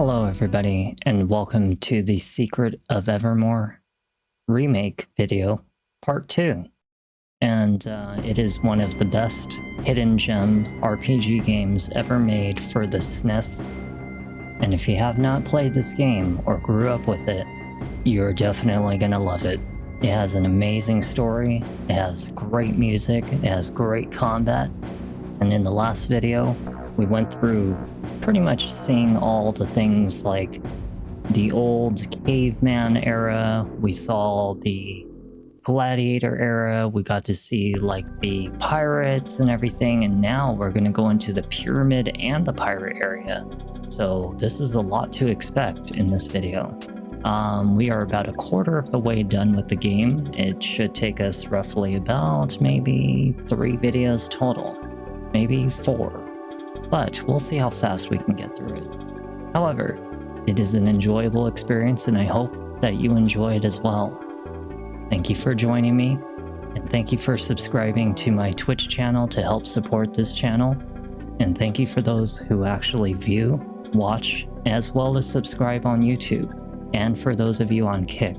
Hello everybody, and welcome to the Secret of Evermore remake video, part 2. And it is one of the best hidden gem RPG games ever made for the SNES. And if you have not played this game or grew up with it, you're definitely gonna love it. It has an amazing story, it has great music, it has great combat, and in the last video, we went through pretty much seeing all the things like the old caveman era, we saw the gladiator era, we got to see like the pirates and everything, and now we're going to go into the pyramid and the pirate area. So this is a lot to expect in this video. We are about a quarter of the way done with the game. It should take us roughly about maybe 3 videos total, maybe 4. But we'll see how fast we can get through it. However, it is an enjoyable experience and I hope that you enjoy it as well. Thank you for joining me, and thank you for subscribing to my Twitch channel to help support this channel. And thank you for those who actually view, watch, as well as subscribe on YouTube, and for those of you on Kick.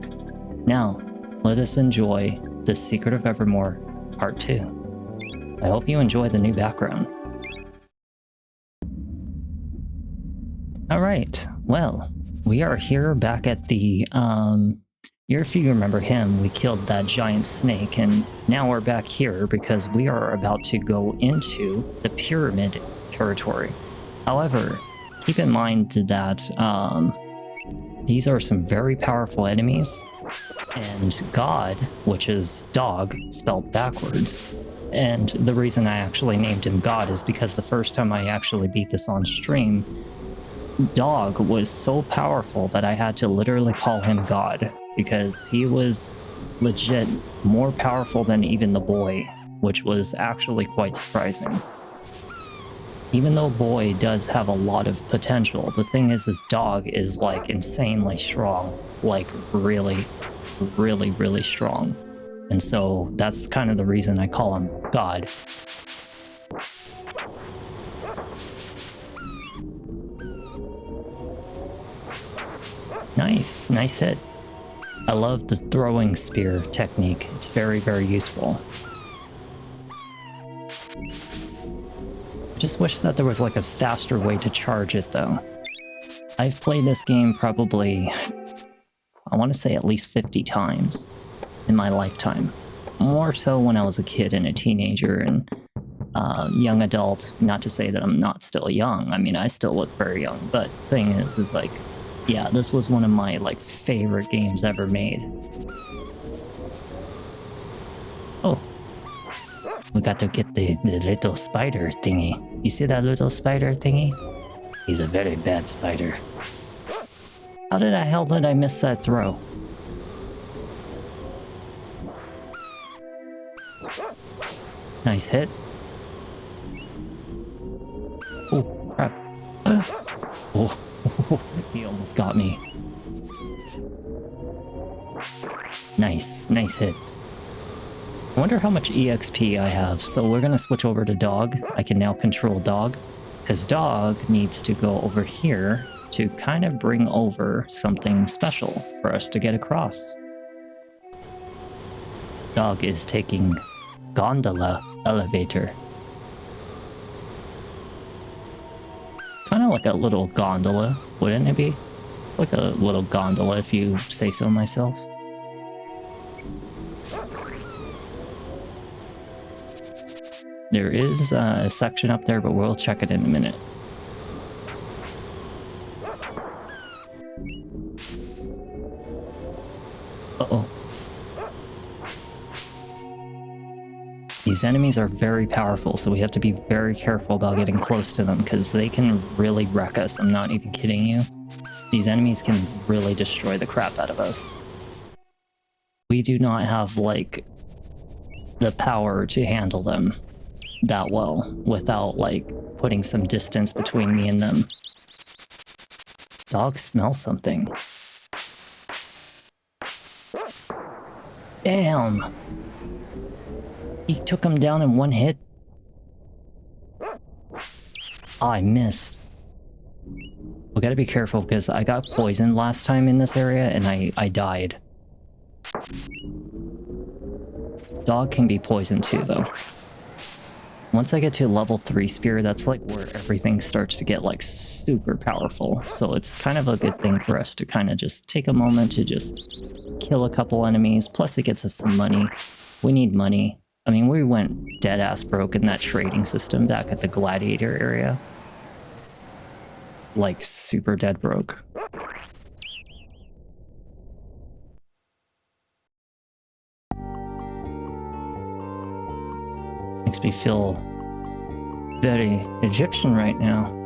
Now, let us enjoy The Secret of Evermore Part 2. I hope you enjoy the new background. Alright, well, we are here back at the, if you remember him, we killed that giant snake, and now we're back here because we are about to go into the pyramid territory. However, keep in mind that, these are some very powerful enemies, and God, which is dog, spelled backwards, and the reason I actually named him God is because the first time I actually beat this on stream, Dog was so powerful that I had to literally call him God, because he was legit more powerful than even the boy, which was actually quite surprising. Even though boy does have a lot of potential, the thing is Dog is like insanely strong, like really strong. And so that's kind of the reason I call him God. Nice hit. I love the throwing spear technique. It's very useful. I just wish that there was like a faster way to charge it though. I've played this game probably, I want to say at least 50 times in my lifetime. More so when I was a kid and a teenager and young adult. Not to say that I'm not still young. I mean, I still look very young, but the thing is like, yeah, this was one of my like favorite games ever made. Oh, we got to get the little spider thingy. You see that little spider thingy? He's a very bad spider. How the hell did I miss that throw? Nice hit. Oh, crap. Oh. He almost got me. Nice hit. I wonder how much EXP I have. So we're gonna switch over to Dog. I can now control Dog, because Dog needs to go over here to kind of bring over something special for us to get across. Dog is taking gondola elevator. Kind of like a little gondola, wouldn't it be? It's like a little gondola if you say so myself. There is a section up there, but we'll check it in a minute. Uh-oh. These enemies are very powerful, so we have to be very careful about getting close to them, because they can really wreck us. I'm not even kidding you. These enemies can really destroy the crap out of us. We do not have, like, the power to handle them that well without, like, putting some distance between me and them. Dog smells something. Damn! He took him down in one hit. Oh, I missed. We gotta be careful because I got poisoned last time in this area and I died. Dog can be poisoned too, though. Once I get to level 3 spear, that's like where everything starts to get like super powerful. So it's kind of a good thing for us to kind of just take a moment to just kill a couple enemies. Plus it gets us some money. We need money. I mean, we went dead ass broke in that trading system back at the gladiator area. Like super dead broke. Makes me feel very Egyptian right now.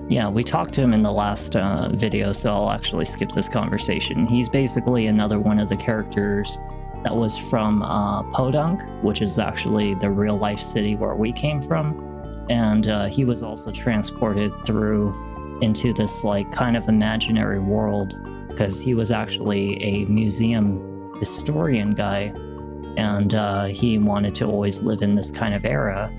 Yeah, we talked to him in the last video, so I'll actually skip this conversation. He's basically another one of the characters that was from Podunk, which is actually the real life city where we came from. And he was also transported through into this like kind of imaginary world because he was actually a museum historian guy, and he wanted to always live in this kind of era,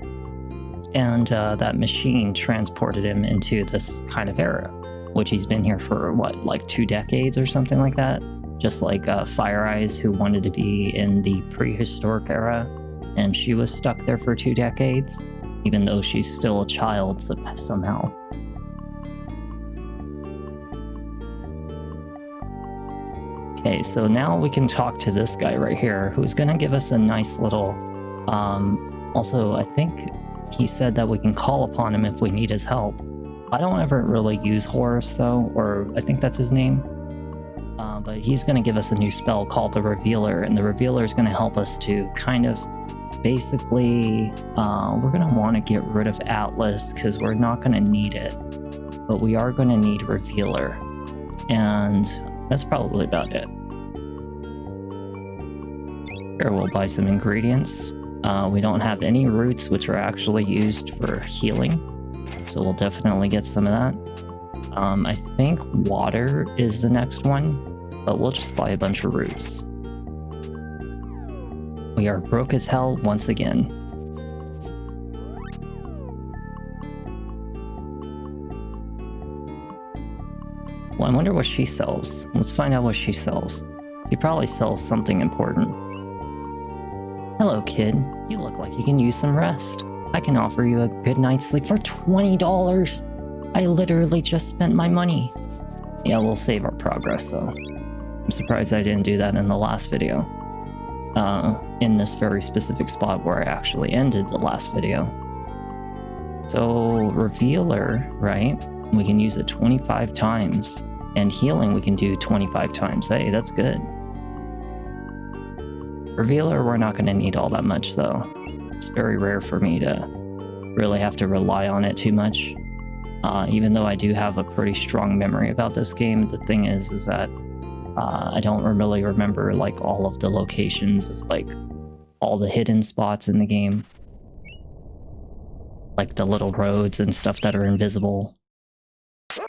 and that machine transported him into this kind of era, which he's been here for what, like 2 decades or something like that, just like Fire Eyes, who wanted to be in the prehistoric era, and she was stuck there for 2 decades, even though she's still a child somehow. Okay, so now we can talk to this guy right here, who's gonna give us a nice little, also, I think he said that we can call upon him if we need his help. I don't ever really use Horus though, or I think that's his name. But he's gonna give us a new spell called the Revealer, and the Revealer is gonna help us to kind of, basically, we're gonna wanna get rid of Atlas because we're not gonna need it, but we are gonna need Revealer, and that's probably about it. Here, we'll buy some ingredients. We don't have any roots which are actually used for healing, so we'll definitely get some of that. I think water is the next one, but we'll just buy a bunch of roots. We are broke as hell once again. Well, I wonder what she sells. Let's find out what she sells. She probably sells something important. Hello, kid. You look like you can use some rest. I can offer you a good night's sleep for $20. I literally just spent my money. Yeah, we'll save our progress, though. I'm surprised I didn't do that in the last video. In this very specific spot where I actually ended the last video. So, Revealer, right? We can use it 25 times. And healing we can do 25 times. Hey, that's good. Revealer, we're not going to need all that much, though. It's very rare for me to really have to rely on it too much. Even though I do have a pretty strong memory about this game, the thing is that I don't really remember like all of the locations of like all the hidden spots in the game. Like the little roads and stuff that are invisible.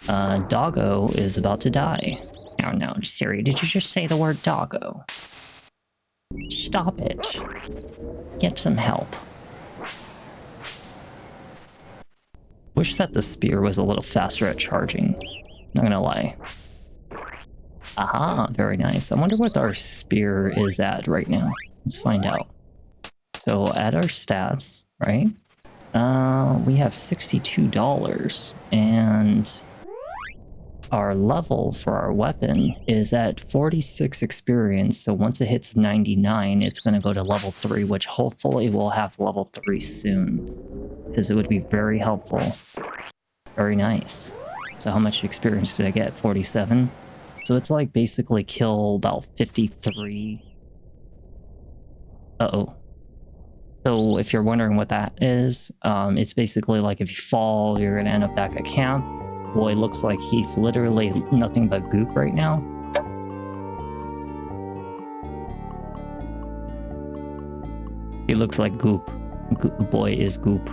Doggo is about to die. Oh no, Siri, did you just say the word doggo? Stop it. Get some help. Wish that the spear was a little faster at charging. Not gonna lie. Aha, very nice. I wonder what our spear is at right now. Let's find out. So at our stats, right? We have $62 and our level for our weapon is at 46 experience, so once it hits 99, it's going to go to level 3, which hopefully we'll have level 3 soon, because it would be very helpful. Very nice. So how much experience did I get? 47? So it's like basically kill about 53. Uh-oh. So if you're wondering what that is, it's basically like if you fall, you're going to end up back at camp. Boy, looks like he's literally nothing but goop right now. He looks like goop. Boy is goop.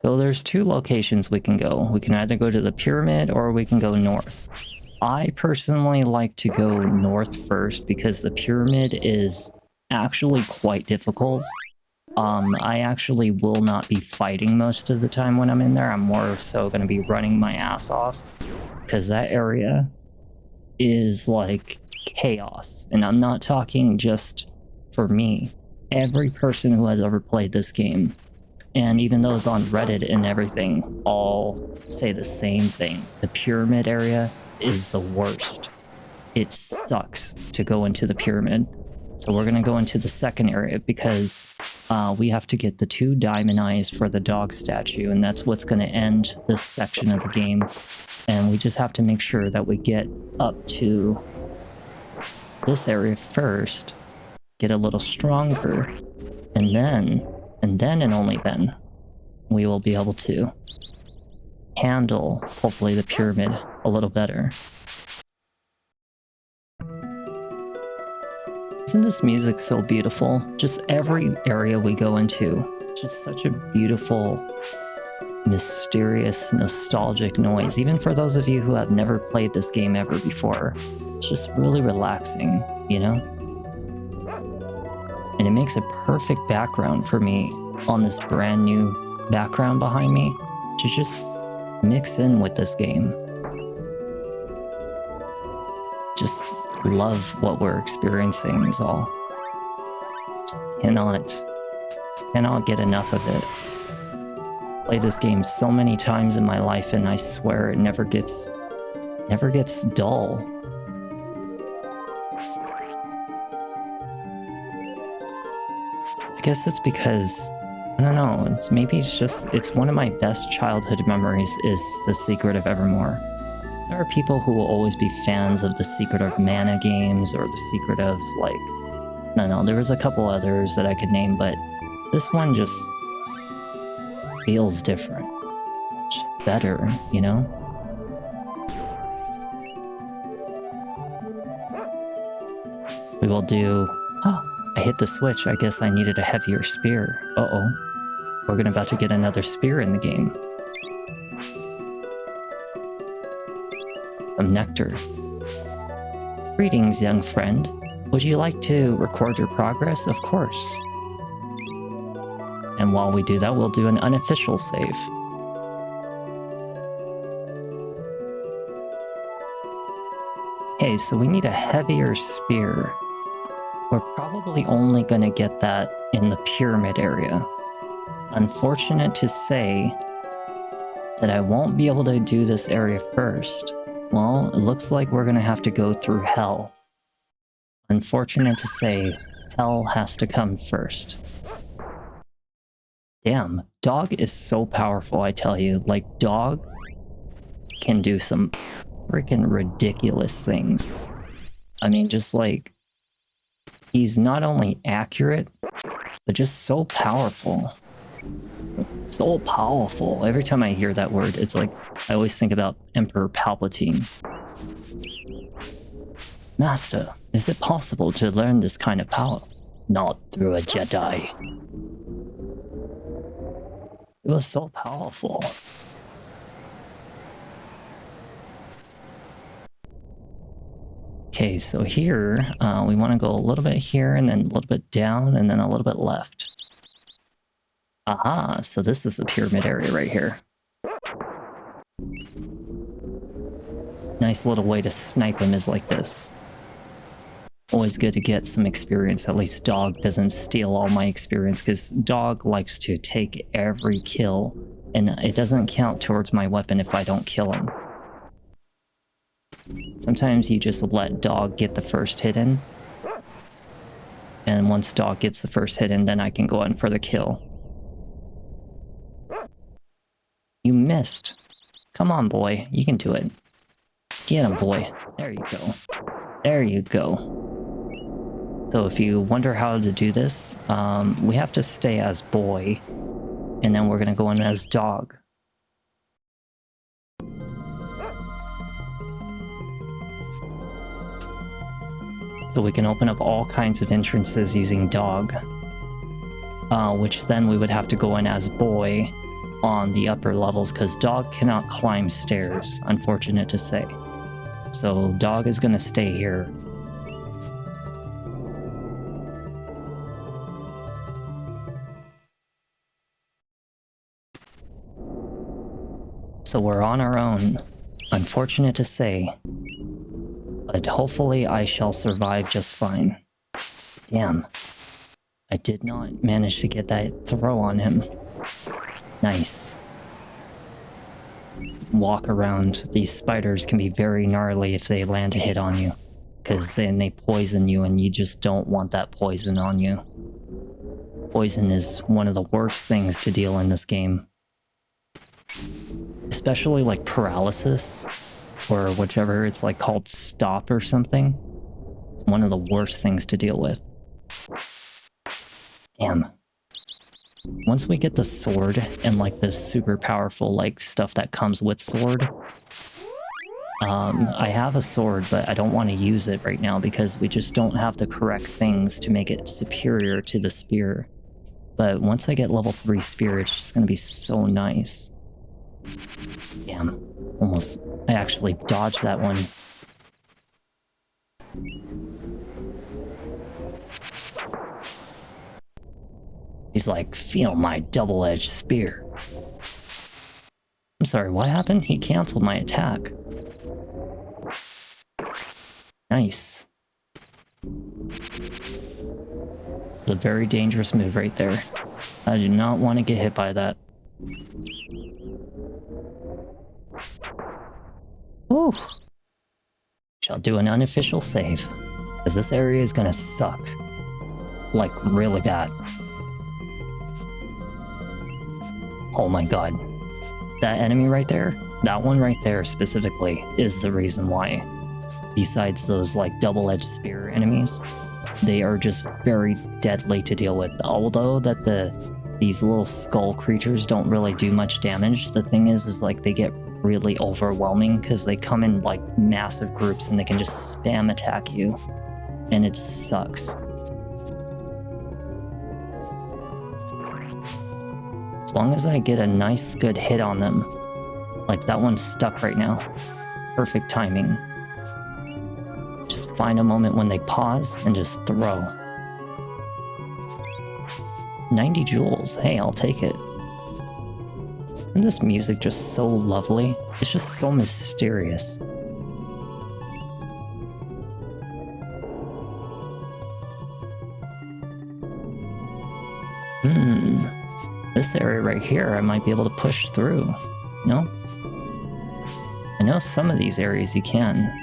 So there's 2 locations we can go. We can either go to the pyramid or we can go north. I personally like to go north first because the pyramid is actually quite difficult. I actually will not be fighting most of the time when I'm in there. I'm more so going to be running my ass off because that area is like chaos. And I'm not talking just for me. Every person who has ever played this game, and even those on Reddit and everything, all say the same thing. The pyramid area is the worst. It sucks to go into the pyramid. So we're going to go into the second area because we have to get the 2 diamond eyes for the dog statue, and that's what's going to end this section of the game. And we just have to make sure that we get up to this area first, get a little stronger, and then and only then, we will be able to handle, hopefully, the pyramid a little better. Isn't this music so beautiful? Just every area we go into, just such a beautiful, mysterious, nostalgic noise. Even for those of you who have never played this game ever before, it's just really relaxing, you know? And it makes a perfect background for me on this brand new background behind me to just mix in with this game. Just love what we're experiencing is all. Cannot get enough of it. Played this game so many times in my life, and I swear it never gets dull. I guess it's because, I don't know, it's one of my best childhood memories is The Secret of Evermore. There are people who will always be fans of The Secret of Mana games, or The Secret of, like, I don't know, there was a couple others that I could name, but this one just feels different. Just better, you know? We will do... Oh, I hit the switch. I guess I needed a heavier spear. Uh-oh. We're about to get another spear in the game. Some nectar. Greetings, young friend. Would you like to record your progress? Of course. And while we do that, we'll do an unofficial save. Okay, so we need a heavier spear. We're probably only going to get that in the pyramid area. Unfortunate to say that I won't be able to do this area first. Well, it looks like we're going to have to go through hell. Unfortunate to say, hell has to come first. Damn, dog is so powerful, I tell you. Like, dog can do some freaking ridiculous things. I mean, just like, he's not only accurate, but just so powerful. So powerful. Every time I hear that word, it's like, I always think about Emperor Palpatine. Master, is it possible to learn this kind of power? Not through a Jedi. It was so powerful. Okay, so here, we want to go a little bit here, and then a little bit down, and then a little bit left. Aha, so this is the pyramid area right here. Nice little way to snipe him is like this. Always good to get some experience. At least dog doesn't steal all my experience, because dog likes to take every kill, and it doesn't count towards my weapon if I don't kill him. Sometimes you just let dog get the first hit in, and once dog gets the first hit in, then I can go in for the kill. You missed. Come on, boy. You can do it. Get him, boy. There you go. There you go. So if you wonder how to do this, we have to stay as boy, and then we're going to go in as dog. So we can open up all kinds of entrances using dog, which then we would have to go in as boy on the upper levels, because dog cannot climb stairs, unfortunate to say. So dog is gonna stay here. So we're on our own. Unfortunate to say. But hopefully I shall survive just fine. Damn. I did not manage to get that throw on him. Nice. Walk around. These spiders can be very gnarly if they land a hit on you. Because then they poison you and you just don't want that poison on you. Poison is one of the worst things to deal in this game. Especially like paralysis, or whichever it's like called stop or something. It's one of the worst things to deal with. Damn. Once we get the sword and like the super powerful like stuff that comes with sword. I have a sword, but I don't want to use it right now because we just don't have the correct things to make it superior to the spear. But once I get level 3 spear, it's just gonna be so nice. Damn. Almost. I actually dodged that one. He's like, feel my double-edged spear. I'm sorry, what happened? He canceled my attack. Nice. It's a very dangerous move right there. I do not want to get hit by that. Whew. Shall do an unofficial save, because this area is gonna suck. Like, really bad. Oh my god. That enemy right there, that one right there specifically, is the reason why. Besides those, like, double-edged spear enemies, they are just very deadly to deal with. Although that these little skull creatures don't really do much damage, the thing is like, they get really overwhelming because they come in like massive groups and they can just spam attack you, and it sucks. As long as I get a nice good hit on them, like that one's stuck right now. Perfect timing. Just find a moment when they pause and just throw. 90 jewels, hey, I'll take it. Isn't this music just so lovely? It's just so mysterious. This area right here, I might be able to push through. No? I know some of these areas you can.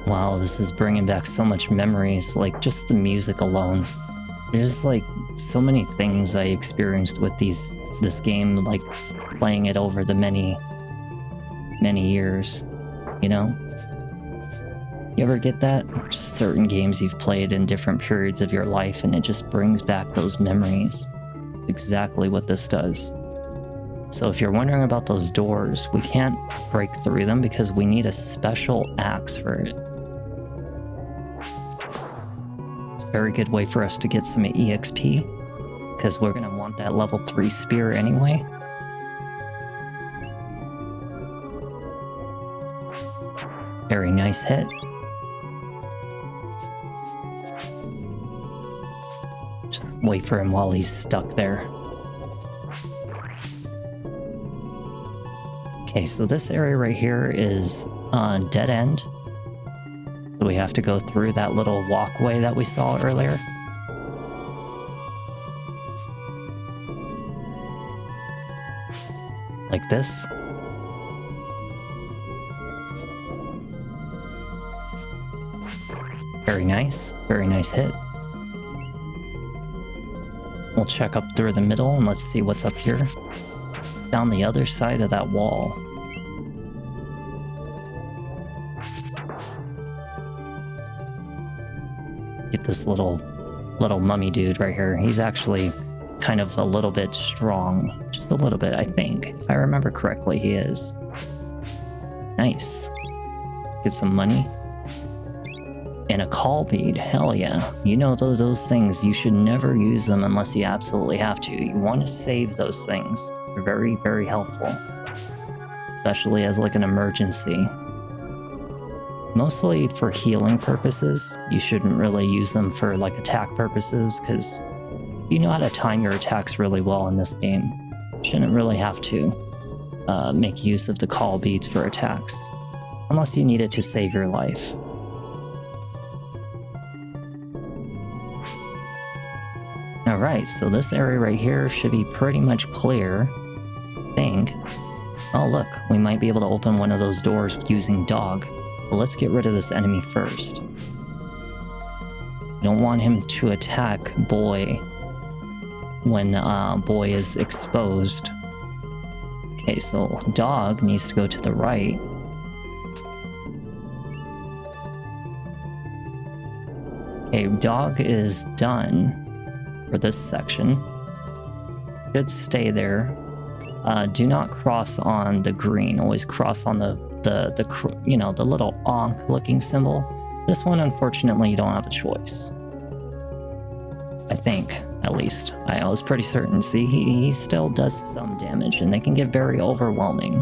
Wow, this is bringing back so much memories, like just the music alone. There's like so many things I experienced with this game, like playing it over the many years, you know? You ever get that? Just certain games you've played in different periods of your life and it just brings back those memories. Exactly what this does. So if you're wondering about those doors, we can't break through them because we need a special axe for it. It's a very good way for us to get some EXP, because we're going to want that level 3 spear anyway. Very nice hit. Just wait for him while he's stuck there. Okay, so this area right here is dead end. So we have to go through that little walkway that we saw earlier. Like this. Very nice hit. We'll check up through the middle and let's see what's up here. Down the other side of that wall. Get this little mummy dude right here. He's actually kind of a little bit strong. Just a little bit, I think. If I remember correctly, he is. Nice. Get some money. And a call bead, hell yeah. You know those things, you should never use them unless you absolutely have to. You want to save those things. They're very, very helpful. Especially as like an emergency. Mostly for healing purposes. You shouldn't really use them for like attack purposes, because you know how to time your attacks really well in this game. Shouldn't really have to make use of the call beads for attacks. Unless you need it to save your life. Alright, so this area right here should be pretty much clear. I think. Oh look, we might be able to open one of those doors using dog. But let's get rid of this enemy first. Don't want him to attack boy when boy is exposed. Okay, so dog needs to go to the right. Okay, dog is done for this section. Should stay there. Do not cross on the green. Always cross on the you know, the little onk looking symbol. This one, unfortunately, you don't have a choice. I think, at least. I was pretty certain. See, he still does some damage, and they can get very overwhelming.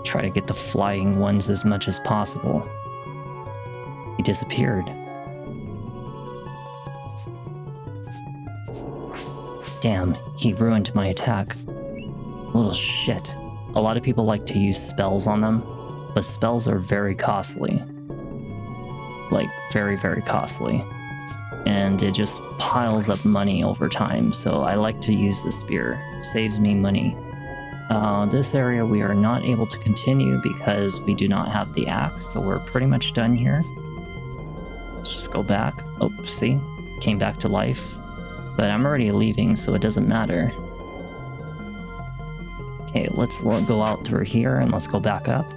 Try to get the flying ones as much as possible. He disappeared. Damn, he ruined my attack. Little shit. A lot of people like to use spells on them, but spells are very costly. Like, very, very costly. And it just piles up money over time, so I like to use the spear. It saves me money. This area we are not able to continue because we do not have the axe, so we're pretty much done here. Let's just go back. Oh, see? Came back to life. But I'm already leaving, so it doesn't matter. Okay, let's go out through here and let's go back up.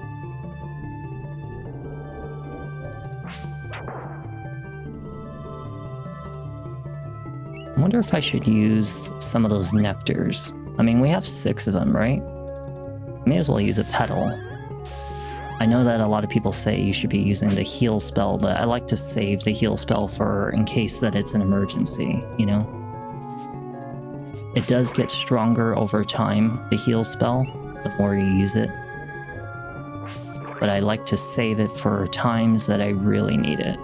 I wonder if I should use some of those nectars. I mean, we have 6 of them, right? May as well use a petal. I know that a lot of people say you should be using the heal spell, but I like to save the heal spell for in case that it's an emergency, you know? It does get stronger over time, the heal spell, the more you use it. But I like to save it for times that I really need it.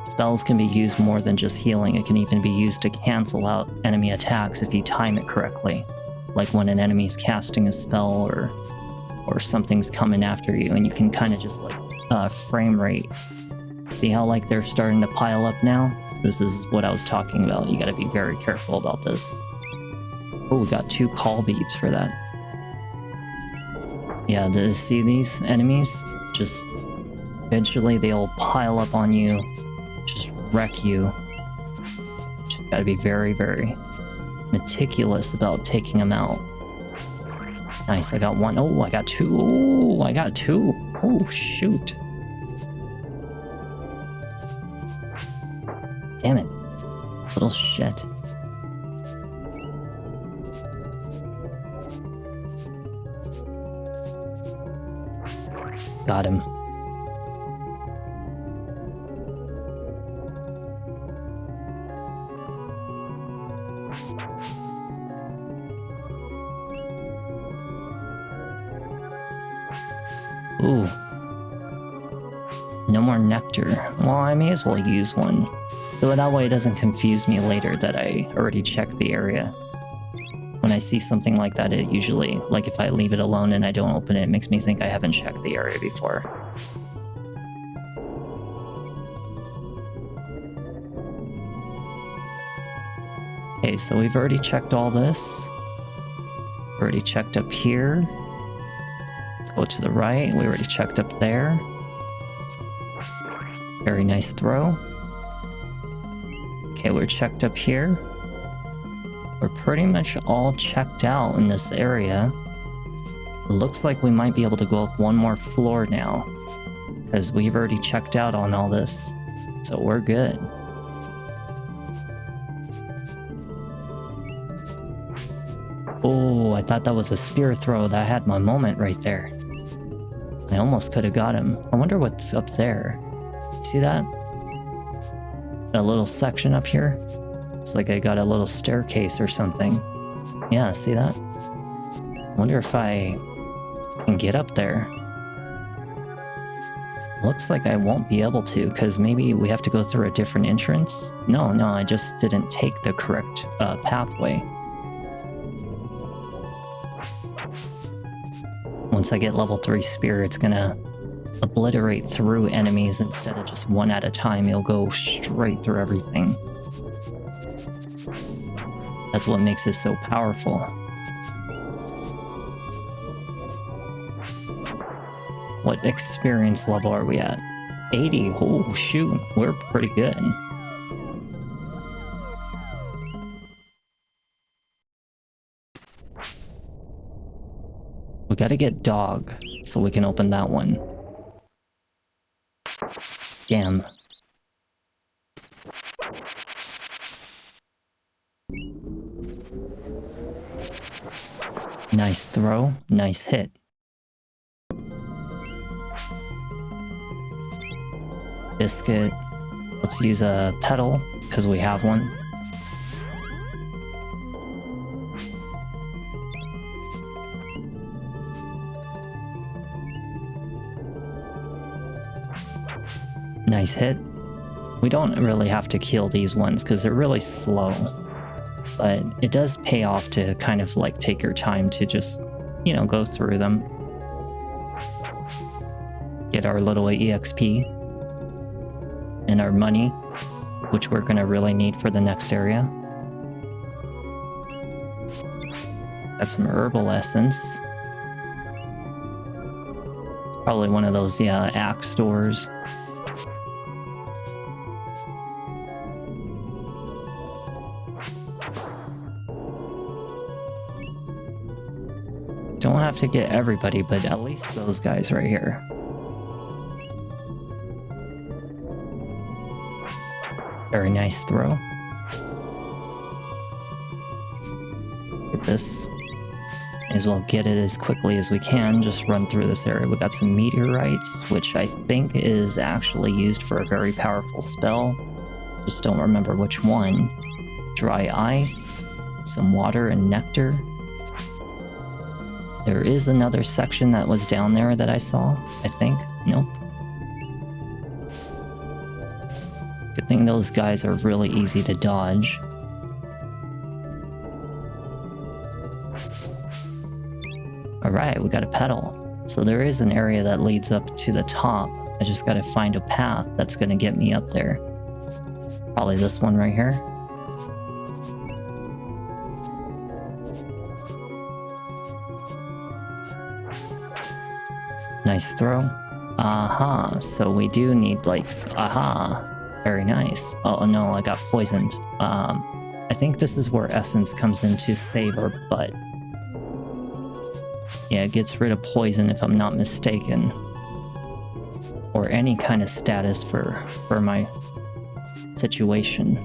Spells can be used more than just healing. It can even be used to cancel out enemy attacks if you time it correctly. Like when an enemy's casting a spell or something's coming after you, and you can kind of just like frame rate. See how like they're starting to pile up now? This is what I was talking about. You gotta be very careful about this. Oh, we got 2 call beads for that. Yeah, to see these enemies? Just eventually they'll pile up on you, just wreck you. Just gotta be very, very meticulous about taking them out. Nice, I got 1. Oh, I got 2. Oh, I got 2. Oh, shoot. Damn it. Little shit. Got him. Ooh. No more nectar. Well, I may as well use one. So that way it doesn't confuse me later that I already checked the area. When I see something like that, it usually, like if I leave it alone and I don't open it, it makes me think I haven't checked the area before. Okay, so we've already checked all this. Already checked up here. Let's go to the right. We already checked up there. Very nice throw. Okay, we're checked up here. We're pretty much all checked out in this area. It looks like we might be able to go up one more floor now, because we've already checked out on all this. So we're good. Oh, I thought that was a spear throw. That had my moment right there. I almost could have got him. I wonder what's up there. See that? That little section up here? It's like I got a little staircase or something. Yeah, see that? I wonder if I can get up there. Looks like I won't be able to, because maybe we have to go through a different entrance? No, I just didn't take the correct pathway. Once I get level 3 spear, it's gonna obliterate through enemies instead of just one at a time. It'll go straight through everything. That's what makes it so powerful. What experience level are we at? 80. Oh, shoot. We're pretty good. We gotta get dog so we can open that one. Damn. Nice throw, nice hit. Biscuit. Let's use a pedal, because we have one. Nice hit. We don't really have to kill these ones because they're really slow. But it does pay off to kind of like take your time to just, you know, go through them. Get our little EXP. And our money, which we're going to really need for the next area. Got some herbal essence. Probably one of those, yeah, axe stores. Don't have to get everybody, but at least those guys right here. Very nice throw. Get this. May as well get it as quickly as we can. Just run through this area. We got some meteorites, which I think is actually used for a very powerful spell. Just don't remember which one. Dry ice, some water and nectar. There is another section that was down there that I saw, I think. Nope. Good thing those guys are really easy to dodge. Alright, we got a pedal. So there is an area that leads up to the top. I just gotta find a path that's gonna get me up there. Probably this one right here. Nice throw. Aha, so we do need like, aha. Very nice. Oh no, I got poisoned. I think this is where essence comes in to save our butt. Yeah, it gets rid of poison if I'm not mistaken. Or any kind of status for my situation.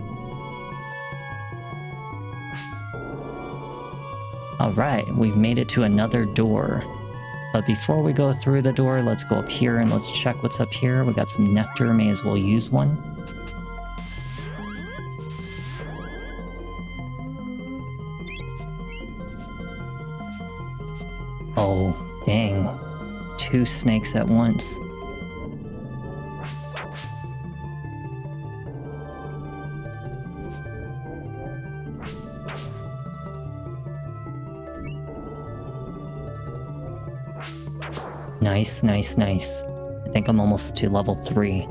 Alright, we've made it to another door. But before we go through the door, let's go up here and let's check what's up here. We got some nectar, may as well use one. Oh, dang. 2 snakes at once. Nice, nice, nice. I think I'm almost to level 3.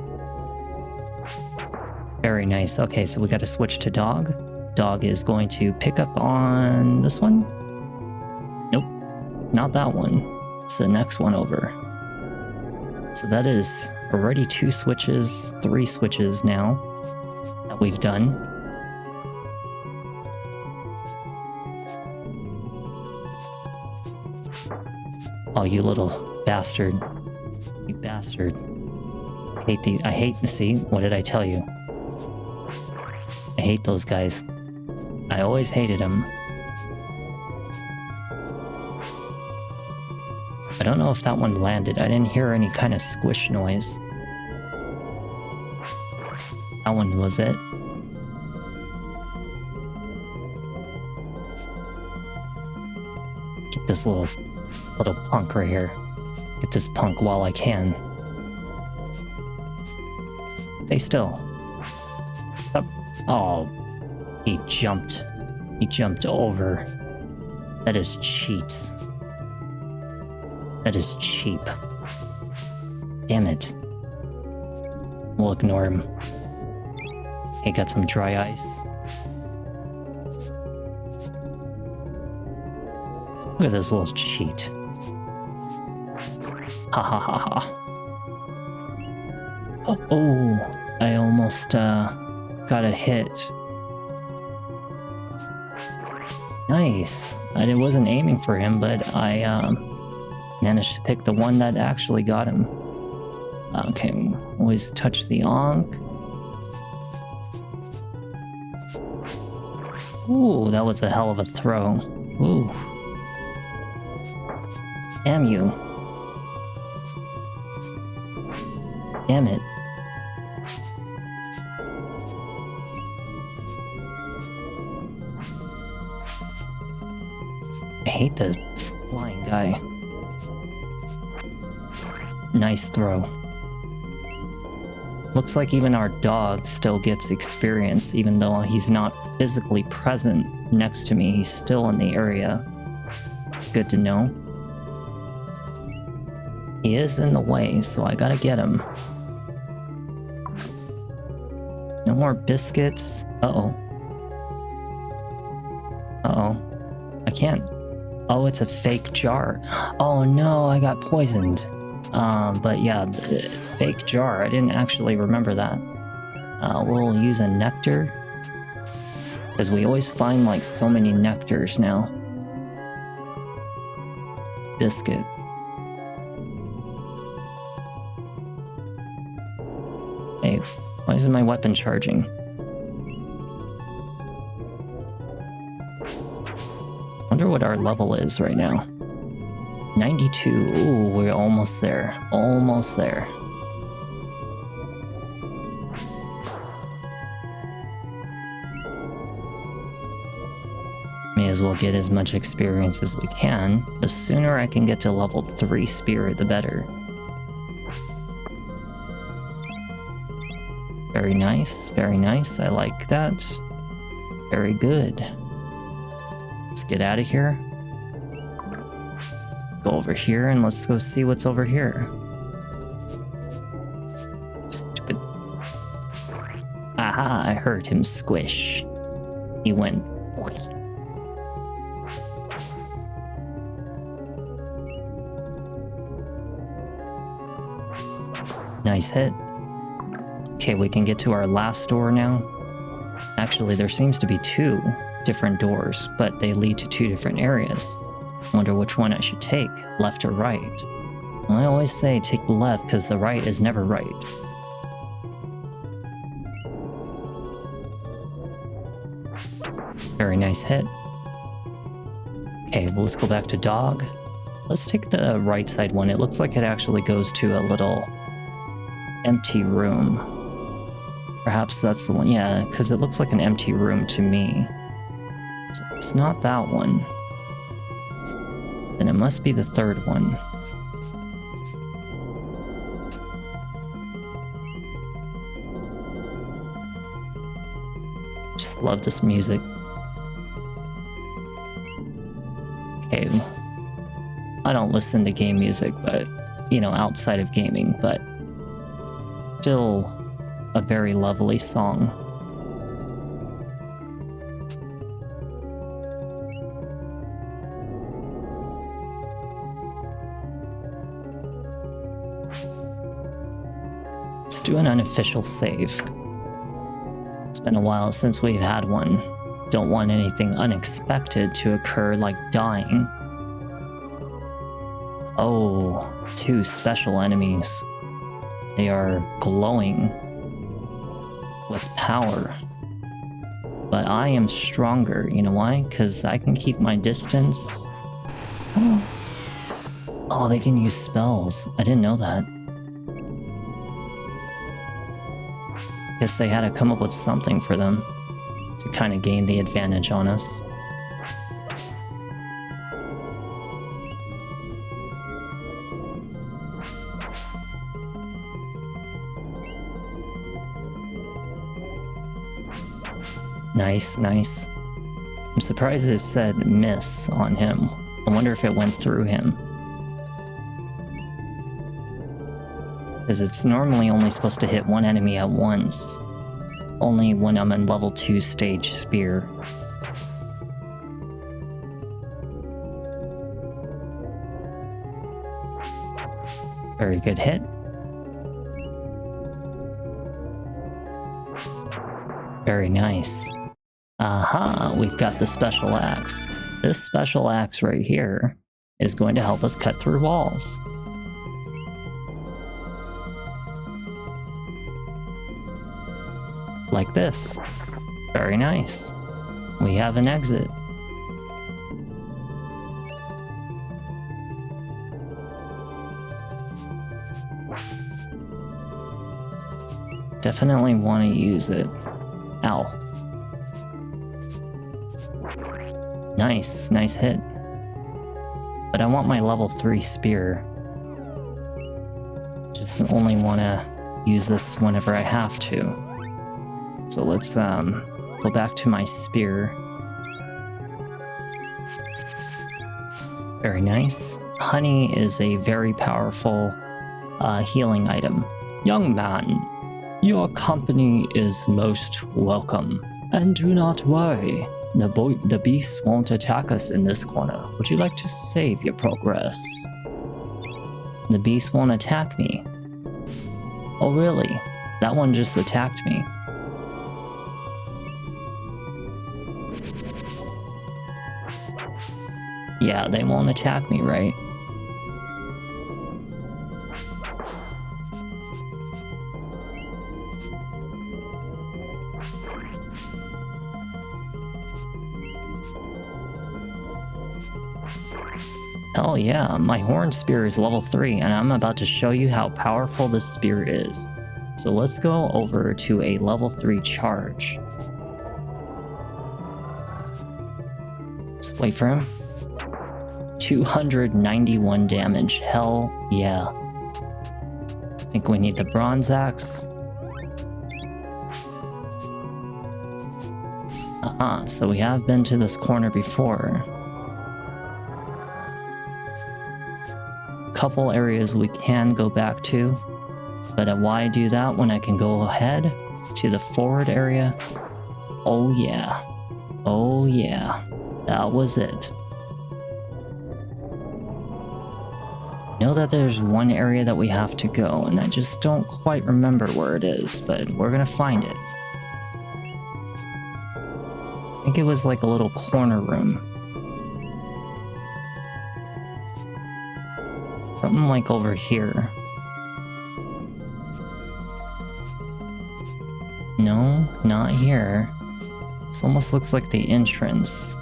Very nice. Okay, so we got to switch to dog. Dog is going to pick up on this one. Nope, not that one. It's the next one over. So that is already 2 switches, 3 switches now that we've done. Oh, you little bastard. You bastard. I hate to see, what did I tell you? I hate those guys. I always hated them. I don't know if that one landed. I didn't hear any kind of squish noise. That one was it. Get this little punk right here. Get this punk while I can. Stay still. Stop. Oh, he jumped. He jumped over. That is cheats. That is cheap. Damn it. We'll ignore him. Hey, got some dry ice. Look at this little cheat. Ha ha ha ha. Oh, I almost got a hit. Nice. I wasn't aiming for him, but I managed to pick the one that actually got him. Okay, always touch the Ankh. Ooh, that was a hell of a throw. Ooh. Damn you. Damn it. I hate the flying guy. Nice throw. Looks like even our dog still gets experience, even though he's not physically present next to me. He's still in the area. Good to know. He is in the way, so I gotta get him. No more biscuits. Uh-oh. Uh-oh. I can't. Oh, it's a fake jar. Oh no, I got poisoned. But yeah, the fake jar. I didn't actually remember that. We'll use a nectar. Because we always find like so many nectars now. Biscuit. Hey, why isn't my weapon charging? Wonder what our level is right now. 92. Ooh, we're almost there. Almost there. May as well get as much experience as we can. The sooner I can get to level 3 spirit, the better. Very nice, very nice. I like that. Very good. Let's get out of here. Go over here and let's go see what's over here. Stupid. Aha, I heard him squish. He went. Nice hit. Okay, we can get to our last door now. Actually, there seems to be 2 different doors, but they lead to 2 different areas. Wonder which one I should take, left or right. Well, I always say take the left because the right is never right. Very nice hit. Okay, well, let's go back to dog. Let's take the right side one. It looks like it actually goes to a little empty room. Perhaps that's the one. Yeah, because it looks like an empty room to me. So it's not that one. Then it must be the third one. Just love this music. Okay. I don't listen to game music, but, you know, outside of gaming, but still a very lovely song. Let's do an unofficial save. It's been a while since we've had one. Don't want anything unexpected to occur, like dying. Oh, 2 special enemies. They are glowing with power. But I am stronger. You know why? Because I can keep my distance. Oh, they can use spells. I didn't know that. Guess they had to come up with something for them to kind of gain the advantage on us. Nice, nice. I'm surprised it said miss on him. I wonder if it went through him. Because it's normally only supposed to hit one enemy at once. Only when I'm in level 2 stage spear. Very good hit. Very nice. Aha, we've got the special axe. This special axe right here is going to help us cut through walls. Like this. Very nice. We have an exit. Definitely want to use it. Ow. Nice, nice hit. But I want my level 3 spear. Just only want to use this whenever I have to. So let's go back to my spear. Very nice. Honey is a very powerful healing item. Young man, your company is most welcome. And do not worry, the beasts won't attack us in this corner. Would you like to save your progress? The beast won't attack me. Oh really? That one just attacked me. Yeah, they won't attack me, right? Hell yeah, my horn spear is level 3, and I'm about to show you how powerful this spear is. So let's go over to a level 3 charge. Let's wait for him. 291 damage, hell yeah. I think we need the bronze axe. So we have been to this corner before. Couple areas we can go back to, but why do that when I can go ahead to the forward area? Oh yeah, oh yeah, that was it. I know that there's one area that we have to go, and I just don't quite remember where it is, but we're gonna find it. I think it was like a little corner room. Something like over here. No, not here. This almost looks like the entrance.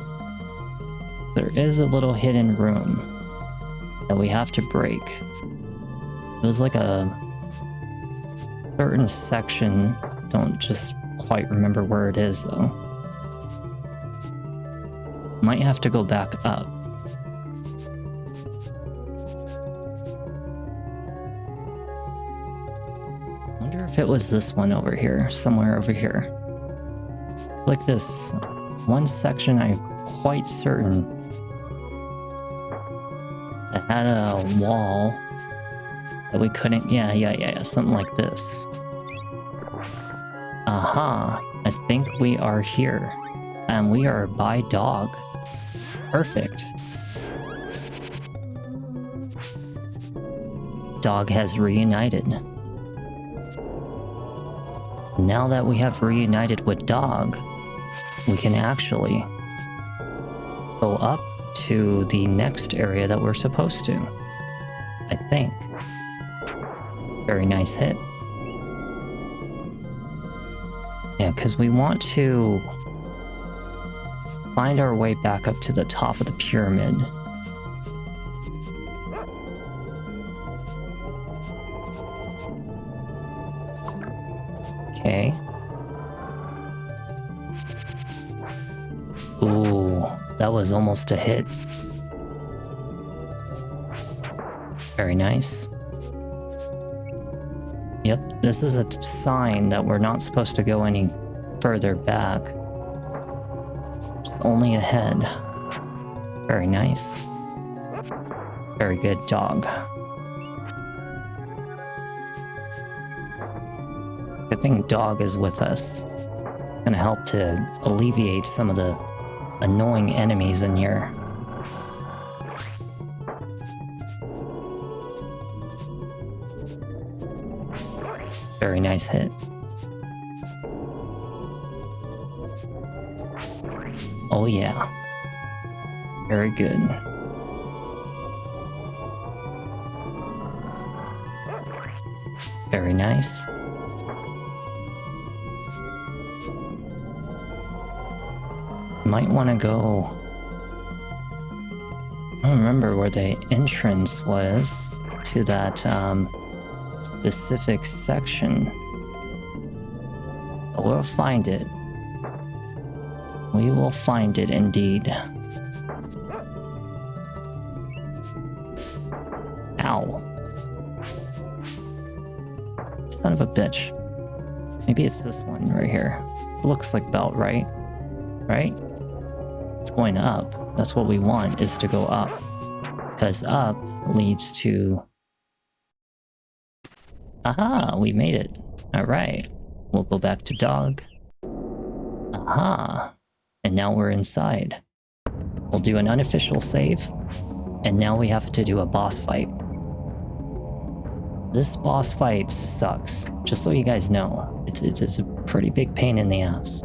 There is a little hidden room that we have to break. It was like a certain section. Don't just quite remember where it is though. Might have to go back up. Wonder if it was this one over here, somewhere over here. Like this one section I'm quite certain that had a wall that we couldn't, yeah, something like this. Aha, I think we are here. And we are by dog. Perfect. Dog has reunited. Now that we have reunited with Dog, we can actually go up to the next area that we're supposed to. I think. Very nice hit. Yeah, because we want to find our way back up to the top of the pyramid. Okay. Ooh, that was almost a hit. Very nice. Yep, this is a sign that we're not supposed to go any further back. Just only ahead. Very nice. Very good, dog. Good thing dog is with us. It's gonna help to alleviate some of the annoying enemies in here. Very nice hit. Oh yeah. Very good. Very nice. Might want to go... I don't remember where the entrance was to that specific section. But we'll find it. We will find it indeed. Ow. Son of a bitch. Maybe it's this one right here. This looks like about right. Right? It's going up. That's what we want, is to go up. Because up leads to... Aha! We made it. Alright. We'll go back to dog. Aha! And now we're inside. We'll do an unofficial save. And now we have to do a boss fight. This boss fight sucks. Just so you guys know. It's a pretty big pain in the ass.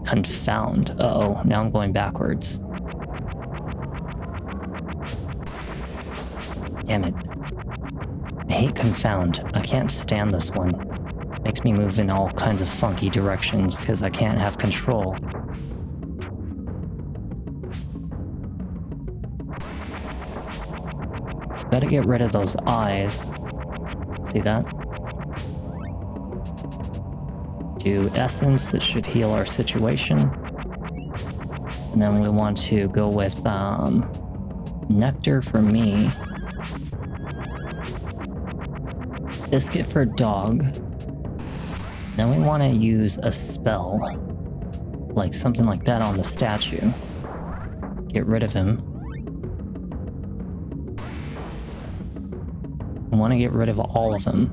Confound. Uh-oh, now I'm going backwards. Damn it. I hate confound. I can't stand this one. Makes me move in all kinds of funky directions because I can't have control. Gotta get rid of those eyes. See that? Do essence, it should heal our situation. And then we want to go with nectar for me. Biscuit for dog. Then we want to use a spell. Like something like that on the statue. Get rid of him. I want to get rid of all of them.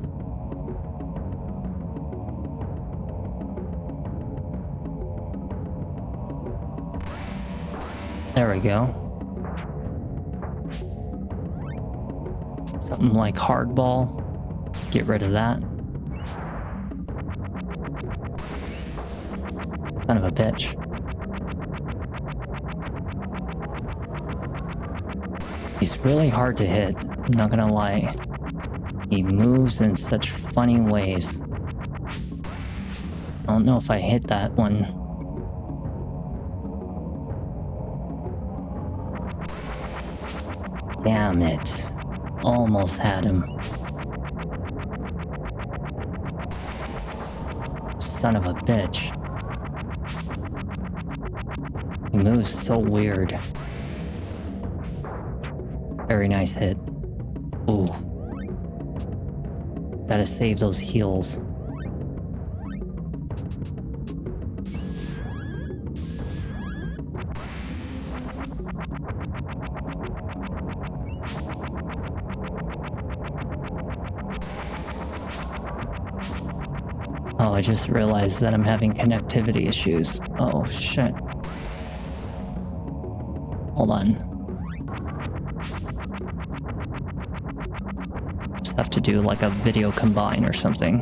There we go. Something like hardball. Get rid of that. Son of a bitch. He's really hard to hit, I'm not gonna lie. He moves in such funny ways. I don't know if I hit that one. Damn it. Almost had him. Son of a bitch. He moves so weird. Very nice hit. Ooh. Gotta save those heals. Oh, I just realized that I'm having connectivity issues. Oh, shit. Hold on. Just have to do like a video combine or something.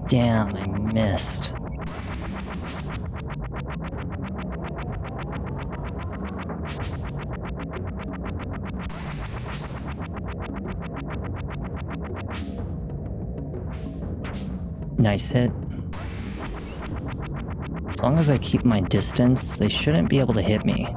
Damn, I missed. Nice hit. As long as I keep my distance, they shouldn't be able to hit me.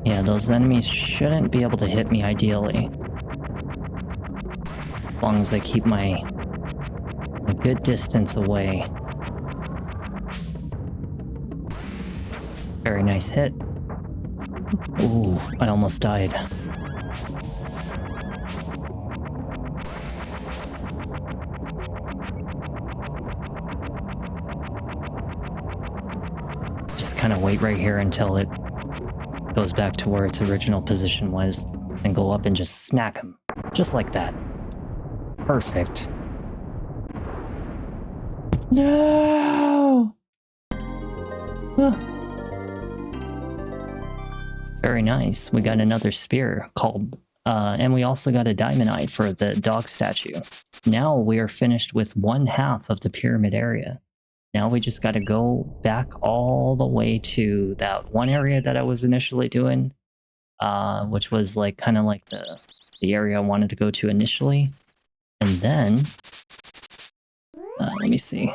Yeah, those enemies shouldn't be able to hit me ideally. As long as I keep a good distance away. Very nice hit. Ooh, I almost died. Just kind of wait right here until it goes back to where its original position was, and go up and just smack him. Just like that. Perfect. No! Very nice. We got another spear called, and we also got a diamond eye for the dog statue. Now we are finished with 1/2 of the pyramid area. Now we just got to go back all the way to that one area that I was initially doing, which was like kind of like the area I wanted to go to initially. And then, let me see.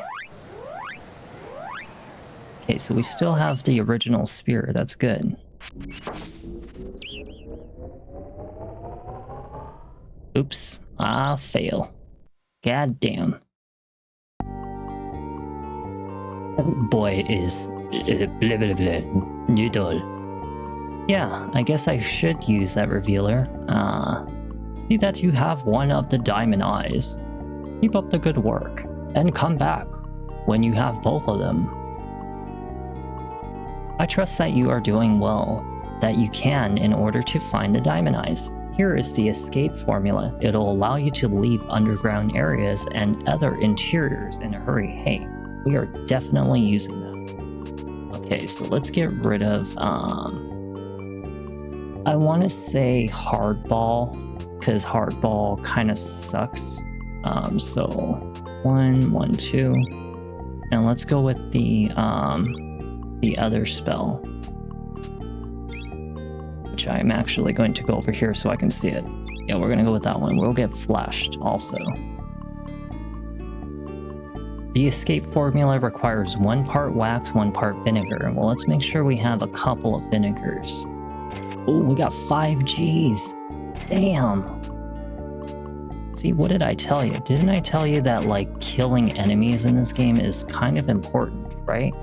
Okay, so we still have the original spear. That's good. Oops. Fail. God damn. Boy is blah blah blah noodle. Yeah, I guess I should use that revealer. See that you have one of the diamond eyes. Keep up the good work, and come back when you have both of them. I trust that you are doing well, that you can in order to find the diamond eyes. Here is the escape formula. It'll allow you to leave underground areas and other interiors in a hurry. Hey, we are definitely using them. Okay, so let's get rid of, I want to say hardball, because hardball kind of sucks. So 1, 1, 2, and let's go with the other spell, which I'm actually going to go over here so I can see it. Yeah, we're gonna go with that one. We'll get flashed also. The escape formula requires 1 part wax, 1 part vinegar. Well, let's make sure we have a couple of vinegars. Oh, we got 5 Gs. Damn. See, what did I tell you? Didn't I tell you that, like, killing enemies in this game is kind of important, right?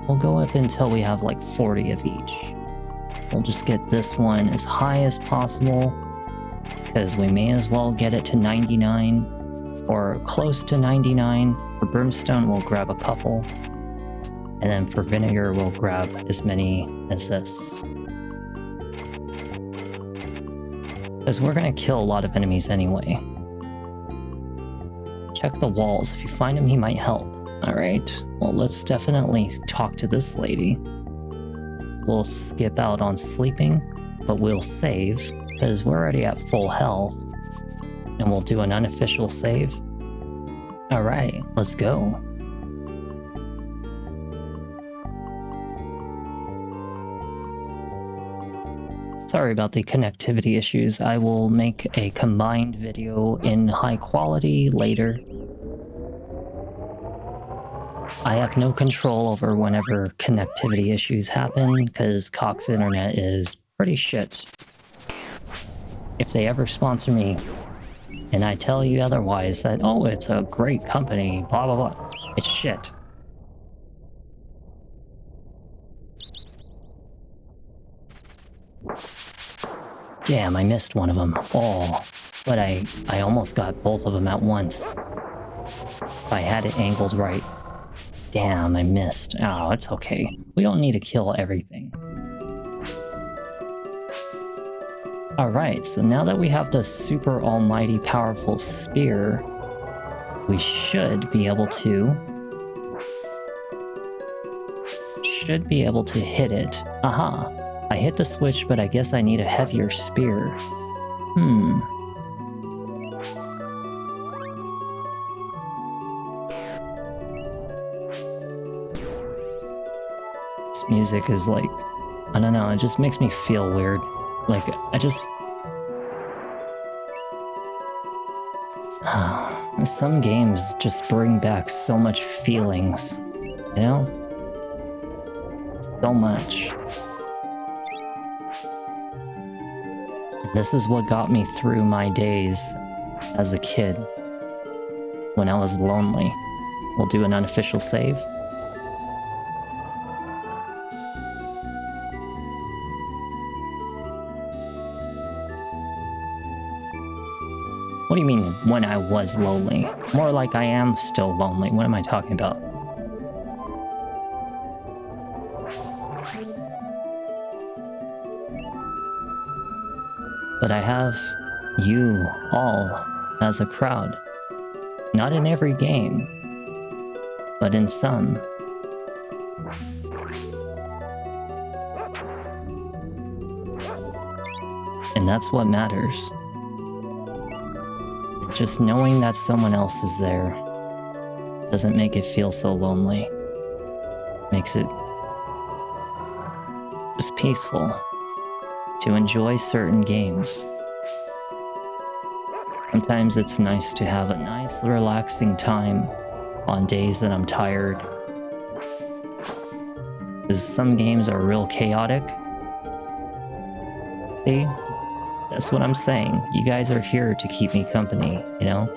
We'll go up until we have, like, 40 of each. We'll just get this one as high as possible, because we may as well get it to 99, or close to 99. For brimstone, we'll grab a couple. And then for vinegar, we'll grab as many as this. Because we're going to kill a lot of enemies anyway. Check the walls. If you find him, he might help. Alright, well, let's definitely talk to this lady. We'll skip out on sleeping, but we'll save, because we're already at full health. And we'll do an unofficial save. Alright, let's go. Sorry about the connectivity issues. I will make a combined video in high quality later. I have no control over whenever connectivity issues happen, because Cox Internet is pretty shit. If they ever sponsor me, and I tell you otherwise that, oh, it's a great company, blah blah blah, it's shit. Damn, I missed one of them. Oh, but I almost got both of them at once. If I had it angled right. Damn, I missed. Oh, it's okay. We don't need to kill everything. Alright, so now that we have the super almighty powerful spear, we should be able to hit it. Aha! I hit the switch, but I guess I need a heavier spear. This music is like, I don't know, it just makes me feel weird. Like, some games just bring back so much feelings, you know? So much. And this is what got me through my days as a kid when I was lonely. We'll do an unofficial save. What do you mean, when I was lonely? More like I am still lonely. What am I talking about? But I have you all as a crowd. Not in every game, but in some. And that's what matters. Just knowing that someone else is there doesn't make it feel so lonely. Makes it just peaceful to enjoy certain games. Sometimes it's nice to have a nice, relaxing time on days that I'm tired. Because some games are real chaotic. See? That's what I'm saying. You guys are here to keep me company, you know?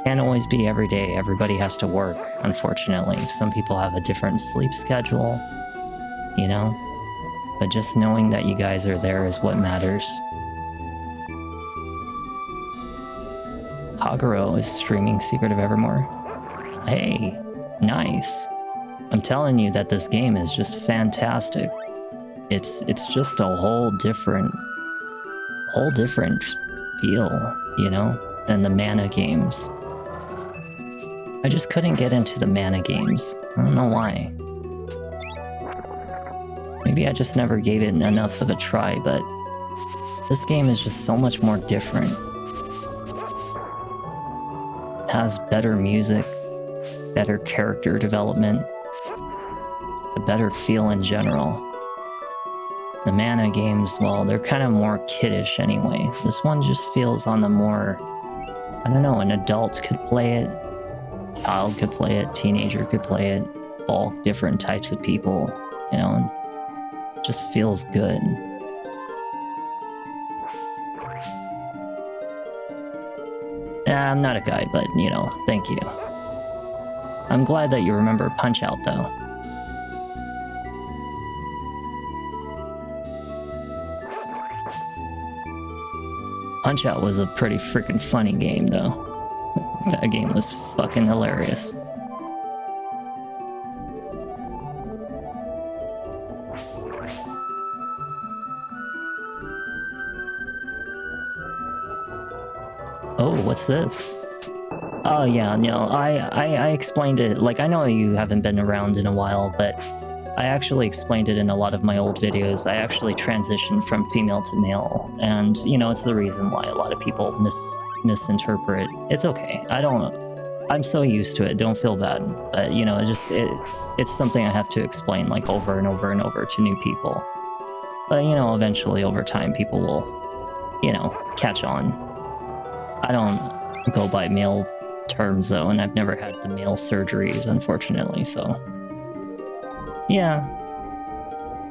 Can't always be every day. Everybody has to work, unfortunately. Some people have a different sleep schedule, you know? But just knowing that you guys are there is what matters. Kaguro is streaming Secret of Evermore. Hey, nice. I'm telling you that this game is just fantastic. It's just a whole different feel, you know, than the mana games. I just couldn't get into the mana games. I don't know why. Maybe I just never gave it enough of a try, but this game is just so much more different. It has better music, better character development, a better feel in general. The mana games, well, they're kind of more kiddish anyway. This one just feels on the more, I don't know, an adult could play it, child could play it, teenager could play it, all different types of people, you know, and it just feels good. Yeah, I'm not a guy, but, you know, thank you. I'm glad that you remember Punch-Out, though. Punch-Out was a pretty freaking funny game, though. That game was fucking hilarious. Oh, what's this? Oh yeah, no, I explained it, like, I know you haven't been around in a while, but I actually explained it in a lot of my old videos. I actually transitioned from female to male, and, you know, it's the reason why a lot of people misinterpret. It's okay. I'm so used to it, don't feel bad. But, you know, it's something I have to explain, like, over and over and over to new people. But, you know, eventually, over time, people will, you know, catch on. I don't go by male terms, though, and I've never had the male surgeries, unfortunately, so... Yeah.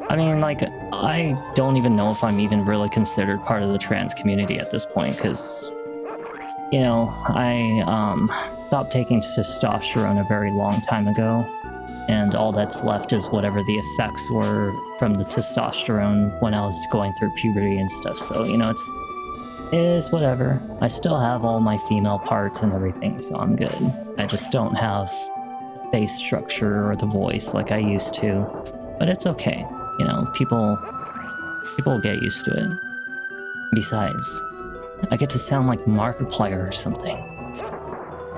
I mean, like, I don't even know if I'm even really considered part of the trans community at this point, because, you know, I stopped taking testosterone a very long time ago, and all that's left is whatever the effects were from the testosterone when I was going through puberty and stuff, so, you know, it's whatever. I still have all my female parts and everything, so I'm good. I just don't have face structure or the voice like I used to, but it's okay, you know, people get used to it. Besides, I get to sound like Markiplier or something.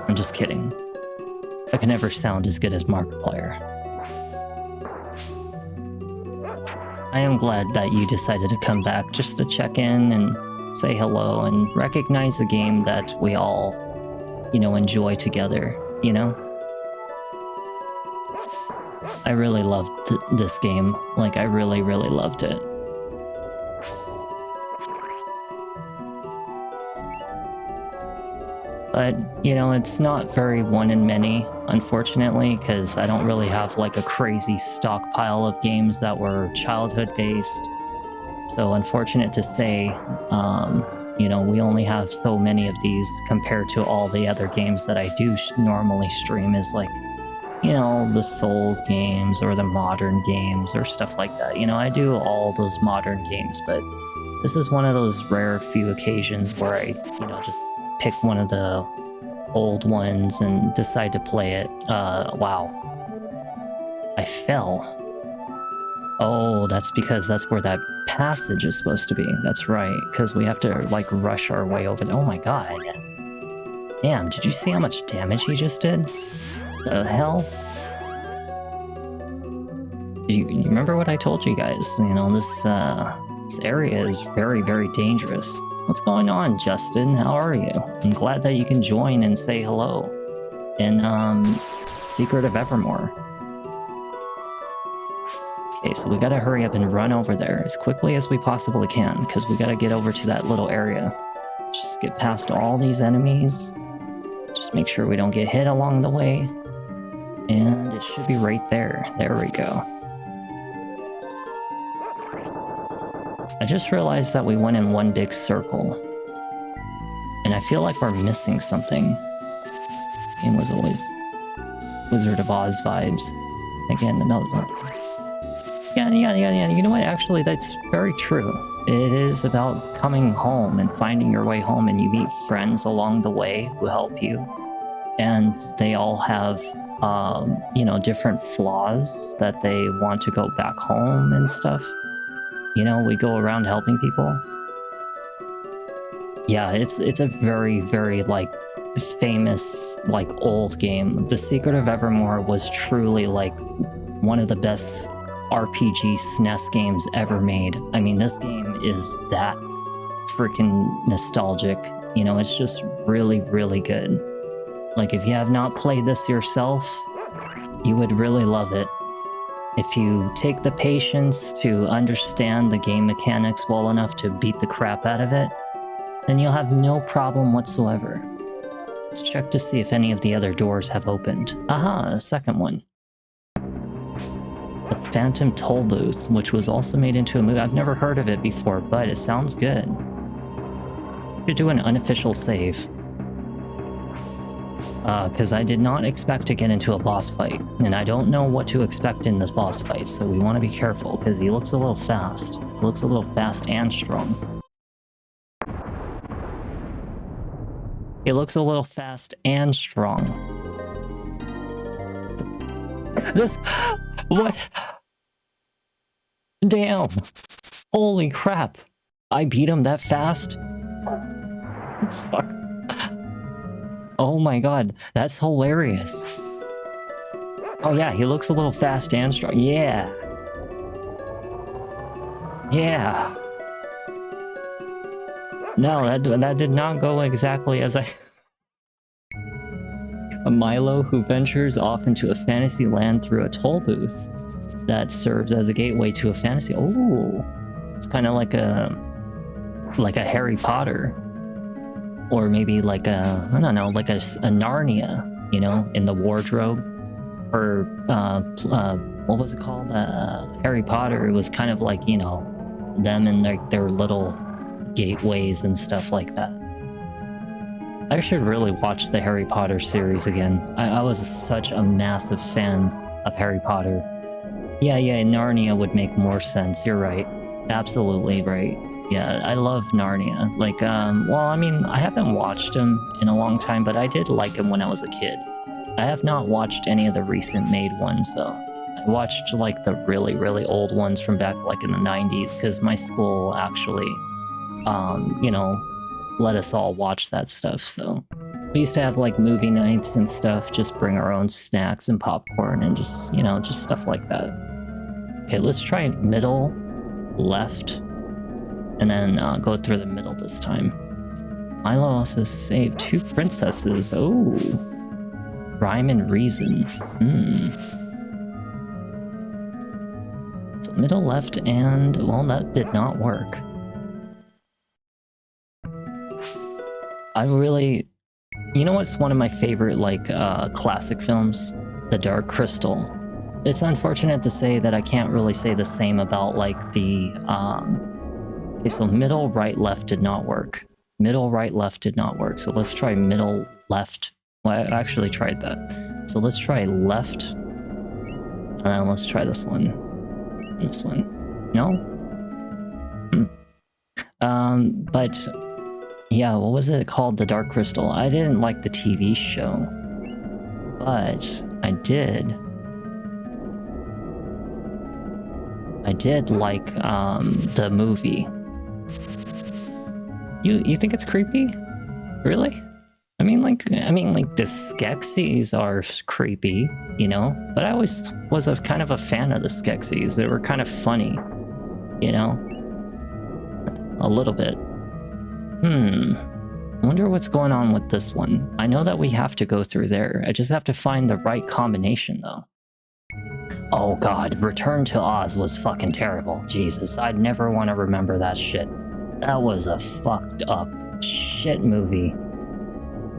I'm just kidding. I can never sound as good as Markiplier. I am glad that you decided to come back just to check in and say hello and recognize a game that we all, you know, enjoy together, you know? I really loved this game. Like, I really, really loved it. But, you know, it's not very one in many, unfortunately, because I don't really have like a crazy stockpile of games that were childhood based. So unfortunate to say, you know, we only have so many of these compared to all the other games that I do normally stream is like, you know, the Souls games or the modern games or stuff like that. You know, I do all those modern games, but this is one of those rare few occasions where I, you know, just pick one of the old ones and decide to play it. Wow. I fell. Oh, that's because that's where that passage is supposed to be. That's right, because we have to, like, rush our way over there. Oh my god. Damn, did you see how much damage he just did? The hell? You remember what I told you guys? You know, this area is very, very dangerous. What's going on, Justin? How are you? I'm glad that you can join and say hello in Secret of Evermore. Okay, so we gotta hurry up and run over there as quickly as we possibly can, because we gotta get over to that little area. Just get past all these enemies. Just make sure we don't get hit along the way. And it should be right there. There we go. I just realized that we went in one big circle. And I feel like we're missing something. Game was always Wizard of Oz vibes. Again, the Meltdown. Yeah. You know what? Actually, that's very true. It is about coming home and finding your way home, and you meet friends along the way who help you. And they all have, you know, different flaws that they want to go back home and stuff. You know, we go around helping people. Yeah, it's a very, very, like, famous, like, old game. The Secret of Evermore was truly, like, one of the best RPG SNES games ever made. I mean, this game is that freaking nostalgic. You know, it's just really, really good. Like, if you have not played this yourself, you would really love it. If you take the patience to understand the game mechanics well enough to beat the crap out of it, then you'll have no problem whatsoever. Let's check to see if any of the other doors have opened. Aha, a second one. The Phantom Toll Booth, which was also made into a movie. I've never heard of it before, but it sounds good. Should do an unofficial save. Because I did not expect to get into a boss fight, and I don't know what to expect in this boss fight, so we want to be careful, because he looks a little fast. He looks a little fast and strong. He looks a little fast and strong. This... What? Damn. Holy crap. I beat him that fast? Fuck. Oh my god, that's hilarious. Oh yeah, he looks a little fast and strong. Yeah. Yeah. No, that did not go exactly as I... A Milo who ventures off into a fantasy land through a toll booth that serves as a gateway to a fantasy... Oh, it's kind of like a Harry Potter. Or maybe like a, I don't know, like a Narnia, you know, in the wardrobe. Or, what was it called? Harry Potter, it was kind of like, you know, them and their little gateways and stuff like that. I should really watch the Harry Potter series again. I was such a massive fan of Harry Potter. Yeah, Narnia would make more sense. You're right. Absolutely right. Yeah, I love Narnia. Like, well, I mean, I haven't watched them in a long time, but I did like them when I was a kid. I have not watched any of the recent made ones, though. I watched, like, the really, really old ones from back, like, in the 90s, because my school actually, you know, let us all watch that stuff, so... We used to have, like, movie nights and stuff, just bring our own snacks and popcorn and just, you know, just stuff like that. Okay, let's try middle, left, and then go through the middle this time. Milo also saved 2 princesses. Oh. Rhyme and reason. So middle, left, and, well, that did not work. I really... You know what's one of my favorite, like, classic films? The Dark Crystal. It's unfortunate to say that I can't really say the same about, like, the, Okay, so middle, right, left did not work. Middle, right, left did not work. So let's try middle, left. Well, I actually tried that. So let's try left. And then let's try this one. And this one. No? But... Yeah, what was it called? The Dark Crystal. I didn't like the TV show. But I did like the movie. You think it's creepy? Really? I mean like the Skeksis are creepy, you know? But I always was kind of a fan of the Skeksis. They were kind of funny, you know? A little bit. I wonder what's going on with this one. I know that we have to go through there. I just have to find the right combination, though. Oh god, Return to Oz was fucking terrible. Jesus, I'd never want to remember that shit. That was a fucked up shit movie.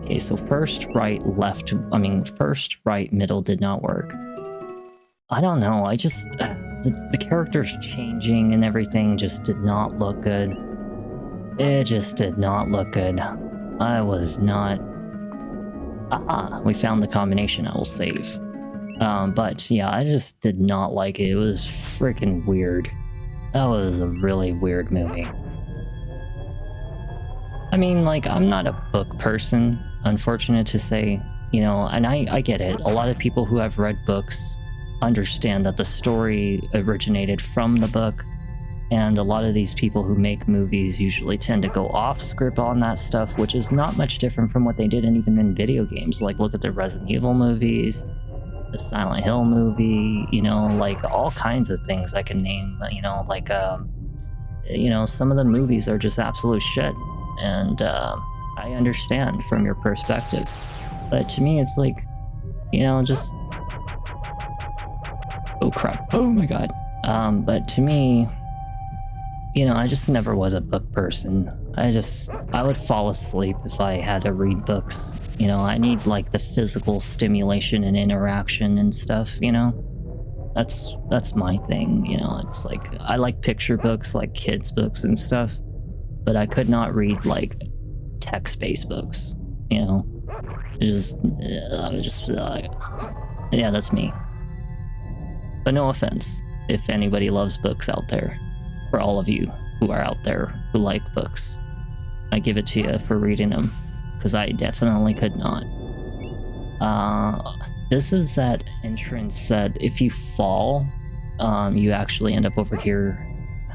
Okay, so first, right, left... first, right, middle did not work. I don't know, I just... the characters changing and everything just did not look good. It just did not look good. I was not... Aha! We found the combination. I will save. But yeah, I just did not like it. It was freaking weird. That was a really weird movie. I mean, like, I'm not a book person, unfortunate to say, you know, and I get it. A lot of people who have read books understand that the story originated from the book. And a lot of these people who make movies usually tend to go off script on that stuff, which is not much different from what they did even in video games. Like, look at the Resident Evil movies, the Silent Hill movie, you know, like all kinds of things I can name, you know, like, you know, some of the movies are just absolute shit. And I understand from your perspective. But to me, it's like, you know, just... Oh, crap. Oh, my God. But to me... You know, I just never was a book person. I would fall asleep if I had to read books. You know, I need like the physical stimulation and interaction and stuff, you know? That's my thing, you know? It's like, I like picture books, like kids' books and stuff, but I could not read like text-based books, you know? Yeah, that's me. But no offense, if anybody loves books out there. For all of you who are out there who like books, I give it to you for reading them, because I definitely could not. This is that entrance that if you fall, you actually end up over here.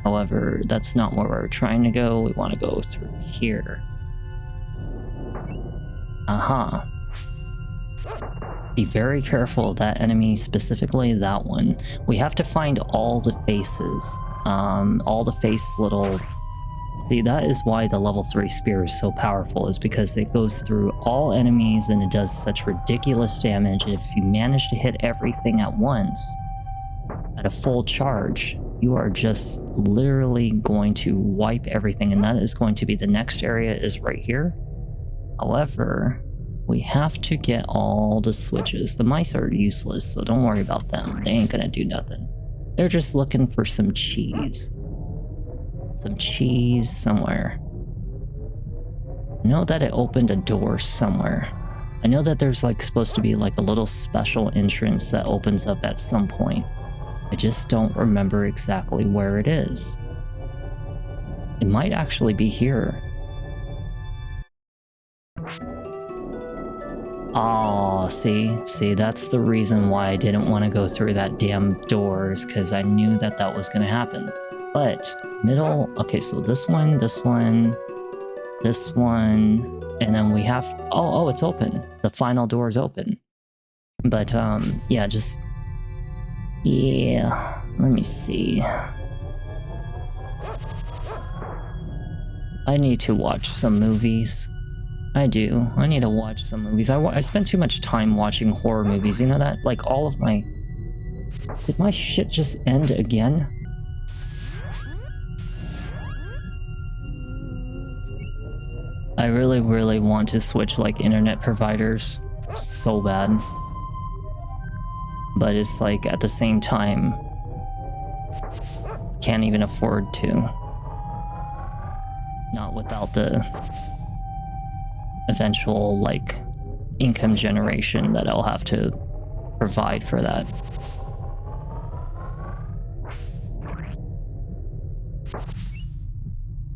However, that's not where we're trying to go. We want to go through here. Aha. Be very careful of that enemy, specifically that one. We have to find all the faces. All the face little... See, that is why the level 3 spear is so powerful, is because it goes through all enemies and it does such ridiculous damage. If you manage to hit everything at once, at a full charge, you are just literally going to wipe everything, and that is going to be the next area is right here. However, we have to get all the switches. The mice are useless, so don't worry about them. They ain't gonna do nothing. They're just looking for some cheese. Some cheese somewhere. I know that it opened a door somewhere. I know that there's like supposed to be like a little special entrance that opens up at some point. I just don't remember exactly where it is. It might actually be here. Oh, see, that's the reason why I didn't want to go through that damn doors, because I knew that that was going to happen. But middle, okay, so this one, and then we have, oh, it's open. The final door is open. But, yeah, let me see. I need to watch some movies. I do. I need to watch some movies. I spend too much time watching horror movies. You know that? Like, all of my... Did my shit just end again? I really, really want to switch like internet providers so bad. But it's like at the same time, can't even afford to. Not without the eventual like income generation that I'll have to provide for that.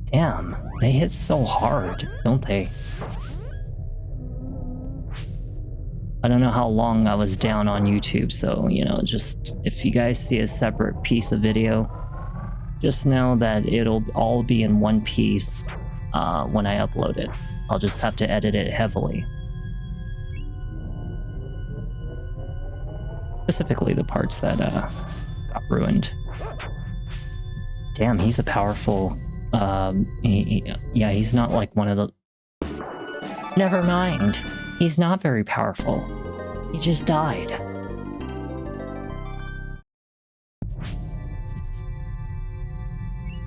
Damn, they hit so hard, don't they? I don't know how long I was down on YouTube, so, you know, just if you guys see a separate piece of video, just know that it'll all be in one piece when I upload it. I'll just have to edit it heavily. Specifically the parts that got ruined. Damn, he's a powerful... yeah, he's not like one of the... Never mind. He's not very powerful. He just died.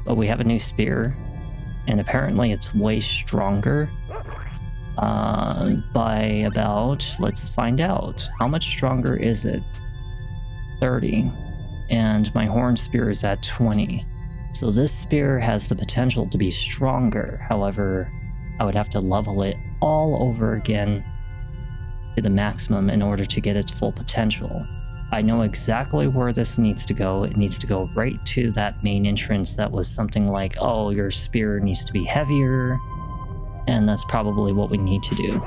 But we have a new spear, and apparently it's way stronger. By about... Let's find out. How much stronger is it? 30. And my horn spear is at 20. So this spear has the potential to be stronger. However, I would have to level it all over again to the maximum in order to get its full potential. I know exactly where this needs to go. It needs to go right to that main entrance that was something like, oh, your spear needs to be heavier. And that's probably what we need to do.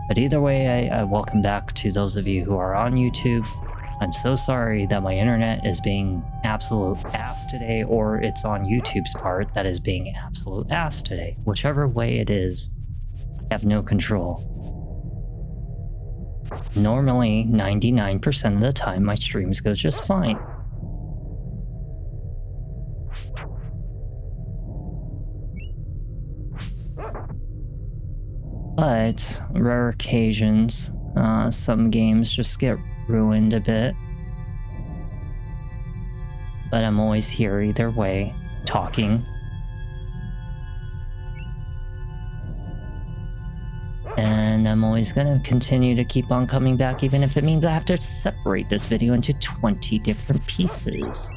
But either way, I welcome back to those of you who are on YouTube. I'm so sorry that my internet is being absolute ass today, or it's on YouTube's part that is being absolute ass today. Whichever way it is, I have no control. Normally, 99% of the time, my streams go just fine. But, rare occasions, some games just get ruined a bit. But I'm always here either way, talking. And I'm always gonna continue to keep on coming back, even if it means I have to separate this video into 20 different pieces.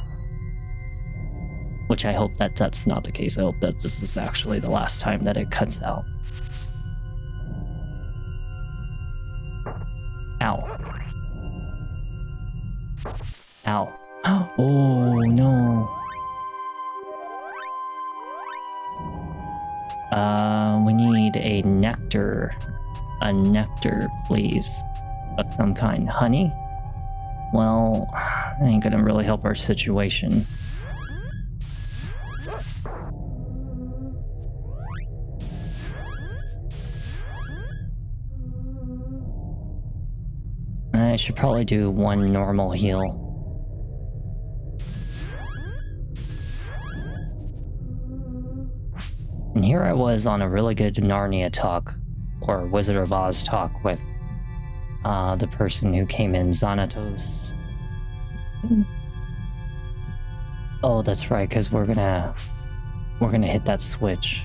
Which I hope that that's not the case. I hope that this is actually the last time that it cuts out. Ow. Ow. Oh, no. We need a nectar. A nectar, please. Of some kind. Honey? Well, that ain't gonna really help our situation. I should probably do one normal heal. And here I was on a really good Narnia talk, or Wizard of Oz talk with the person who came in, Xanatos. Oh, that's right, because we're gonna hit that switch.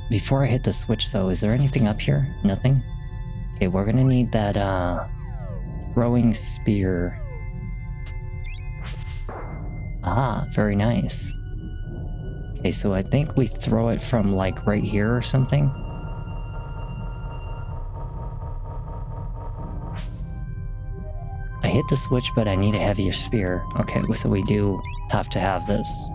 Before I hit the switch though, is there anything up here? Nothing? Okay, we're gonna need that throwing spear. Ah, very nice. Okay, so I think we throw it from like right here or something. I hit the switch, but I need a heavier spear. Okay, so we do have to have this.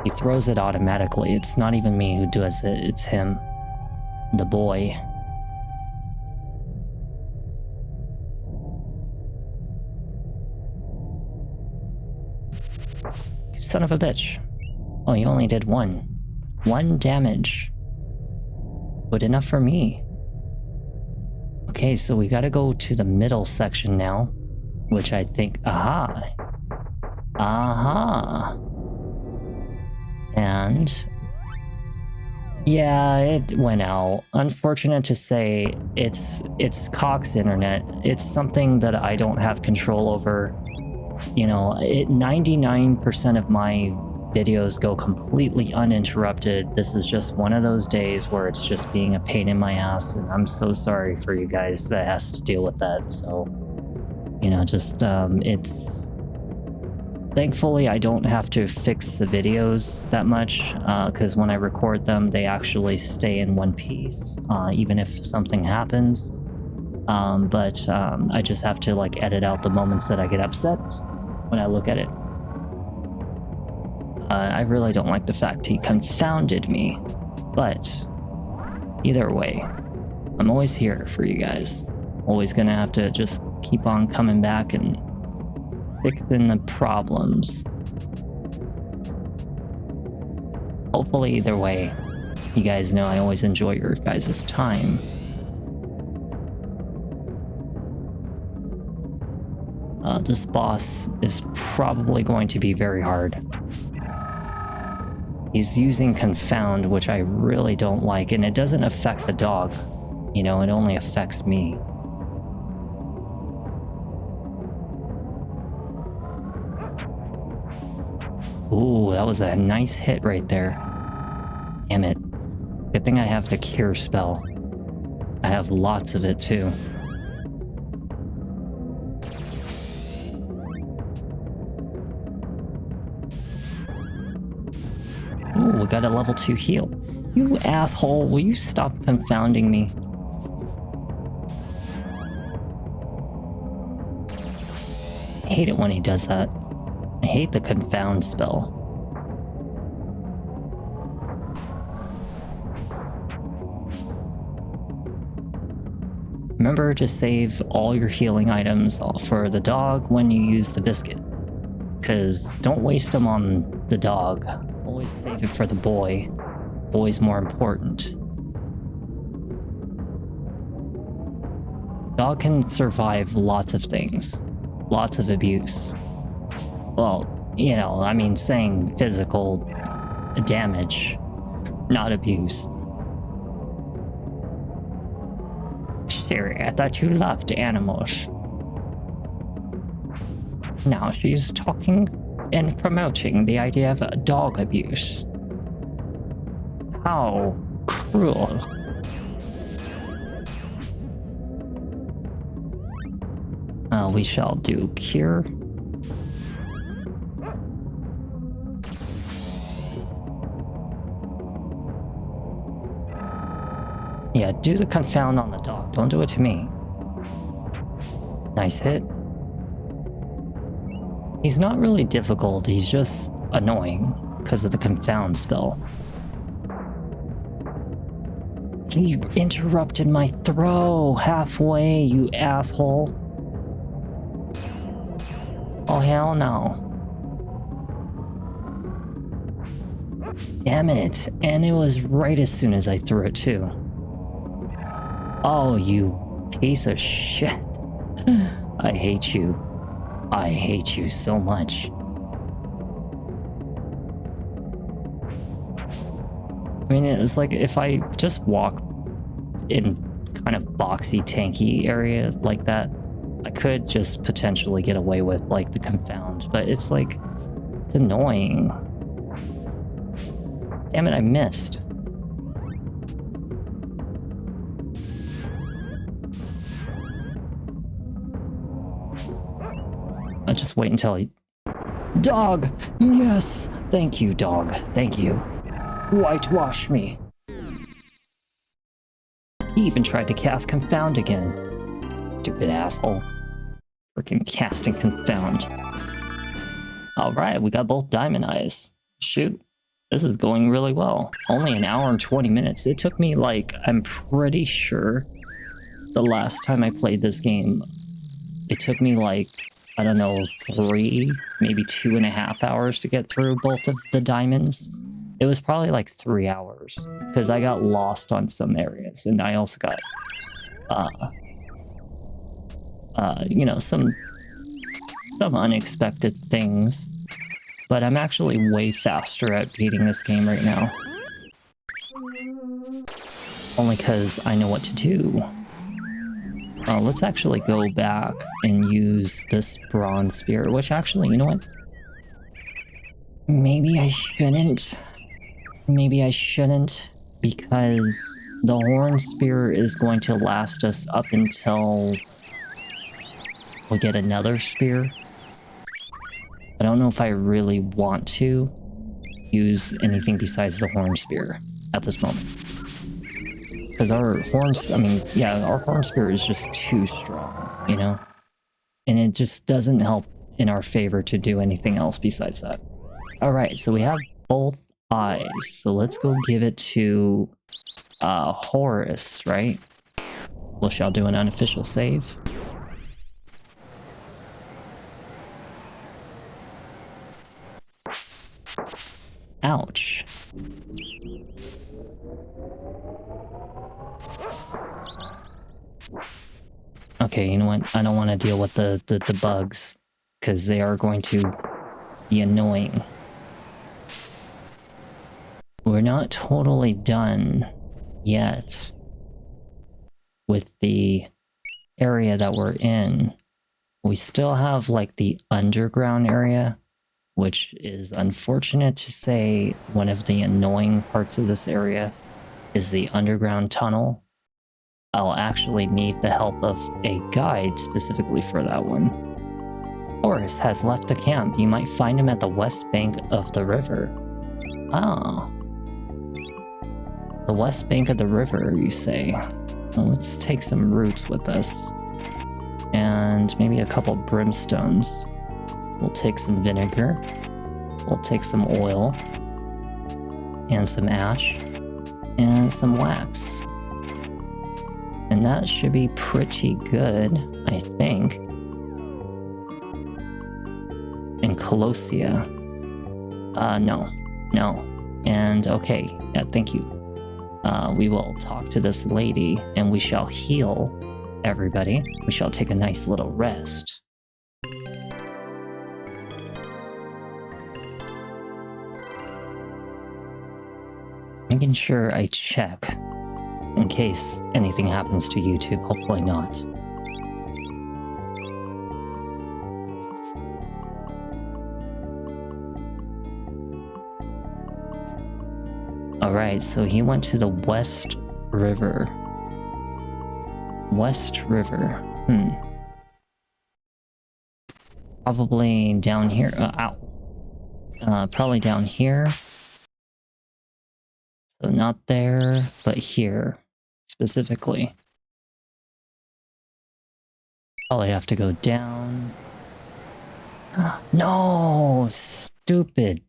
He throws it automatically. It's not even me who does it, it's him. The boy. Son of a bitch. Oh, you only did one. One damage. Good enough for me. Okay, so we gotta go to the middle section now. Which I think... Aha! Aha! And... yeah, it went out. Unfortunate to say, it's Cox internet. It's something that I don't have control over. You know, 99% of my videos go completely uninterrupted. This is just one of those days where it's just being a pain in my ass, and I'm so sorry for you guys that has to deal with that. So, you know, just it's... Thankfully, I don't have to fix the videos that much, because when I record them, they actually stay in one piece, even if something happens. But I just have to like edit out the moments that I get upset when I look at it. I really don't like the fact he confounded me, but either way, I'm always here for you guys. Always gonna have to just keep on coming back and fixing the problems. Hopefully, either way, you guys know I always enjoy your guys' time. This boss is probably going to be very hard. He's using Confound, which I really don't like, and it doesn't affect the dog. You know, it only affects me. Ooh, that was a nice hit right there. Damn it. Good thing I have the cure spell. I have lots of it too. Ooh, we got a level 2 heal. You asshole, will you stop confounding me? I hate it when he does that. I hate the confound spell. Remember to save all your healing items for the dog when you use the biscuit. Because don't waste them on the dog. Always save it for the boy. Boy's more important. Dog can survive lots of things. Lots of abuse. Well, you know, I mean, saying physical damage, not abuse. Siri, I thought you loved animals. Now she's talking and promoting the idea of dog abuse. How cruel. We shall do cure. Yeah, do the confound on the dog. Don't do it to me. Nice hit. He's not really difficult, he's just annoying because of the confound spell. He interrupted my throw halfway, you asshole. Oh, hell no. Damn it. And it was right as soon as I threw it too. Oh, you piece of shit. I hate you. I hate you so much. I mean, it's like if I just walk in kind of boxy, tanky area like that, I could just potentially get away with like the confound, but it's like, it's annoying. Damn it, I missed. I'll just wait until he... Dog! Yes! Thank you, dog. Thank you. Whitewash me. He even tried to cast Confound again. Stupid asshole. Freaking casting Confound. Alright, we got both Diamond Eyes. Shoot. This is going really well. Only an hour and 20 minutes. It took me like, I'm pretty sure the last time I played this game, it took me like, I don't know, 3, maybe 2.5 hours to get through both of the diamonds. It was probably like 3 hours because I got lost on some areas, and I also got, you know, some unexpected things. But I'm actually way faster at beating this game right now. Only because I know what to do. Let's actually go back and use this bronze spear, which actually, you know what? Maybe I shouldn't. Maybe I shouldn't, because the horn spear is going to last us up until we get another spear. I don't know if I really want to use anything besides the horn spear at this moment. Because our horn spear is just too strong, you know? And it just doesn't help in our favor to do anything else besides that. Alright, so we have both eyes. So let's go give it to Horus, right? Well, shall do an unofficial save. Ouch. Okay, you know what? I don't want to deal with the bugs, because they are going to be annoying. We're not totally done yet with the area that we're in. We still have, like, the underground area, which is unfortunate to say. One of the annoying parts of this area is the underground tunnel. I'll actually need the help of a guide specifically for that one. Horus has left the camp. You might find him at the west bank of the river. Ah. The west bank of the river, you say? Well, let's take some roots with us. And maybe a couple brimstones. We'll take some vinegar. We'll take some oil. And some ash. And some wax. And that should be pretty good, I think. And Colossia. No. And okay, yeah, thank you. We will talk to this lady, and we shall heal everybody. We shall take a nice little rest. Making sure I check in case anything happens to YouTube. Hopefully not. Alright, so he went to the West River. West River. Probably down here. Probably down here. So not there, but here. Specifically. Probably have to go down. No! Stupid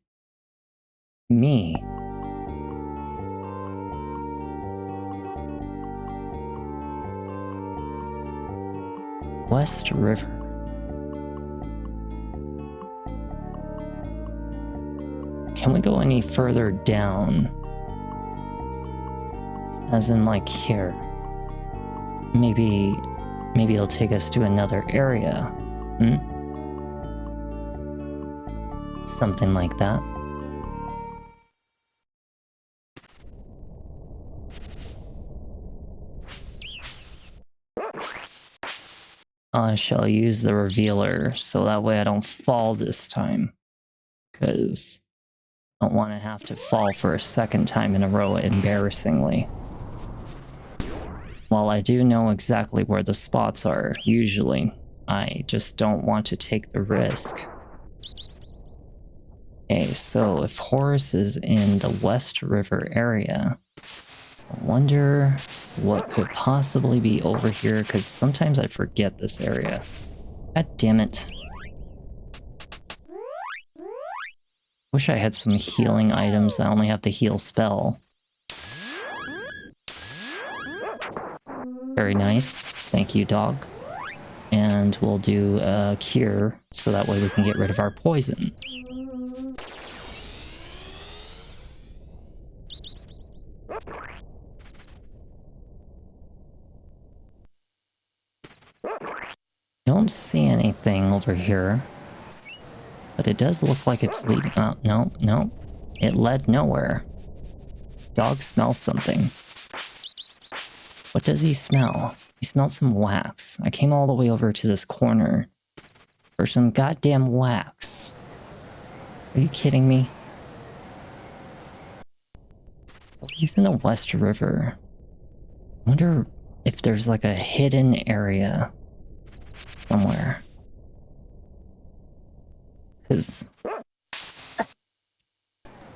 me. West River. Can we go any further down? As in, like, here. Maybe it'll take us to another area. Something like that. I shall use the revealer, so that way I don't fall this time. Because I don't want to have to fall for a second time in a row, embarrassingly. While I do know exactly where the spots are, usually, I just don't want to take the risk. Okay, so if Horus is in the West River area, I wonder what could possibly be over here, because sometimes I forget this area. God damn it. Wish I had some healing items. I only have the heal spell. Very nice. Thank you, dog. And we'll do a cure, so that way we can get rid of our poison. Don't see anything over here. But it does look like it's leading... Oh, no. It led nowhere. Dog smells something. What does he smell? He smelled some wax. I came all the way over to this corner for some goddamn wax. Are you kidding me? He's in the West River. I wonder if there's like a hidden area somewhere. Because,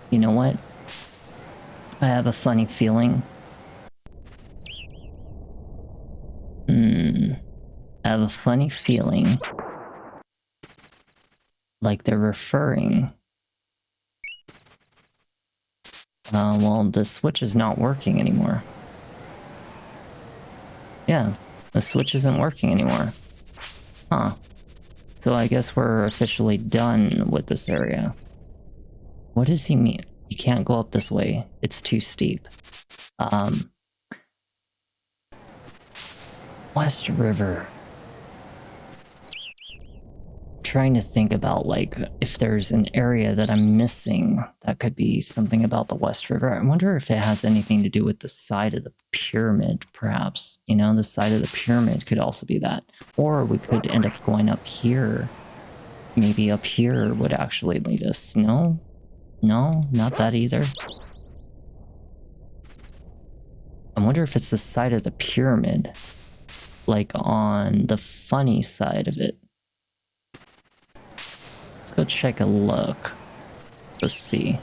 you know what? I have a funny feeling. I have a funny feeling like they're referring. Well, the switch is not working anymore. Yeah, the switch isn't working anymore. Huh. So I guess we're officially done with this area. What does he mean? You can't go up this way. It's too steep. West River. I'm trying to think about, like, if there's an area that I'm missing that could be something about the West River. I wonder if it has anything to do with the side of the pyramid, perhaps. You know, the side of the pyramid could also be that. Or we could end up going up here. Maybe up here would actually lead us. No? No? Not that either. I wonder if it's the side of the pyramid. Like on the funny side of it. Let's go check a look. Let's see.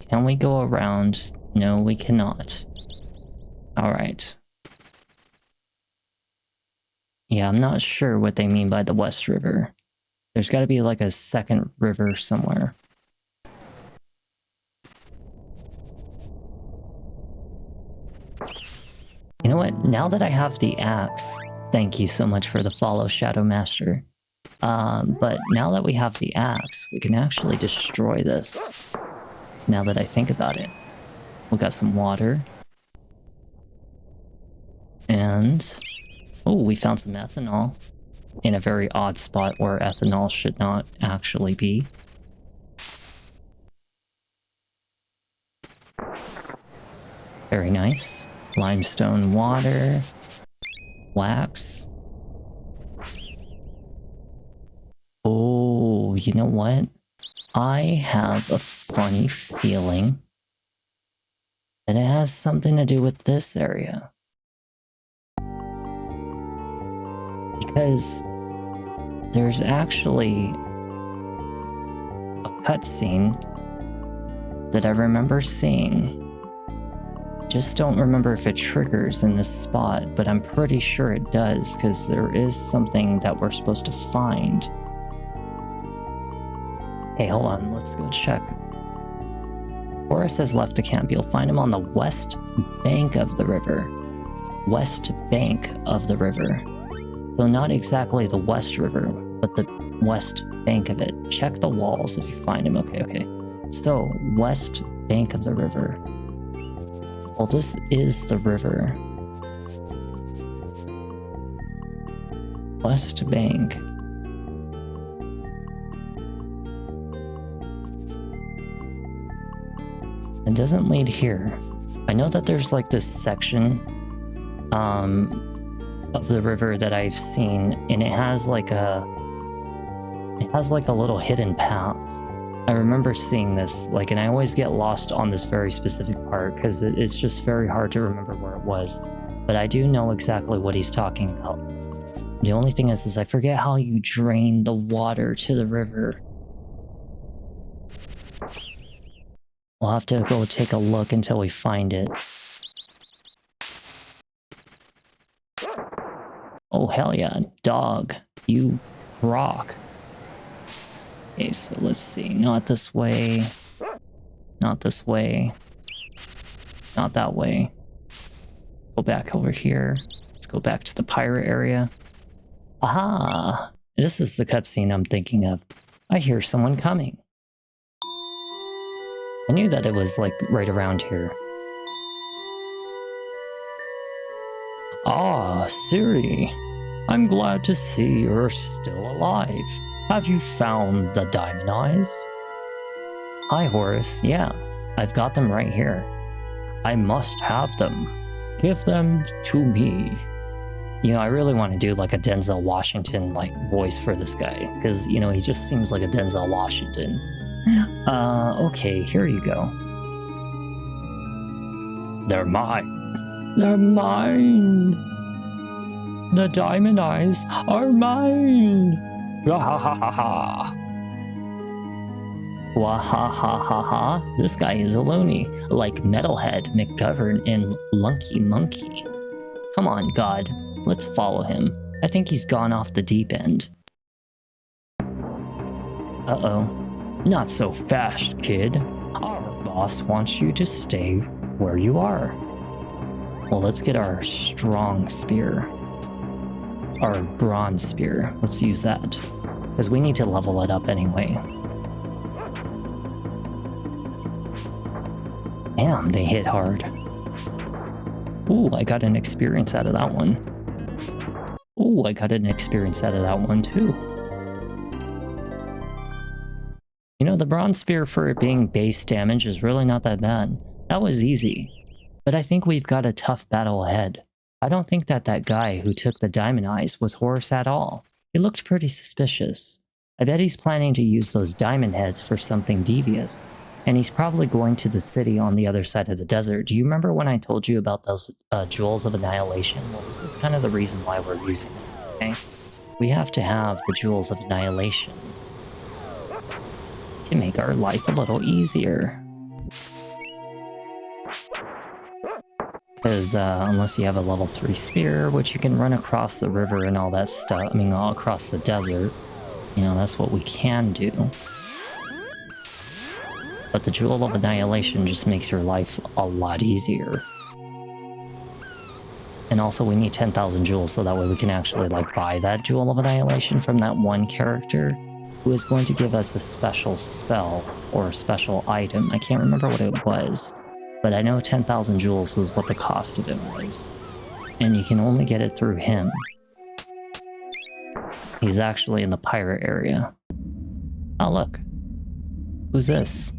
Can we go around? No, we cannot. Alright. Yeah, I'm not sure what they mean by the West River. There's got to be like a second river somewhere. You know what? Now that I have the axe, thank you so much for the follow, Shadow Master. But now that we have the axe, we can actually destroy this. Now that I think about it. We got some water. And... oh, we found some ethanol. In a very odd spot where ethanol should not actually be. Very nice. Limestone water. Wax. Oh, you know what? I have a funny feeling that it has something to do with this area. Because there's actually a cutscene that I remember seeing. Just don't remember if it triggers in this spot, but I'm pretty sure it does, because there is something that we're supposed to find. Hey, hold on, let's go check. Boris has left the camp. You'll find him on the west bank of the river. West bank of the river. So not exactly the West River, but the west bank of it. Check the walls if you find him. Okay, okay. So, west bank of the river. Well, this is the river. West bank. It doesn't lead here. I know that there's like this section of the river that I've seen, and it has like a little hidden path. I remember seeing this, like, and I always get lost on this very specific part because it's just very hard to remember where it was. But I do know exactly what he's talking about. The only thing is I forget how you drain the water to the river. We'll have to go take a look until we find it. Oh, hell yeah, dog. You rock. Okay, so let's see. Not this way. Not this way. Not that way. Go back over here. Let's go back to the pirate area. Aha! This is the cutscene I'm thinking of. I hear someone coming. I knew that it was, like, right around here. Ah, Siri. I'm glad to see you're still alive. Have you found the diamond eyes? Hi, Horace. Yeah, I've got them right here. I must have them. Give them to me. You know, I really want to do like a Denzel Washington like voice for this guy, because, you know, he just seems like a Denzel Washington. Okay, here you go. They're mine. They're mine. The diamond eyes are mine. Ha ha ha ha ha. Wahahahaha. This guy is a loony, like Metalhead, McGovern, and Lunky Monkey. Come on, God. Let's follow him. I think he's gone off the deep end. Uh-oh. Not so fast, kid. Our boss wants you to stay where you are. Well, let's get our strong spear. Our bronze spear. Let's use that. Because we need to level it up anyway. Damn, they hit hard. Ooh, I got an experience out of that one. Ooh, I got an experience out of that one too. You know, the bronze spear for it being base damage is really not that bad. That was easy. But I think we've got a tough battle ahead. I don't think that guy who took the diamond eyes was Horus at all. He looked pretty suspicious. I bet he's planning to use those diamond heads for something devious. And he's probably going to the city on the other side of the desert. Do you remember when I told you about those jewels of annihilation? Well, this is kind of the reason why we're using them, okay? We have to have the jewels of annihilation to make our life a little easier. Because unless you have a level 3 spear, which you can run across the river and all that stuff, I mean all across the desert, you know, that's what we can do. But the Jewel of Annihilation just makes your life a lot easier. And also we need 10,000 jewels so that way we can actually like buy that Jewel of Annihilation from that one character who is going to give us a special spell or a special item. I can't remember what it was, but I know 10,000 jewels was what the cost of it was. And you can only get it through him. He's actually in the pirate area. Oh look. Who's this?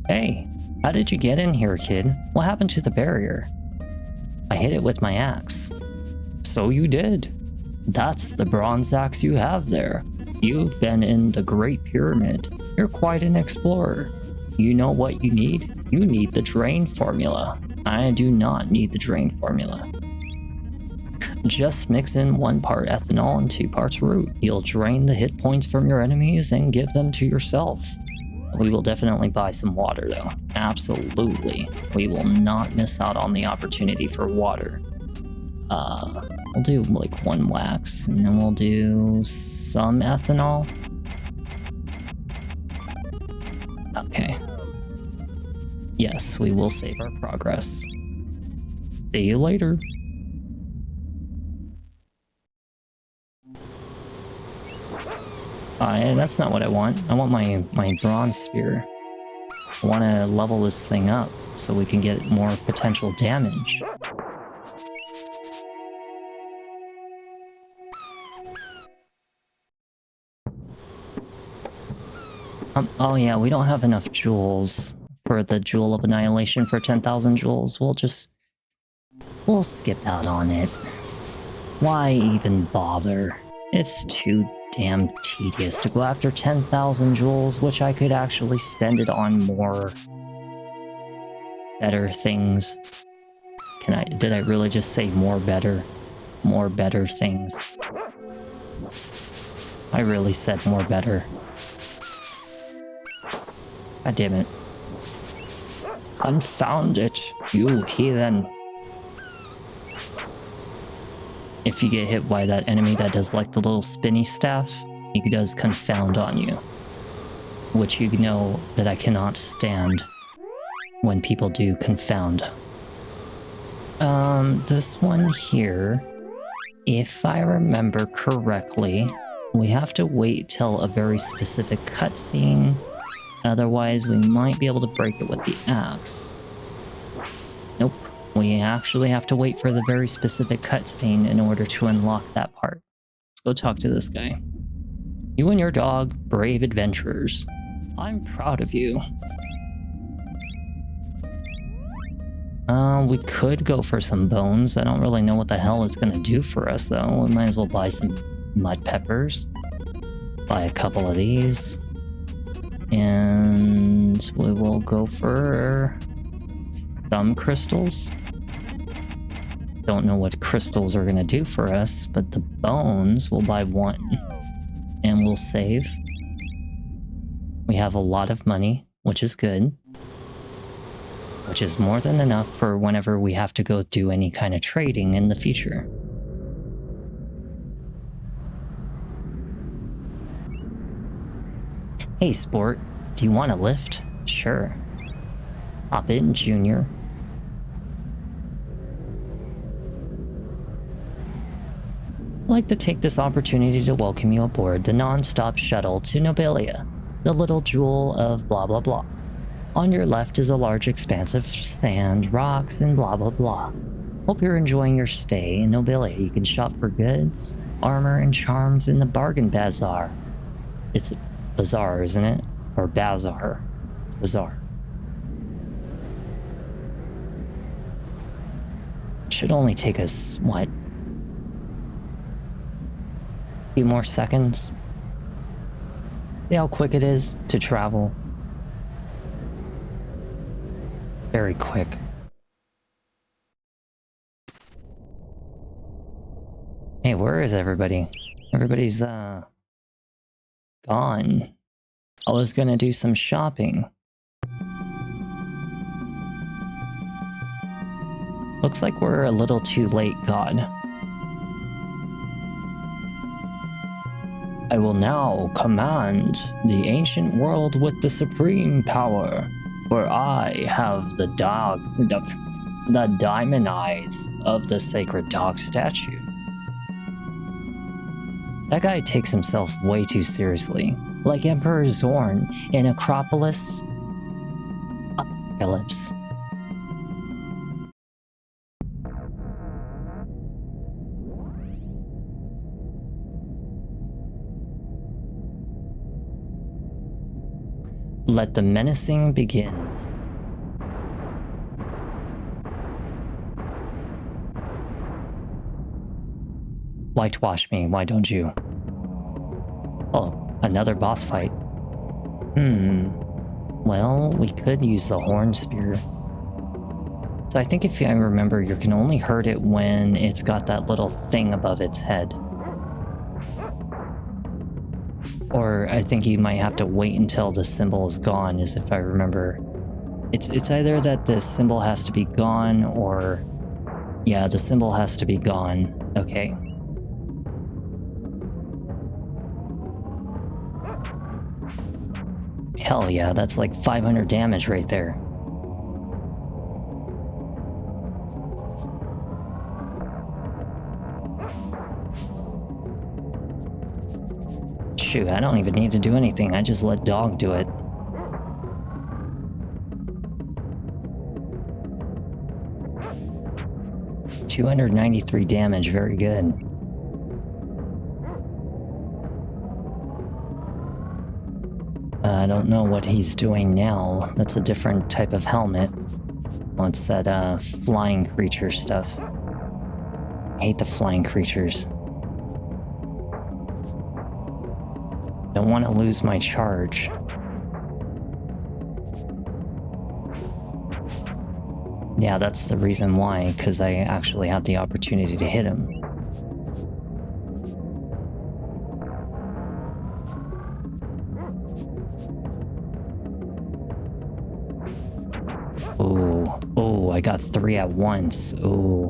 Hey, how did you get in here, kid? What happened to the barrier? I hit it with my axe. So you did. That's the bronze axe you have there. You've been in the Great Pyramid. You're quite an explorer. You know what you need? You need the drain formula. I do not need the drain formula. Just mix in 1 part ethanol and 2 parts root. You'll drain the hit points from your enemies and give them to yourself. We will definitely buy some water though. Absolutely. We will not miss out on the opportunity for water. We'll do like 1 wax and then we'll do some ethanol. Okay. Yes, we will save our progress. See you later. That's not what I want. I want my bronze spear. I want to level this thing up so we can get more potential damage. Oh yeah, we don't have enough jewels for the Jewel of Annihilation for 10,000 jewels. We'll skip out on it. Why even bother? It's too damn tedious to go after 10,000 jewels, which I could actually spend it on more better things. Did I really just say more better things? I really said more better. God damn it. Confound it, you heathen. If you get hit by that enemy that does like the little spinny staff, he does confound on you. Which you know that I cannot stand when people do confound. This one here, if I remember correctly, we have to wait till a very specific cutscene. Otherwise, we might be able to break it with the axe. Nope. We actually have to wait for the very specific cutscene in order to unlock that part. Let's go talk to this guy. You and your dog, brave adventurers. I'm proud of you. We could go for some bones. I don't really know what the hell it's gonna do for us though. We might as well buy some mud peppers. Buy a couple of these. And And we will go for some crystals. Don't know what crystals are going to do for us, but the bones will buy 1. And we'll save. We have a lot of money, which is good. Which is more than enough for whenever we have to go do any kind of trading in the future. Hey, sport. Do you want a lift? Sure. Hop in, Junior. I'd like to take this opportunity to welcome you aboard the non-stop shuttle to Nobilia, the little jewel of blah blah blah. On your left is a large expanse of sand, rocks, and blah blah blah. Hope you're enjoying your stay in Nobilia. You can shop for goods, armor, and charms in the bargain bazaar. It's bazaar, isn't it? Or bazaar. Bazaar. Should only take us, what? A few more seconds. See how quick it is to travel. Very quick. Hey, where is everybody? Everybody's, gone. I was gonna do some shopping. Looks like we're a little too late, God. I will now command the ancient world with the supreme power, for I have the diamond eyes of the sacred dog statue. That guy takes himself way too seriously, like Emperor Zorn in Acropolis Apocalypse. Let the menacing begin. Whitewash me, why don't you? Oh, another boss fight. Well, we could use the horn spear. So I think if I remember, you can only hurt it when it's got that little thing above its head. Or I think you might have to wait until the symbol is gone, as if I remember. It's either that the symbol has to be gone, or... yeah, the symbol has to be gone. Okay. Hell yeah, that's like 500 damage right there. Shoot, I don't even need to do anything. I just let Dog do it. $293 damage, very good. I don't know what he's doing now. That's a different type of helmet. What's that, flying creature stuff? I hate the flying creatures. Don't want to lose my charge. Yeah, that's the reason why, because I actually had the opportunity to hit him. Oh, I got 3 at once. Ooh.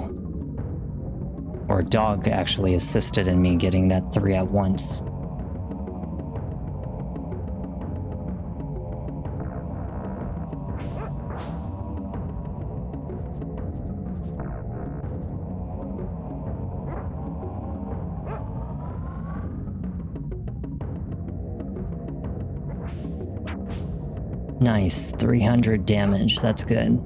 Or Dog actually assisted in me getting that 3 at once. Nice, 300 damage, that's good.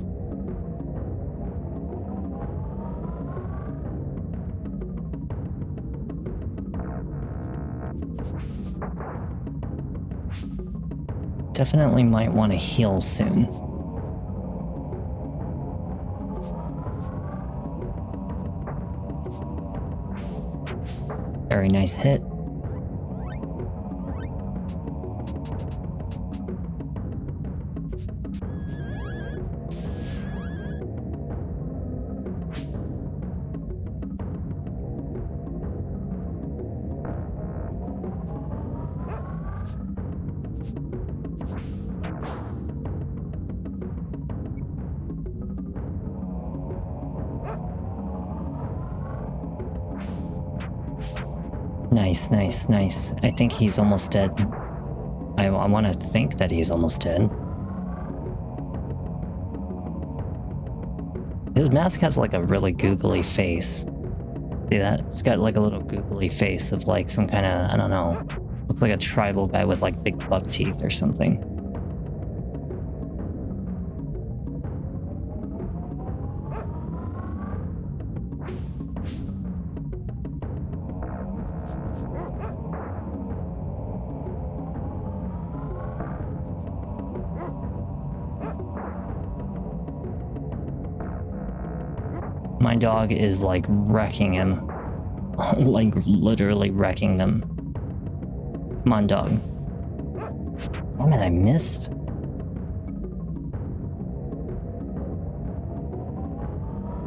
Definitely might want to heal soon. Very nice hit. Nice, nice, nice. I think he's almost dead. I want to think that he's almost dead. His mask has like a really googly face. See that? It's got like a little googly face of like some kind of, I don't know. Looks like a tribal guy with like big buck teeth or something. My dog is like wrecking him. Like literally wrecking them. Come on, dog. Damn it, I missed.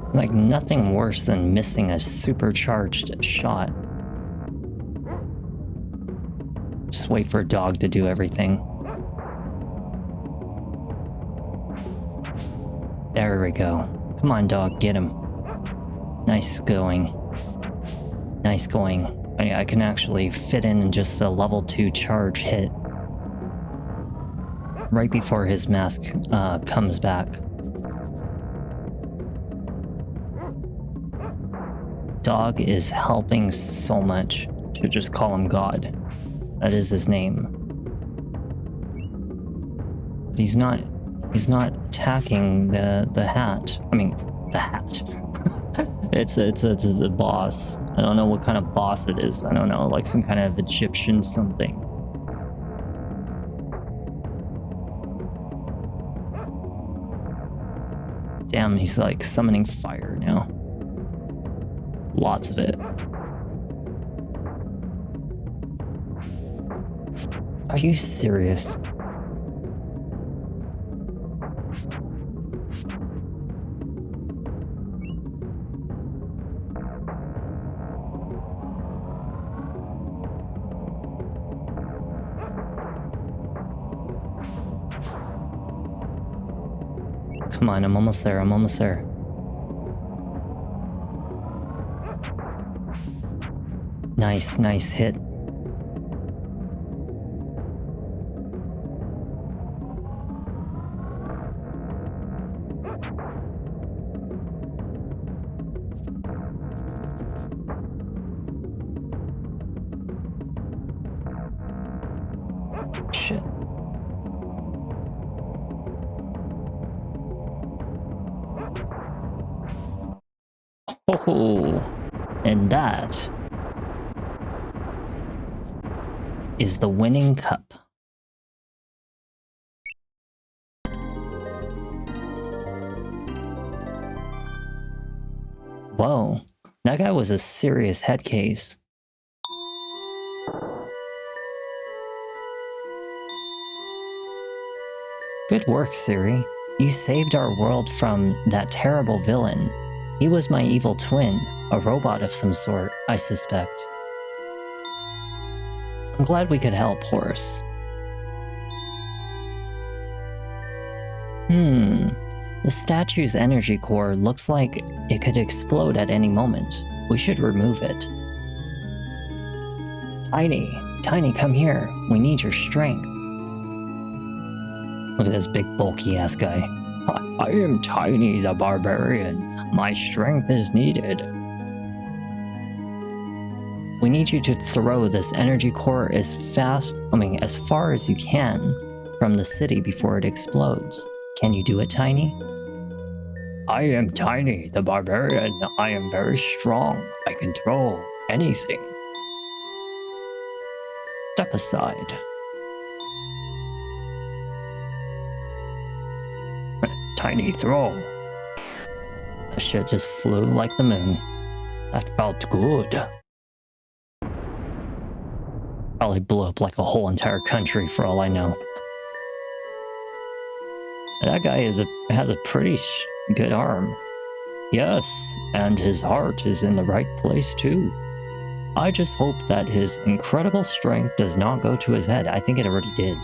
It's like nothing worse than missing a supercharged shot. Just wait for a dog to do everything. There we go. Come on, dog, get him. Nice going. Nice going. I can actually fit in just a level 2 charge hit. Right before his mask comes back. Dog is helping so much. Should just call him God. That is his name. But he's not attacking the hat. I mean, the hat. It's a boss. I don't know what kind of boss it is. I don't know, like some kind of Egyptian something. Damn, he's like summoning fire now. Lots of it. Are you serious? Come on, I'm almost there, I'm almost there. Nice, nice hit. Shit. Oh, and that is the winning cup. Whoa, that guy was a serious head case. Good work, Siri. You saved our world from that terrible villain. He was my evil twin, a robot of some sort, I suspect. I'm glad we could help, Horace. The statue's energy core looks like it could explode at any moment. We should remove it. Tiny, come here. We need your strength. Look at this big bulky ass guy. I am Tiny the Barbarian. My strength is needed. We need you to throw this energy core as far as you can from the city before it explodes. Can you do it, Tiny? I am Tiny the Barbarian. I am very strong. I can throw anything. Step aside. Tiny throw. That shit just flew like the moon. That felt good. Probably blew up like a whole entire country for all I know. That guy has a pretty good arm. Yes, and his heart is in the right place too. I just hope that his incredible strength does not go to his head. I think it already did.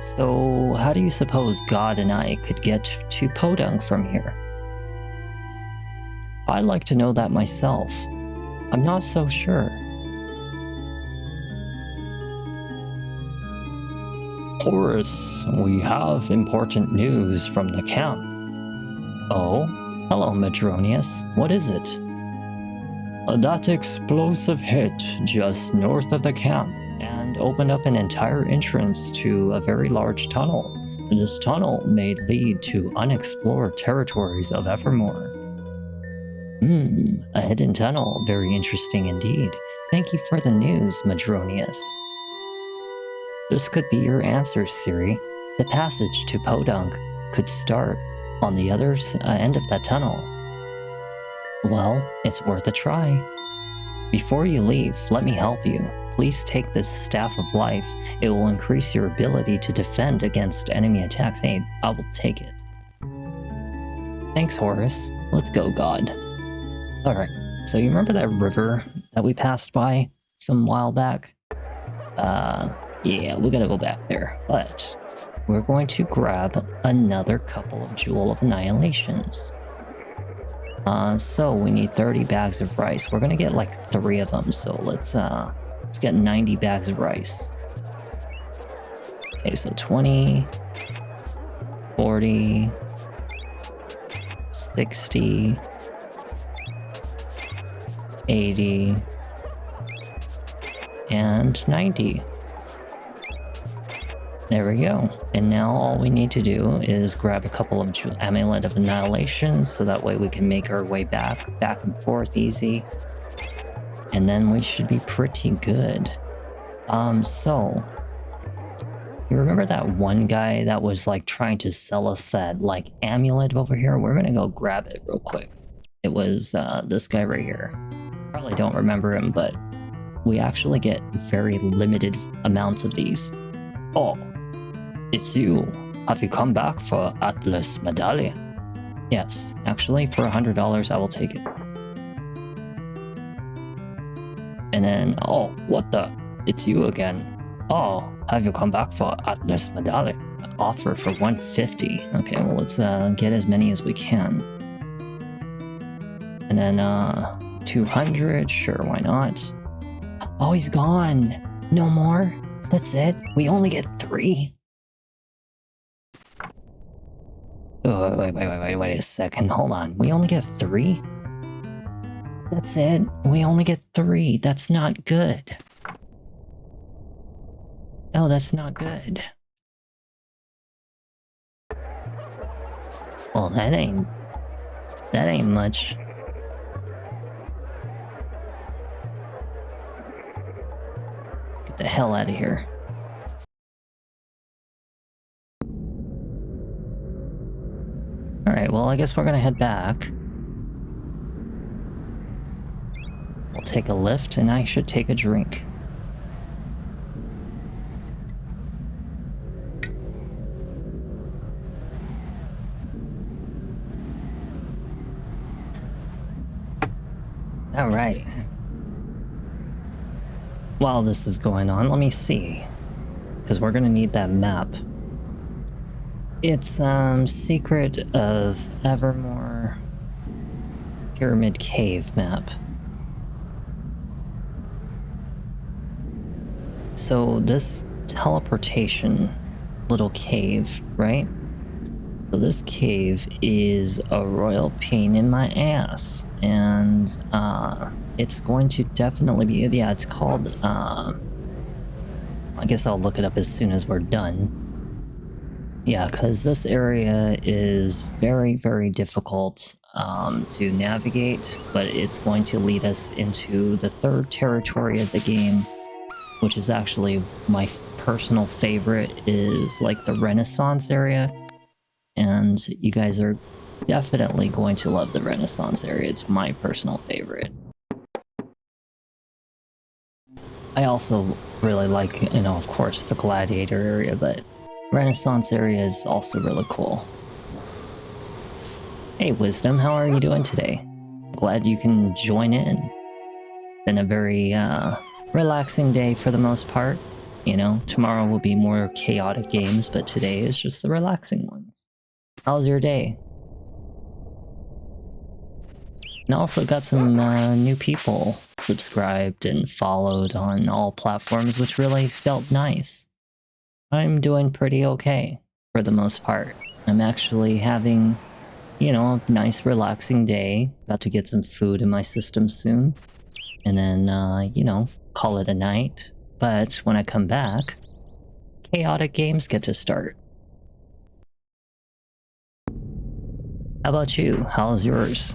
So, how do you suppose God and I could get to Podunk from here? I'd like to know that myself. I'm not so sure. Horus, we have important news from the camp. Oh, hello, Madronius. What is it? That explosive hit just north of the camp and opened up an entire entrance to a very large tunnel. This tunnel may lead to unexplored territories of Evermore. A hidden tunnel. Very interesting indeed. Thank you for the news, Madronius. This could be your answer, Siri. The passage to Podunk could start on the other end of that tunnel. Well, it's worth a try. Before you leave, let me help you. Please take this Staff of Life. It will increase your ability to defend against enemy attacks. Hey, I will take it. Thanks, Horus. Let's go, God. Alright, so you remember that river that we passed by some while back? Yeah, we gotta go back there. But we're going to grab another couple of Jewel of Annihilations. So we need 30 bags of rice. We're gonna get like 3 of them, so let's get 90 bags of rice. Okay, so 20, 40, 60, 80, and 90. There we go. And now all we need to do is grab a couple of Amulet of Annihilation, so that way we can make our way back and forth easy. And then we should be pretty good. So you remember that one guy that was like trying to sell us that like amulet over here? We're gonna go grab it real quick. It was this guy right here. Probably don't remember him, but we actually get very limited amounts of these. Oh, it's you. Have you come back for Atlas Medallion? Yes, actually, for $100, I will take it. And then, oh, what the? It's you again. Oh, have you come back for Atlas Medallion? Offer for 150. Okay, well, let's get as many as we can. And then, 200. Sure, why not? Oh, he's gone. No more? That's it? We only get 3? Oh, wait a second. Hold on. We only get 3? That's it? We only get 3. That's not good. No, that's not good. Well, that ain't much. Get the hell out of here. Alright, well, I guess we're gonna head back. We'll take a lift, and I should take a drink. Alright. While this is going on, let me see. Because we're gonna need that map. It's, Secret of Evermore Pyramid Cave map. So this teleportation little cave, right? So this cave is a royal pain in my ass, and it's going to definitely be, yeah, it's called, I guess I'll look it up as soon as we're done. Yeah, because this area is very, very difficult to navigate, but it's going to lead us into the 3rd territory of the game, which is actually my personal favorite, is like the Renaissance area. And you guys are definitely going to love the Renaissance area. It's my personal favorite. I also really like, you know, of course, the Gladiator area, but Renaissance area is also really cool. Hey, Wisdom, how are you doing today? Glad you can join in. It's been a very relaxing day for the most part. You know, tomorrow will be more chaotic games, but today is just the relaxing ones. How's your day? And also got some new people subscribed and followed on all platforms, which really felt nice. I'm doing pretty okay for the most part. I'm actually having, you know, a nice relaxing day. About to get some food in my system soon. And then, you know, call it a night. But when I come back, chaotic games get to start. How about you? How's yours?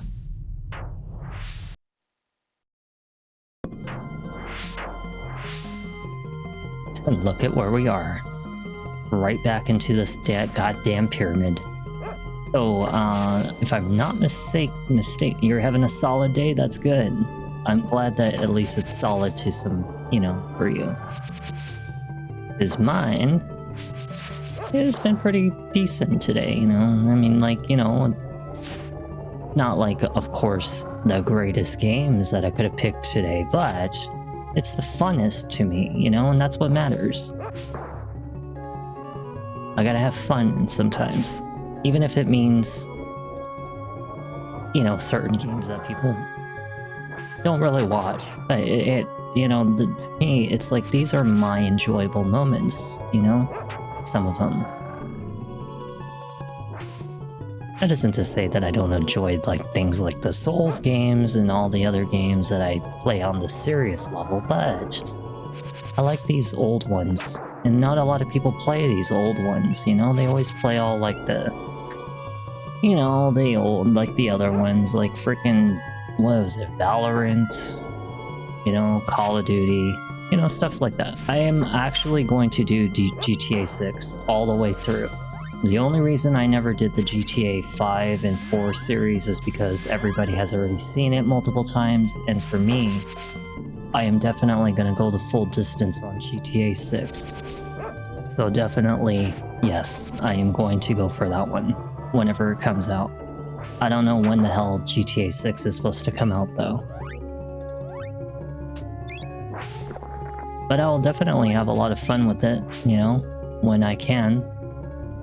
And look at where we are. Right back into this goddamn pyramid. So, if I'm not mistaken, you're having a solid day? That's good. I'm glad that at least it's solid to some, you know, for you. Because mine, it's been pretty decent today, you know? I mean, like, you know, not like, of course, the greatest games that I could have picked today, but it's the funnest to me, you know? And that's what matters. I gotta have fun sometimes. Even if it means, you know, certain games that people don't really watch. But you know, to me, it's like these are my enjoyable moments, you know? Some of them. That isn't to say that I don't enjoy like things like the Souls games and all the other games that I play on the serious level, but I like these old ones. And not a lot of people play these old ones, you know? They always play all like the, you know, the old, like the other ones, like freaking, what was it, Valorant, you know, Call of Duty, you know, stuff like that. I am actually going to do GTA 6 all the way through. The only reason I never did the GTA 5 and 4 series is because everybody has already seen it multiple times, and for me, I am definitely going to go the full distance on GTA 6. So definitely, yes, I am going to go for that one whenever it comes out. I don't know when the hell GTA 6 is supposed to come out though. But I'll definitely have a lot of fun with it, you know, when I can.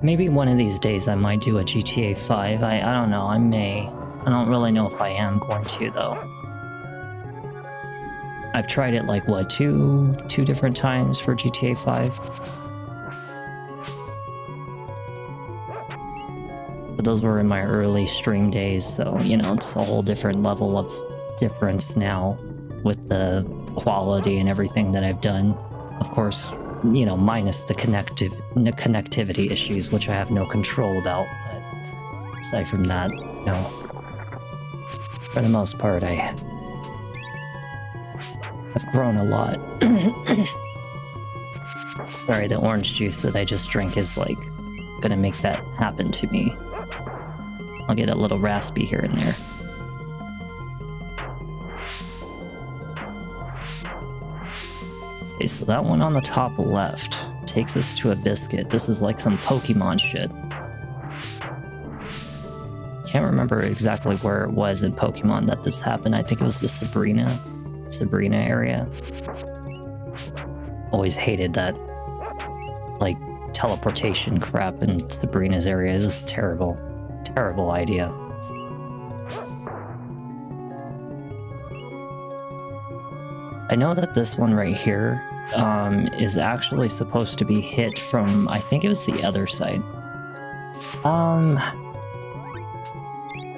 Maybe one of these days I might do a GTA 5. I don't know, I may. I don't really know if I am going to though. I've tried it like, what, two different times for GTA 5? But those were in my early stream days, so, you know, it's a whole different level of difference now with the quality and everything that I've done. Of course, you know, minus the connectivity issues, which I have no control about, but aside from that, you know, for the most part, I've grown a lot. Sorry, the orange juice that I just drank is like gonna make that happen to me. I'll get a little raspy here and there. Okay, so that one on the top left takes us to a biscuit. This is like some Pokemon shit. Can't remember exactly where it was in Pokemon that this happened. I think it was the Sabrina area. Always hated that, like, teleportation crap in Sabrina's area. It was terrible. Terrible idea. I know that this one right here is actually supposed to be hit from, I think it was the other side.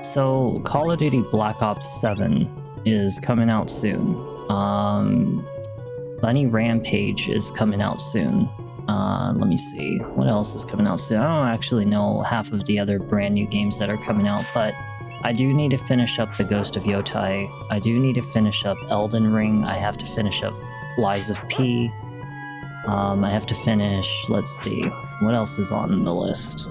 So Call of Duty Black Ops 7 is coming out soon. Bunny Rampage is coming out soon. Let me see. What else is coming out soon? I don't actually know half of the other brand new games that are coming out, but I do need to finish up The Ghost of Yotai. I do need to finish up Elden Ring. I have to finish up Lies of P. I have to finish, let's see, what else is on the list?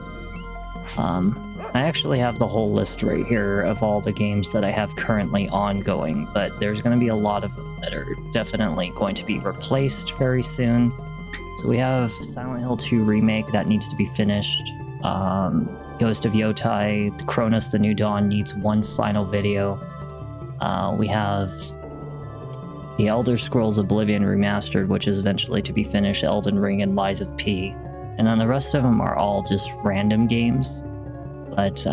I actually have the whole list right here of all the games that I have currently ongoing, but there's going to be a lot of them that are definitely going to be replaced very soon. So we have Silent Hill 2 Remake that needs to be finished. Ghost of Yotai, Chronos The New Dawn needs one final video. We have The Elder Scrolls Oblivion Remastered, which is eventually to be finished, Elden Ring, and Lies of P. And then the rest of them are all just random games. But,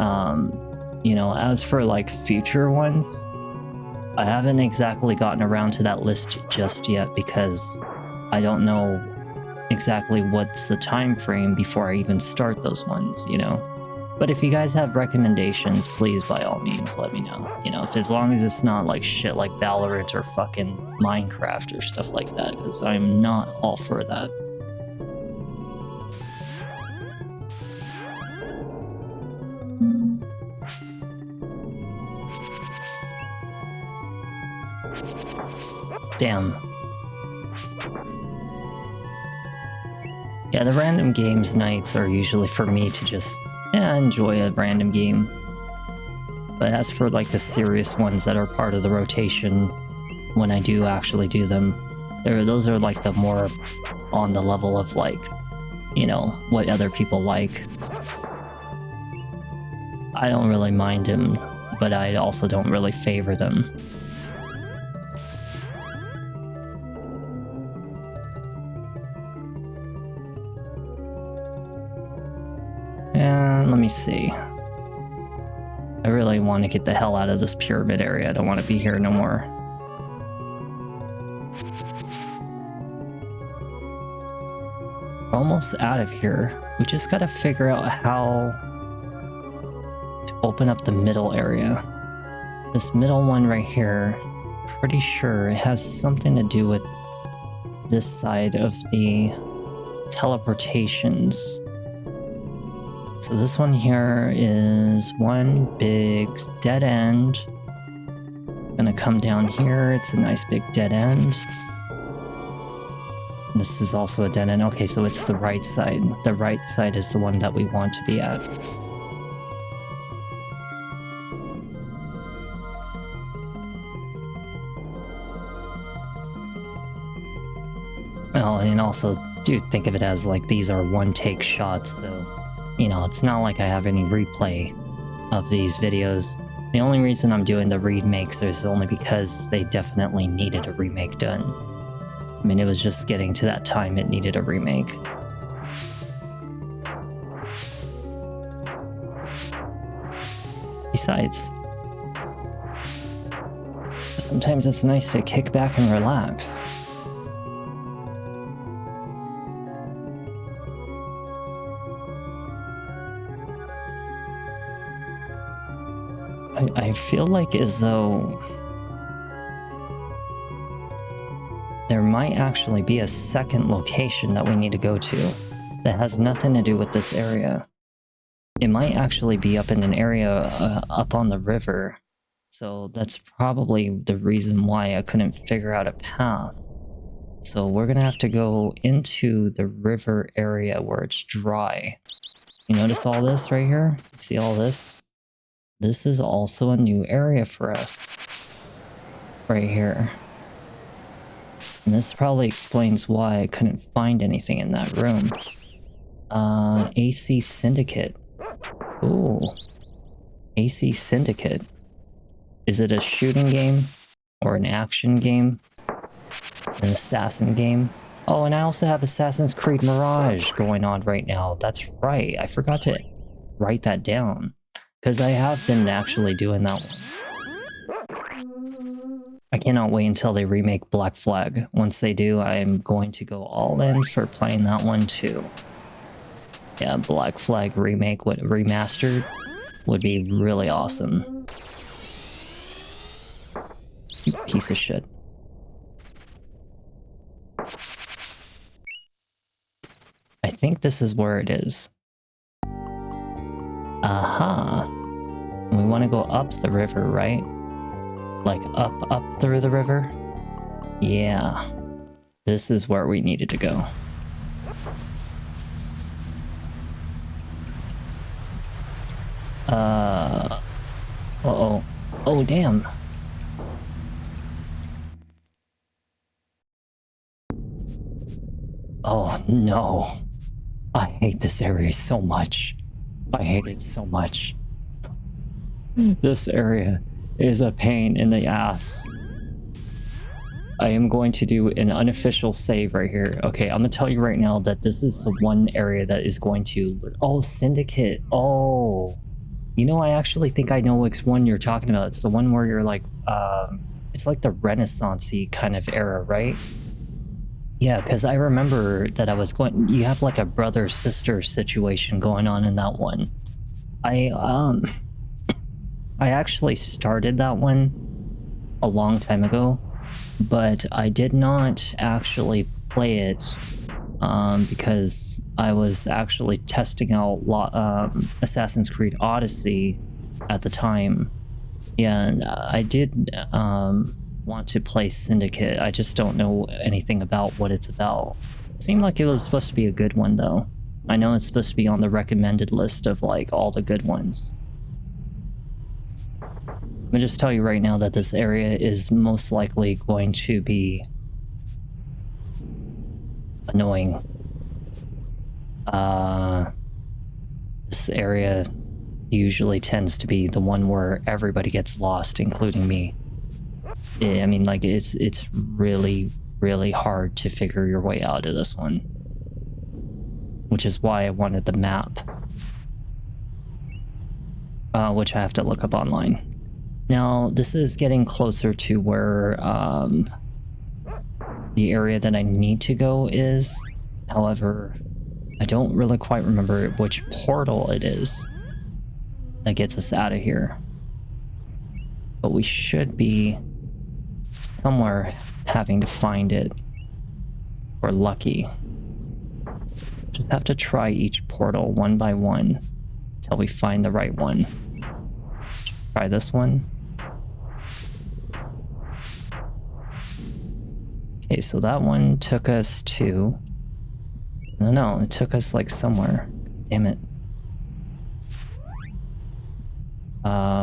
you know, as for like future ones, I haven't exactly gotten around to that list just yet because I don't know exactly what's the time frame before I even start those ones, you know? But if you guys have recommendations, please by all means let me know. You know, if as long as it's not like shit like Valorant or fucking Minecraft or stuff like that, because I'm not all for that. Damn. Yeah, the random games nights are usually for me to just enjoy a random game. But as for like the serious ones that are part of the rotation, when I do actually do them, those are like the more on the level of like, you know, what other people like. I don't really mind them, but I also don't really favor them. And let me see. I really want to get the hell out of this pyramid area. I don't want to be here no more. We're almost out of here. We just gotta figure out how to open up the middle area. This middle one right here, pretty sure it has something to do with this side of the teleportations. So this one here is one big dead end. It's gonna come down here. It's a nice big dead end. This is also a dead end. Okay, so it's the right side. The right side is the one that we want to be at. Oh, and also, do think of it as like these are one-take shots, so you know, it's not like I have any replay of these videos. The only reason I'm doing the remakes is only because they definitely needed a remake done. I mean, it was just getting to that time it needed a remake. Besides, sometimes it's nice to kick back and relax. I feel like as though there might actually be a second location that we need to go to that has nothing to do with this area. It might actually be up in an area up on the river. So that's probably the reason why I couldn't figure out a path. So we're gonna have to go into the river area where it's dry. You notice all this right here? See all this? This is also a new area for us. Right here. And this probably explains why I couldn't find anything in that room. AC Syndicate. Ooh. AC Syndicate. Is it a shooting game? Or an action game? An assassin game? Oh, and I also have Assassin's Creed Mirage going on right now. That's right. I forgot to write that down. Because I have been actually doing that one. I cannot wait until they remake Black Flag. Once they do, I'm going to go all in for playing that one too. Yeah, Black Flag remake, remastered, would be really awesome. You piece of shit. I think this is where it is. Aha. We want to go up the river, right? Like up through the river? Yeah. This is where we needed to go. Uh-oh. Oh, damn. Oh, no. I hate this area so much. I hate it so much. This area is a pain in the ass. I am going to do an unofficial save right here. Okay, I'm gonna tell you right now that this is the one area that is going to... Oh, Syndicate. Oh. You know, I actually think I know which one you're talking about. It's the one where you're like, it's like the Renaissance-y kind of era, right? Yeah, because I remember that I was going. You have like a brother-sister situation going on in that one. I I actually started that one a long time ago, but I did not actually play it because I was actually testing out Assassin's Creed Odyssey at the time. Yeah, and I did want to play Syndicate. I just don't know anything about what it's about. Seemed like it was supposed to be a good one, though. I know it's supposed to be on the recommended list of like all the good ones. Let me just tell you right now that this area is most likely going to be annoying. This area usually tends to be the one where everybody gets lost, including me. I mean, like, it's really, really hard to figure your way out of this one. Which is why I wanted the map. Which I have to look up online. Now, this is getting closer to where the area that I need to go is. However, I don't really quite remember which portal it is that gets us out of here. But we should be somewhere having to find it. We're lucky. Just have to try each portal one by one until we find the right one. Try this one. Okay, so that one took us to... No, it took us like somewhere. Damn it.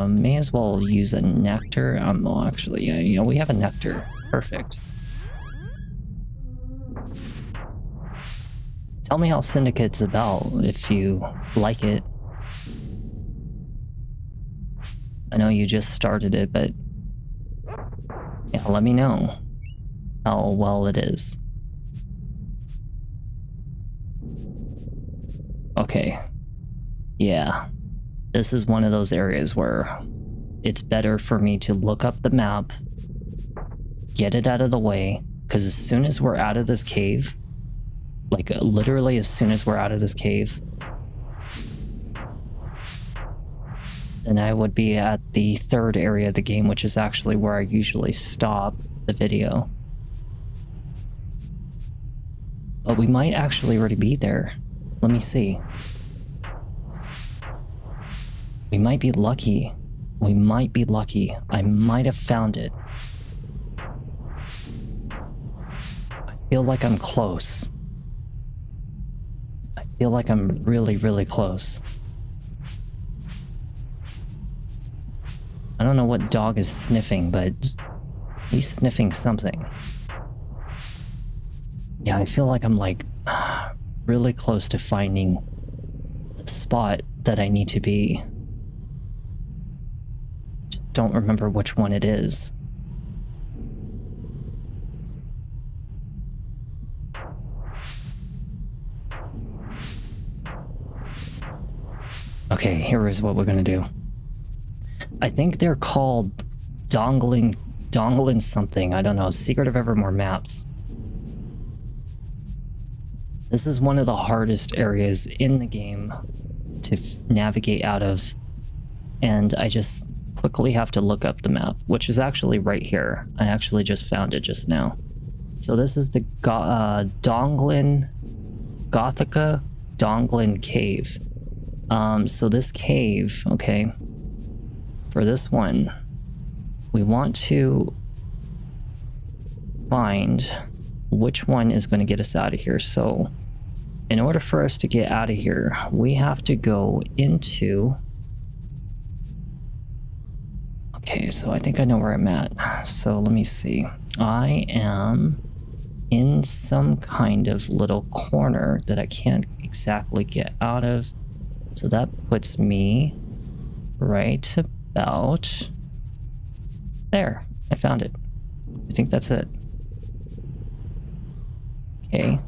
May as well use a nectar. Well, actually, yeah, we have a nectar. Perfect. Tell me how Syndicate's about, if you like it. I know you just started it, but... yeah, let me know how well it is. Okay. Yeah. This is one of those areas where it's better for me to look up the map, get it out of the way, because as soon as we're out of this cave, like literally as soon as we're out of this cave, then I would be at the third area of the game, which is actually where I usually stop the video. But we might actually already be there. Let me see. We might be lucky. We might be lucky. I might have found it. I feel like I'm close. I feel like I'm really, really close. I don't know what dog is sniffing, but he's sniffing something. Yeah, I feel like I'm like really close to finding the spot that I need to be. Just don't remember which one it is. Okay, here is what we're gonna do. I think they're called dongling something. I don't know. Secret of Evermore maps. This is one of the hardest areas in the game to navigate out of, and I just quickly have to look up the map, which is actually right here. I actually just found it just now. So this is the Gothica Donglin Cave. So this cave, okay, for this one, we want to find which one is going to get us out of here. So in order for us to get out of here, we have to go into... Okay, so I think I know where I'm at. So let me see. I am in some kind of little corner that I can't exactly get out of. So that puts me right about there. I found it. I think that's it. Okay.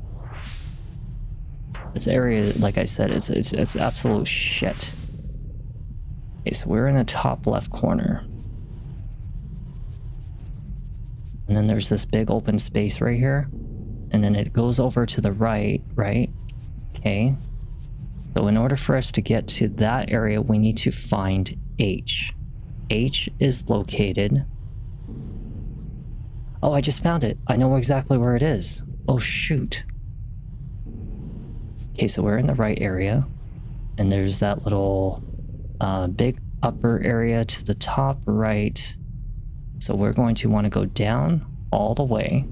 This area, like I said, it's absolute shit. Okay, so we're in the top left corner. And then there's this big open space right here. And then it goes over to the right, right? Okay. So in order for us to get to that area, we need to find H. H is located... Oh, I just found it. I know exactly where it is. Oh, shoot. Okay, so we're in the right area. And there's that little big upper area to the top right. So we're going to want to go down all the way.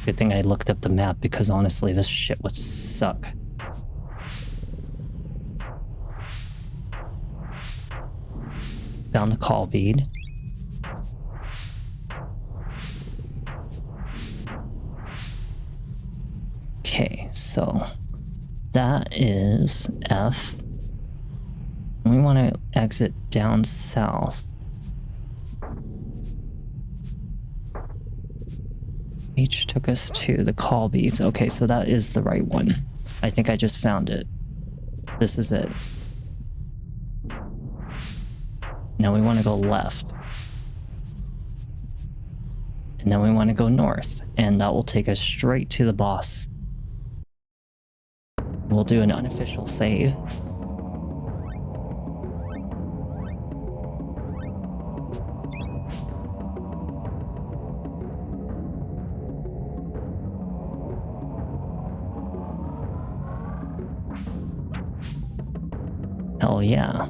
Good thing I looked up the map, because honestly, this shit would suck. Found the call bead. Okay, so that is F. We want to exit down south. H took us to the call beads. Okay, so that is the right one. I think I just found it. This is it. Now we want to go left. And then we want to go north. And that will take us straight to the boss. We'll do an unofficial save. Hell yeah.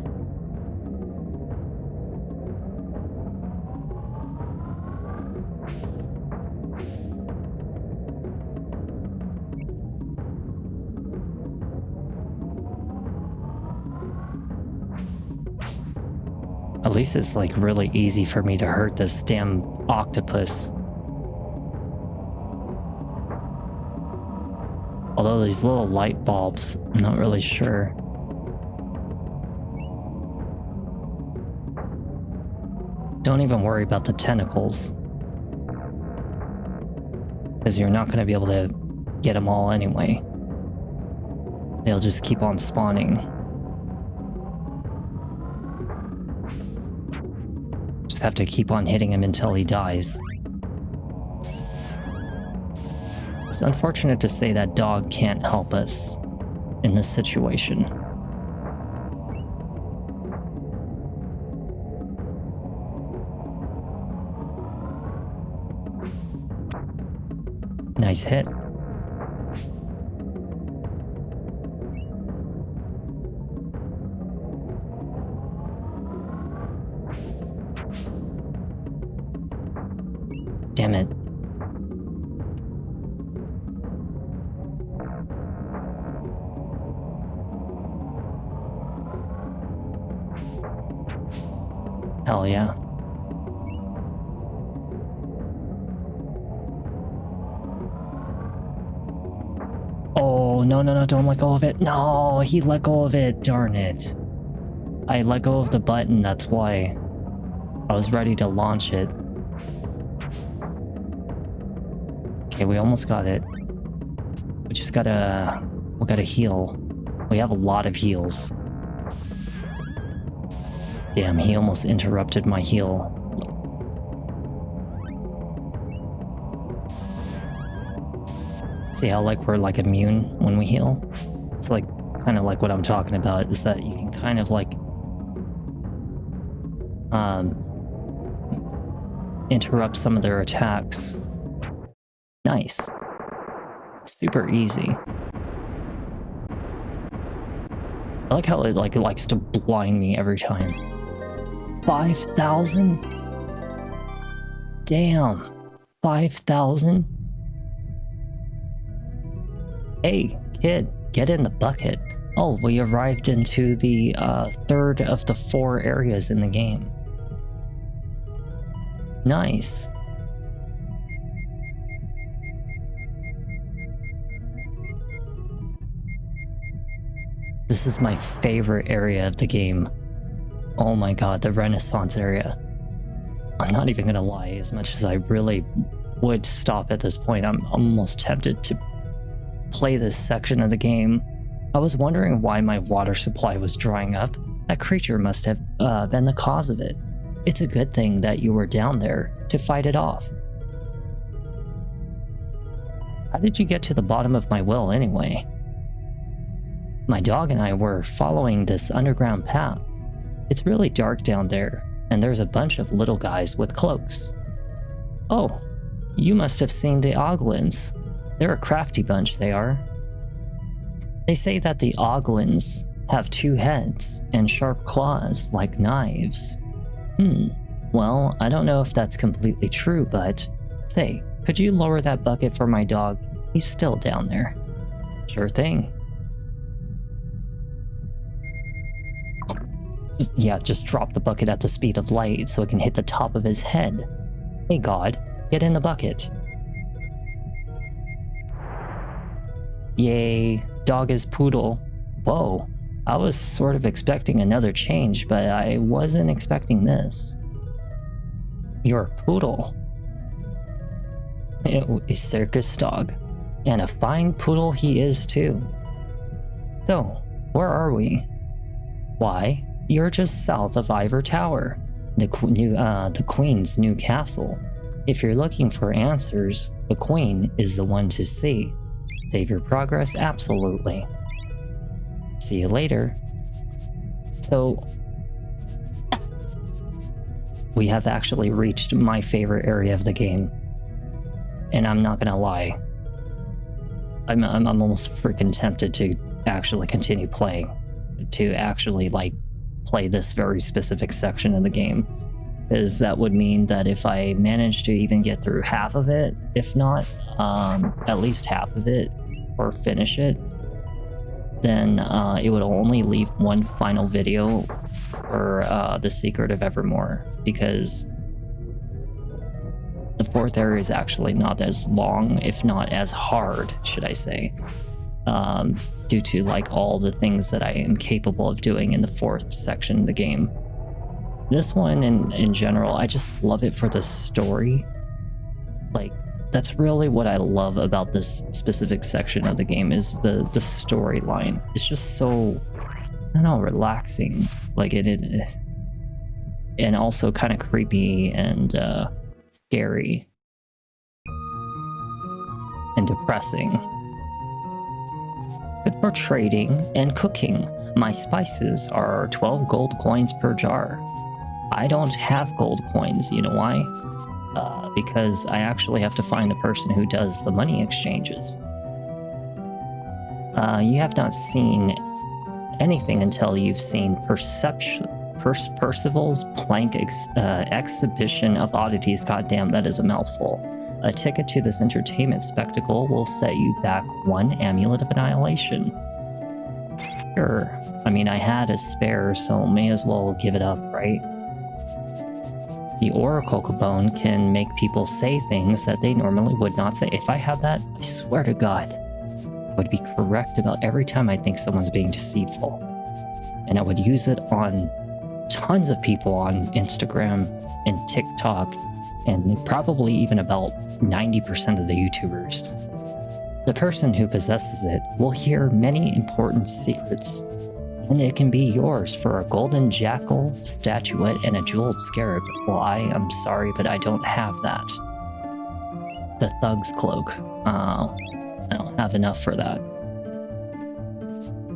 At least it's like really easy for me to hurt this damn octopus. Although these little light bulbs, I'm not really sure. Don't even worry about the tentacles, because you're not going to be able to get them all anyway. They'll just keep on spawning. Just have to keep on hitting him until he dies. It's unfortunate to say that dog can't help us in this situation. Nice hit. Damn it. Hell yeah. Oh, no, don't let go of it. No, he let go of it. Darn it. I let go of the button, that's why. I was ready to launch it. Okay, we almost got it. We just gotta... We gotta heal. We have a lot of heals. Damn, he almost interrupted my heal. See how like we're like immune when we heal? It's like kind of like what I'm talking about, is that you can kind of like interrupt some of their attacks. Nice. Super easy. I like how it like likes to blind me every time. 5,000? Damn. 5,000? Hey, kid, get in the bucket. Oh, we arrived into the third of the 4 areas in the game. Nice. This is my favorite area of the game. Oh my god, the Renaissance area. I'm not even gonna lie, as much as I really would stop at this point, I'm almost tempted to play this section of the game. I was wondering why my water supply was drying up. That creature must have been the cause of it. it's a good thing that you were down there to fight it off. How did you get to the bottom of my well anyway? My dog and I were following this underground path. It's really dark down there, and there's a bunch of little guys with cloaks. Oh, you must have seen the Oglins. They're a crafty bunch, they are. They say that the Oglins have 2 heads and sharp claws like knives. Well, I don't know if that's completely true, but say, could you lower that bucket for my dog? He's still down there. Sure thing. Yeah, just drop the bucket at the speed of light so it can hit the top of his head. Hey God, get in the bucket. Yay, dog is poodle. Whoa, I was sort of expecting another change, but I wasn't expecting this. You're a poodle. A circus dog. And a fine poodle he is too. So, where are we? Why, you're just south of Ivor Tower, the Queen's new castle. If you're looking for answers, the Queen is the one to see. Save your progress? Absolutely. See you later. So, we have actually reached my favorite area of the game. And I'm not gonna lie, I'm almost freaking tempted to actually continue playing. To actually, like, play this very specific section of the game. Because that would mean that if I manage to even get through half of it, if not at least half of it, or finish it, then it would only leave one final video for The Secret of Evermore, because the 4th area is actually not as long, if not as hard, should I say, due to like all the things that I am capable of doing in the 4th section of the game. This one, in general, I just love it for the story. Like, that's really what I love about this specific section of the game, is the storyline. It's just so, I don't know, relaxing. Like, and also kind of creepy and scary and depressing. Good for trading and cooking. My spices are 12 gold coins per jar. I don't have gold coins, you know why? Because I actually have to find the person who does the money exchanges. You have not seen anything until you've seen Percival's Plank Exhibition of Oddities. Goddamn, that is a mouthful. A ticket to this entertainment spectacle will set you back 1 Amulet of Annihilation. Sure. I mean, I had a spare, so may as well give it up, right? The Oracle Bone can make people say things that they normally would not say. If I had that, I swear to God, I would be correct about every time I think someone's being deceitful. And I would use it on tons of people on Instagram and TikTok, and probably even about 90% of the YouTubers. The person who possesses it will hear many important secrets, and it can be yours for a golden jackal statuette and a jeweled scarab. Well, I am sorry, but I don't have that. The thug's cloak. I don't have enough for that.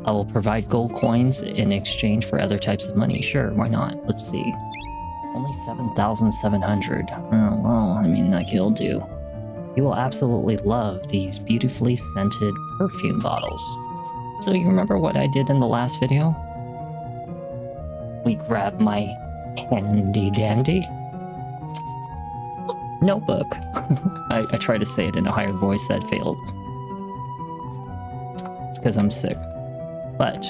I will provide gold coins in exchange for other types of money. Sure, why not? Let's see. Only 7,700. Oh, well, I mean, like, it'll do. You will absolutely love these beautifully scented perfume bottles. So you remember what I did in the last video? We grabbed my handy dandy notebook. I tried to say it in a higher voice, that failed. It's because I'm sick. But,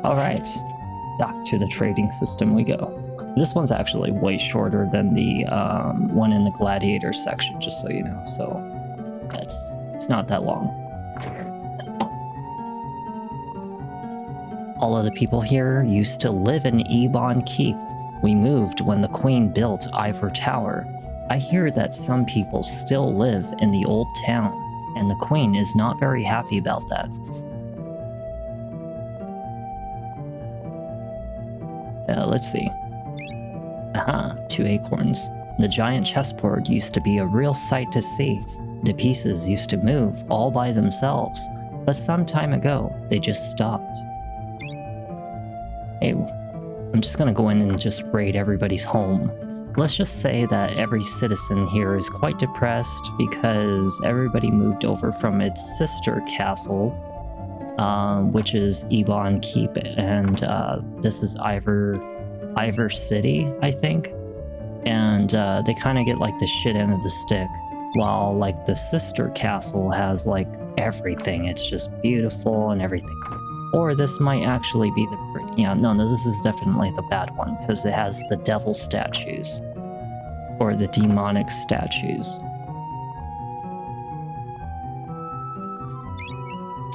alright, back to the trading system we go. This one's actually way shorter than the one in the gladiator section, just so you know, so it's not that long. All of the people here used to live in Ebon Keep. We moved when the Queen built Ivor Tower. I hear that some people still live in the old town, and the Queen is not very happy about that. Let's see. Aha, 2 acorns. The giant chessboard used to be a real sight to see. The pieces used to move all by themselves, but some time ago, they just stopped. Hey, I'm just gonna go in and just raid everybody's home. Let's just say that every citizen here is quite depressed because everybody moved over from its sister castle, which is Ebon Keep, and this is Ivor City, I think. And they kind of get like the shit end of the stick, while like the sister castle has like everything. It's just beautiful and everything. Or this might actually be the... Yeah, no, this is definitely the bad one, because it has the devil statues. Or the demonic statues.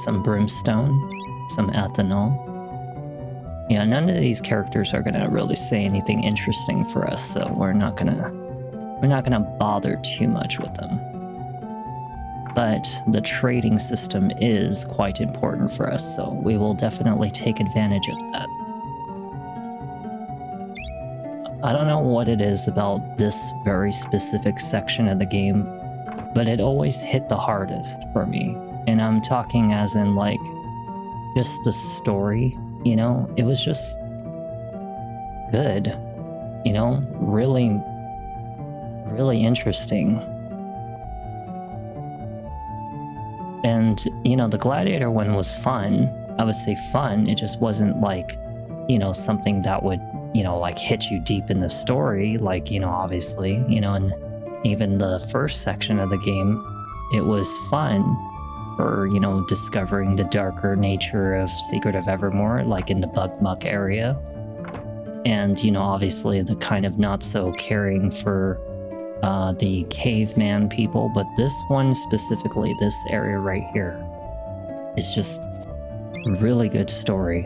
Some brimstone. Some ethanol. Yeah, none of these characters are gonna really say anything interesting for us, so we're not gonna bother too much with them. But the trading system is quite important for us, so we will definitely take advantage of that. I don't know what it is about this very specific section of the game, but it always hit the hardest for me. And I'm talking as in like, just the story, you know? It was just good, you know? Really, really interesting. And, you know, the Gladiator one was fun. I would say fun. It just wasn't like, you know, something that would, you know, like hit you deep in the story. Like, you know, obviously, you know, and even the first section of the game, it was fun for, you know, discovering the darker nature of Secret of Evermore, like in the Bug Muck area. And, you know, obviously the kind of not so caring for the caveman people, but this one specifically, this area right here, is just really good story.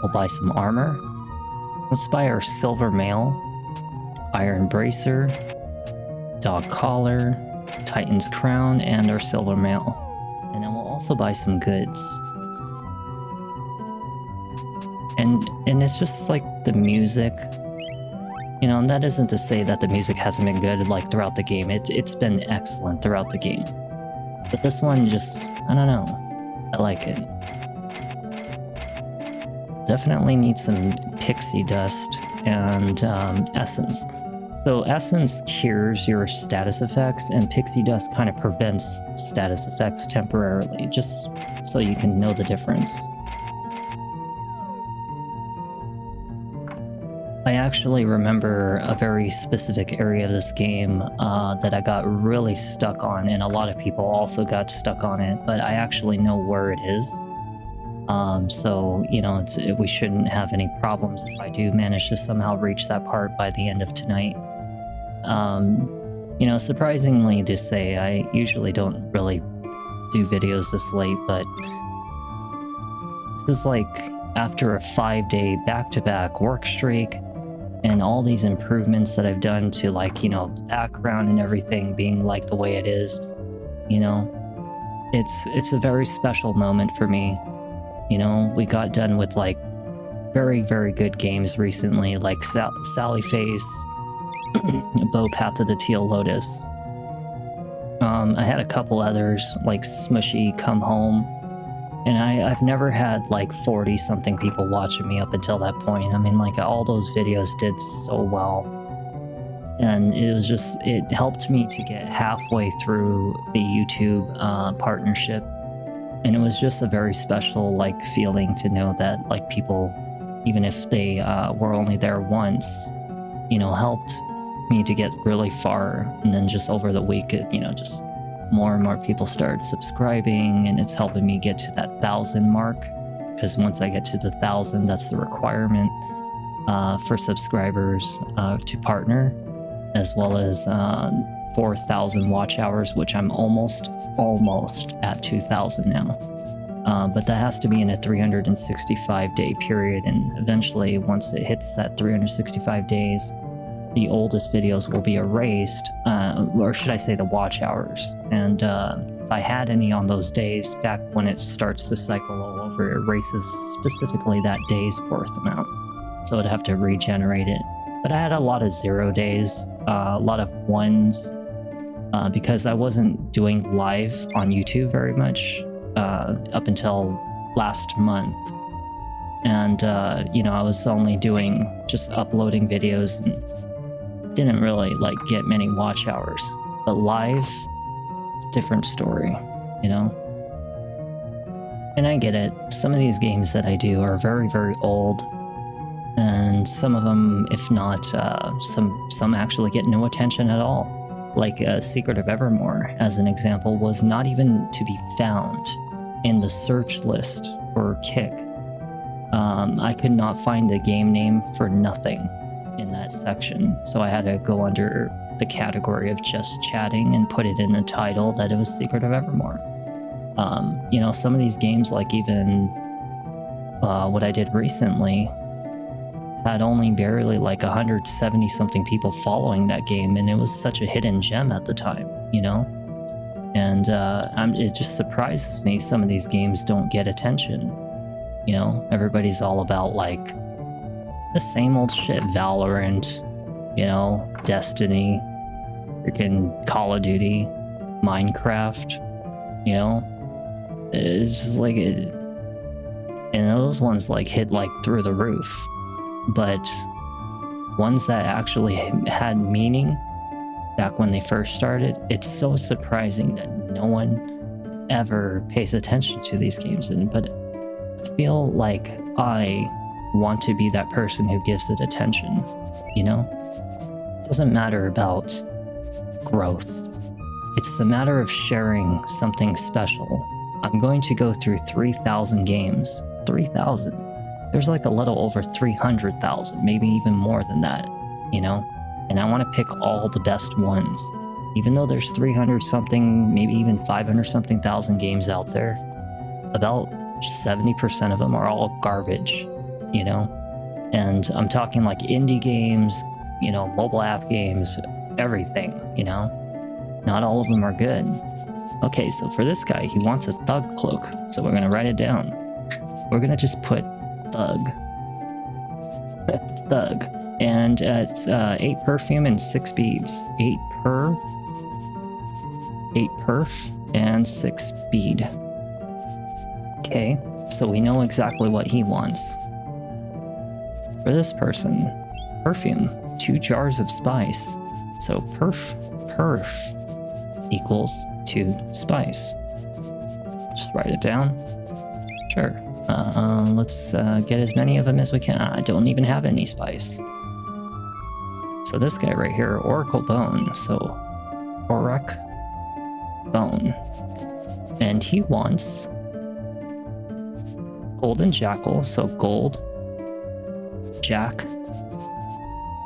We'll buy some armor. Let's buy our silver mail, iron bracer, dog collar, Titan's crown, and our silver mail. And then we'll also buy some goods. And it's just like the music. You know, and that isn't to say that the music hasn't been good like throughout the game. It's been excellent throughout the game. But this one just, I don't know. I like it. Definitely need some pixie dust and essence. So essence cures your status effects, and pixie dust kind of prevents status effects temporarily, just so you can know the difference. I actually remember a very specific area of this game that I got really stuck on, and a lot of people also got stuck on it, but I actually know where it is. So, you know, we shouldn't have any problems if I do manage to somehow reach that part by the end of tonight. You know, surprisingly to say, I usually don't really do videos this late, but this is like after a 5-day back-to-back work streak, and all these improvements that I've done to, like, you know, the background and everything being like the way it is, you know, it's a very special moment for me. You know, we got done with like very, very good games recently, like Sally Face, Bow Path of the Teal Lotus. I had a couple others like Smushy, Come Home, and I've never had like 40 something people watching me up until that point. I mean, like, all those videos did so well, and it was just, it helped me to get halfway through the YouTube partnership. And it was just a very special, like, feeling to know that, like, people, even if they were only there once, you know, helped me to get really far. And then just over the week, you know, just more and more people started subscribing, and it's helping me get to that 1,000 mark. Because once I get to the 1,000, that's the requirement for subscribers to partner, as well as 4,000 watch hours, which I'm almost at 2,000 now. But that has to be in a 365-day period, and eventually, once it hits that 365 days, the oldest videos will be erased, or should I say the watch hours. And if I had any on those days, back when it starts to cycle all over, it erases specifically that day's worth amount. So I'd have to regenerate it. but I had a lot of 0 days, a lot of 1s, because I wasn't doing live on YouTube very much up until last month. And, you know, I was only doing just uploading videos and didn't really like get many watch hours. But live, different story, you know? And I get it. Some of these games that I do are very, very old. And some of them, if not, some actually get no attention at all. Like Secret of Evermore, as an example, was not even to be found in the search list for Kick. I could not find the game name for nothing in that section, so I had to go under the category of just chatting and put it in the title that it was Secret of Evermore. You know, some of these games, like even what I did recently, had only barely like 170 something people following that game, and it was such a hidden gem at the time, you know? And it just surprises me some of these games don't get attention. You know, everybody's all about like the same old shit. Valorant, you know, Destiny, freaking Call of Duty, Minecraft, you know? It's just like it, and those ones like hit like through the roof. But ones that actually had meaning back when they first started, it's so surprising that no one ever pays attention to these games. But I feel like I want to be that person who gives it attention, you know? It doesn't matter about growth. It's the matter of sharing something special. I'm going to go through 3,000 games. 3,000. There's like a little over 300,000, maybe even more than that, you know? And I want to pick all the best ones. Even though there's 300 something, maybe even 500 something thousand games out there, about 70% of them are all garbage, you know? And I'm talking like indie games, you know, mobile app games, everything, you know? Not all of them are good. Okay, so for this guy, he wants a thug cloak. So we're going to write it down. We're going to just put thug. Thug. And it's 8 perfume and 6 beads. 8 per, 8 perf, and 6 bead. Okay, so we know exactly what he wants. For this person, perfume, 2 jars of spice. So perf equals 2 spice. Just write it down. Sure. Let's get as many of them as we can. I don't even have any spice. So this guy right here, Oracle Bone. So Auroch Bone. And he wants Golden Jackal, so gold, Jack.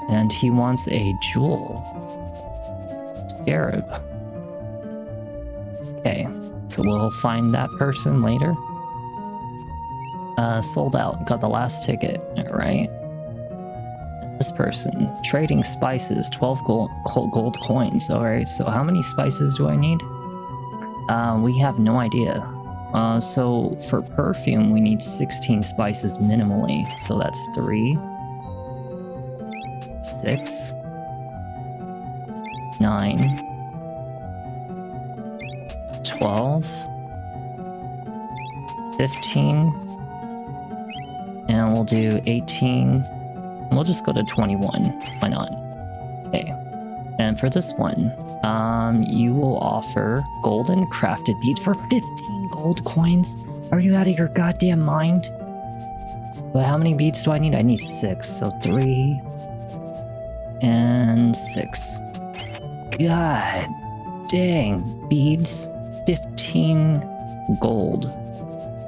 And he wants a jewel, Scarab. Okay, so we'll find that person later. Sold out, got the last ticket, alright. This person, trading spices, 12 gold coins. Alright, so how many spices do I need? We have no idea. So for perfume, we need 16 spices minimally. So that's 3, 6, 9, 12, 15, and we'll do 18. We'll just go to 21. Why not? Okay. And for this one, you will offer golden crafted beads for 15 gold coins. Are you out of your goddamn mind? But how many beads do I need? I need 6. So 3 and 6. God dang. Beads. 15 gold.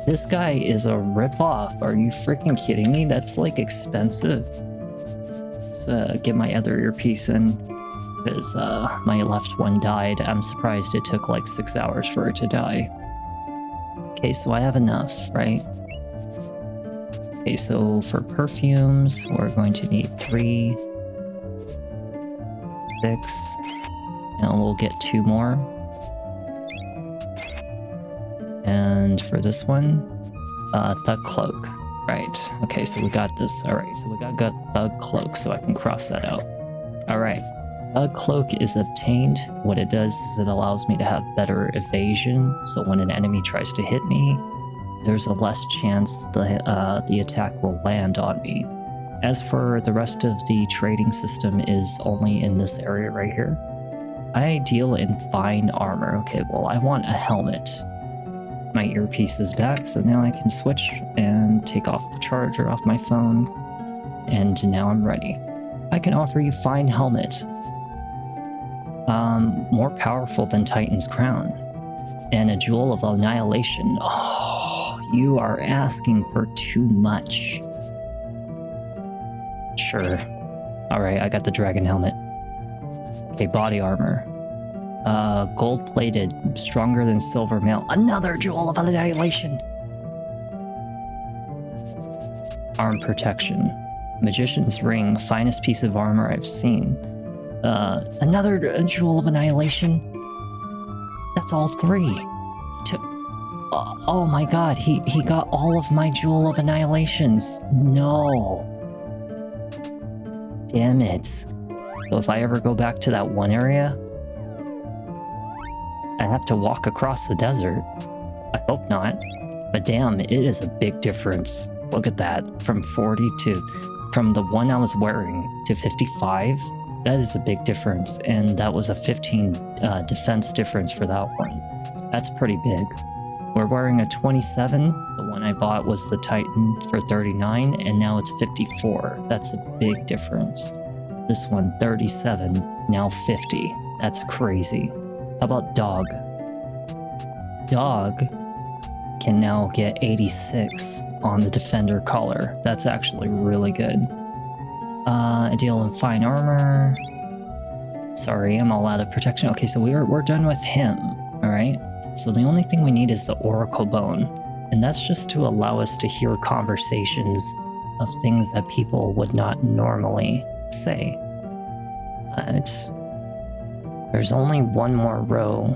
This guy is a ripoff. Are you freaking kidding me? That's like expensive. Let's get my other earpiece in, because my left one died. I'm surprised it took like 6 hours for it to die. Okay, so I have enough, right? Okay, so for perfumes, we're going to need 3, 6, and we'll get 2 more. And for this one, Thug Cloak. Right. Okay, so we got this. Alright, so we got Thug Cloak, so I can cross that out. Alright. Thug Cloak is obtained. What it does is it allows me to have better evasion, so when an enemy tries to hit me, there's a less chance the attack will land on me. As for the rest of the trading system is only in this area right here. I deal in fine armor. Okay, well, I want a helmet. My earpiece is back, so now I can switch and take off the charger off my phone. And now I'm ready. I can offer you fine helmet. More powerful than Titan's Crown. And a Jewel of Annihilation. Oh, you are asking for too much. Sure. Alright, I got the dragon helmet. Okay, body armor. Gold-plated, stronger than silver mail. Another Jewel of Annihilation! Arm protection. Magician's ring, finest piece of armor I've seen. Another Jewel of Annihilation? That's all three. Oh my god, he got all of my Jewel of Annihilations. No. Damn it. So if I ever go back to that one area, I have to walk across the desert. I hope not. But damn, it is a big difference. Look at that. From 40 to... From the one I was wearing to 55, that is a big difference. And that was a 15 defense difference for that one. That's pretty big. We're wearing a 27. The one I bought was the Titan for 39, and now it's 54. That's a big difference. This one, 37, now 50. That's crazy. How about Dog? Dog can now get 86 on the Defender collar. That's actually really good. I deal in fine armor. Sorry, I'm all out of protection. Okay, so we're done with him, alright? So the only thing we need is the Oracle Bone, and that's just to allow us to hear conversations of things that people would not normally say. There's only one more row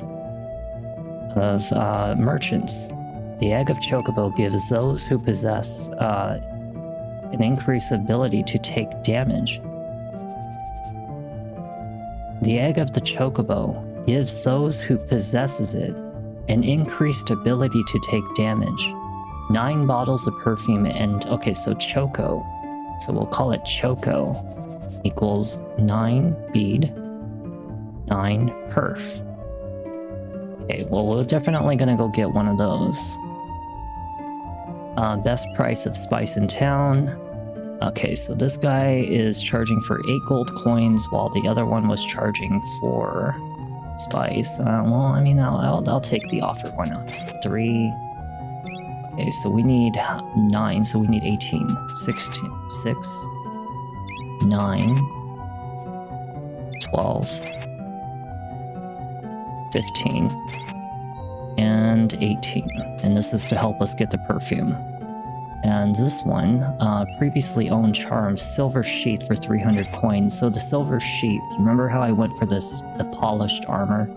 of merchants. The Egg of Chocobo gives those who possess an increased ability to take damage. The Egg of the Chocobo gives those who possesses it an increased ability to take damage. 9 bottles of perfume and... Okay, so Choco. So we'll call it Choco. Equals 9 bead, 9 perf. Okay, well, we're definitely gonna go get one of those. Best price of spice in town. Okay, so this guy is charging for 8 gold coins, while the other one was charging for spice. Well, I mean, I'll take the offer. Why not? So 3. Okay, so we need 9, so we need 18. 16, 6, 9, 12, 15, and 18. And this is to help us get the perfume. And this one, previously owned charms, silver sheath for 300 coins. So the silver sheath, remember how I went for the polished armor?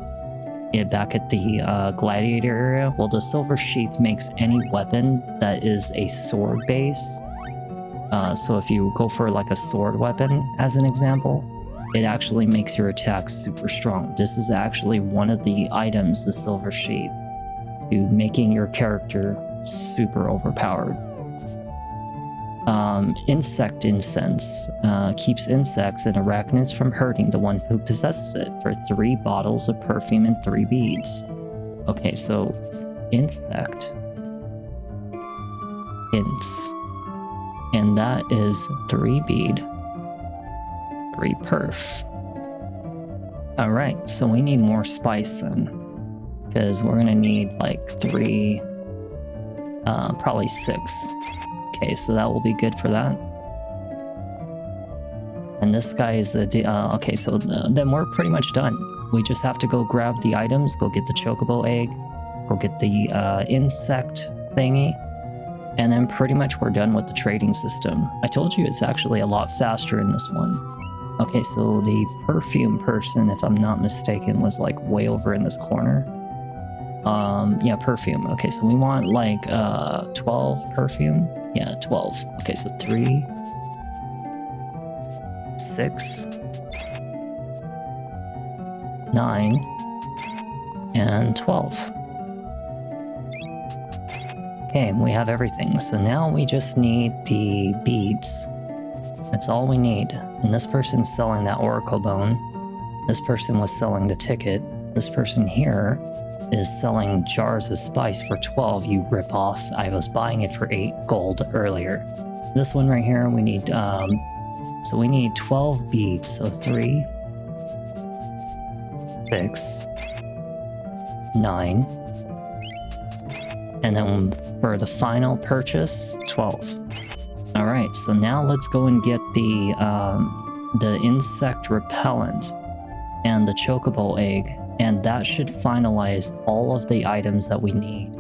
Yeah, back at the gladiator area? Well, the silver sheath makes any weapon that is a sword base. So if you go for like a sword weapon, as an example, it actually makes your attacks super strong. This is actually one of the items, the silver sheath, to making your character super overpowered. Insect incense keeps insects and arachnids from hurting the one who possesses it for 3 bottles of perfume and 3 beads. Okay, so insect, and that is 3 bead, 3 perf. All right, so we need more spice then, because we're gonna need like 3, probably 6. Okay, so that will be good for that. And this guy is okay, so then we're pretty much done. We just have to go grab the items, go get the chocobo egg, go get the insect thingy, and then pretty much we're done with the trading system. I told you it's actually a lot faster in this one. Okay, so the perfume person, if I'm not mistaken, was like way over in this corner. Yeah, perfume. Okay, so we want like 12 perfume. Yeah, 12. Okay, so 3, 6, 9, and 12. Okay, we have everything. So now we just need the beads. That's all we need. And this person's selling that oracle bone. This person was selling the ticket. This person here is selling jars of spice for 12. You rip off. I was buying it for 8 gold earlier. This one right here, we need so we need 12 beads. So 3, 6, 9, and then for the final purchase, 12. All right, so now let's go and get the insect repellent and the chocobo egg, and that should finalize all of the items that we need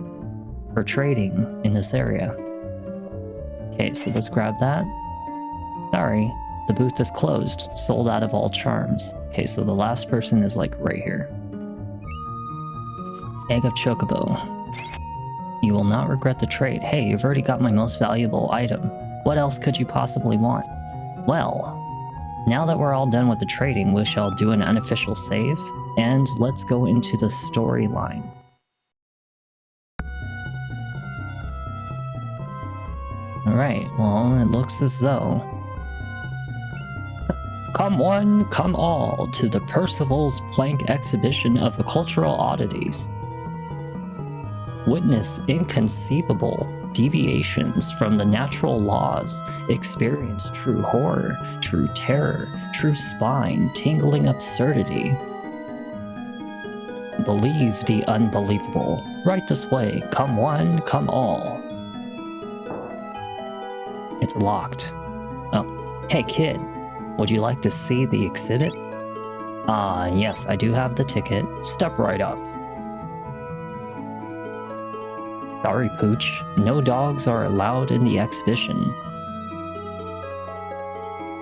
for trading in this area. Okay, so let's grab that. Sorry, the booth is closed, sold out of all charms. Okay, so the last person is like right here. Egg of chocobo. You will not regret the trade. Hey, you've already got my most valuable item. What else could you possibly want? Well, now that we're all done with the trading, we shall do an unofficial save, and let's go into the storyline. Alright, well, it looks as though... Come one, come all, to the Percival's Plank exhibition of the cultural oddities. Witness inconceivable deviations from the natural laws, experience true horror, true terror, true spine-tingling absurdity. Believe the unbelievable. Right this way, come one, come all. It's locked. Oh, hey kid, would you like to see the exhibit? Yes, I do have the ticket. Step right up. Sorry, Pooch. No dogs are allowed in the exhibition.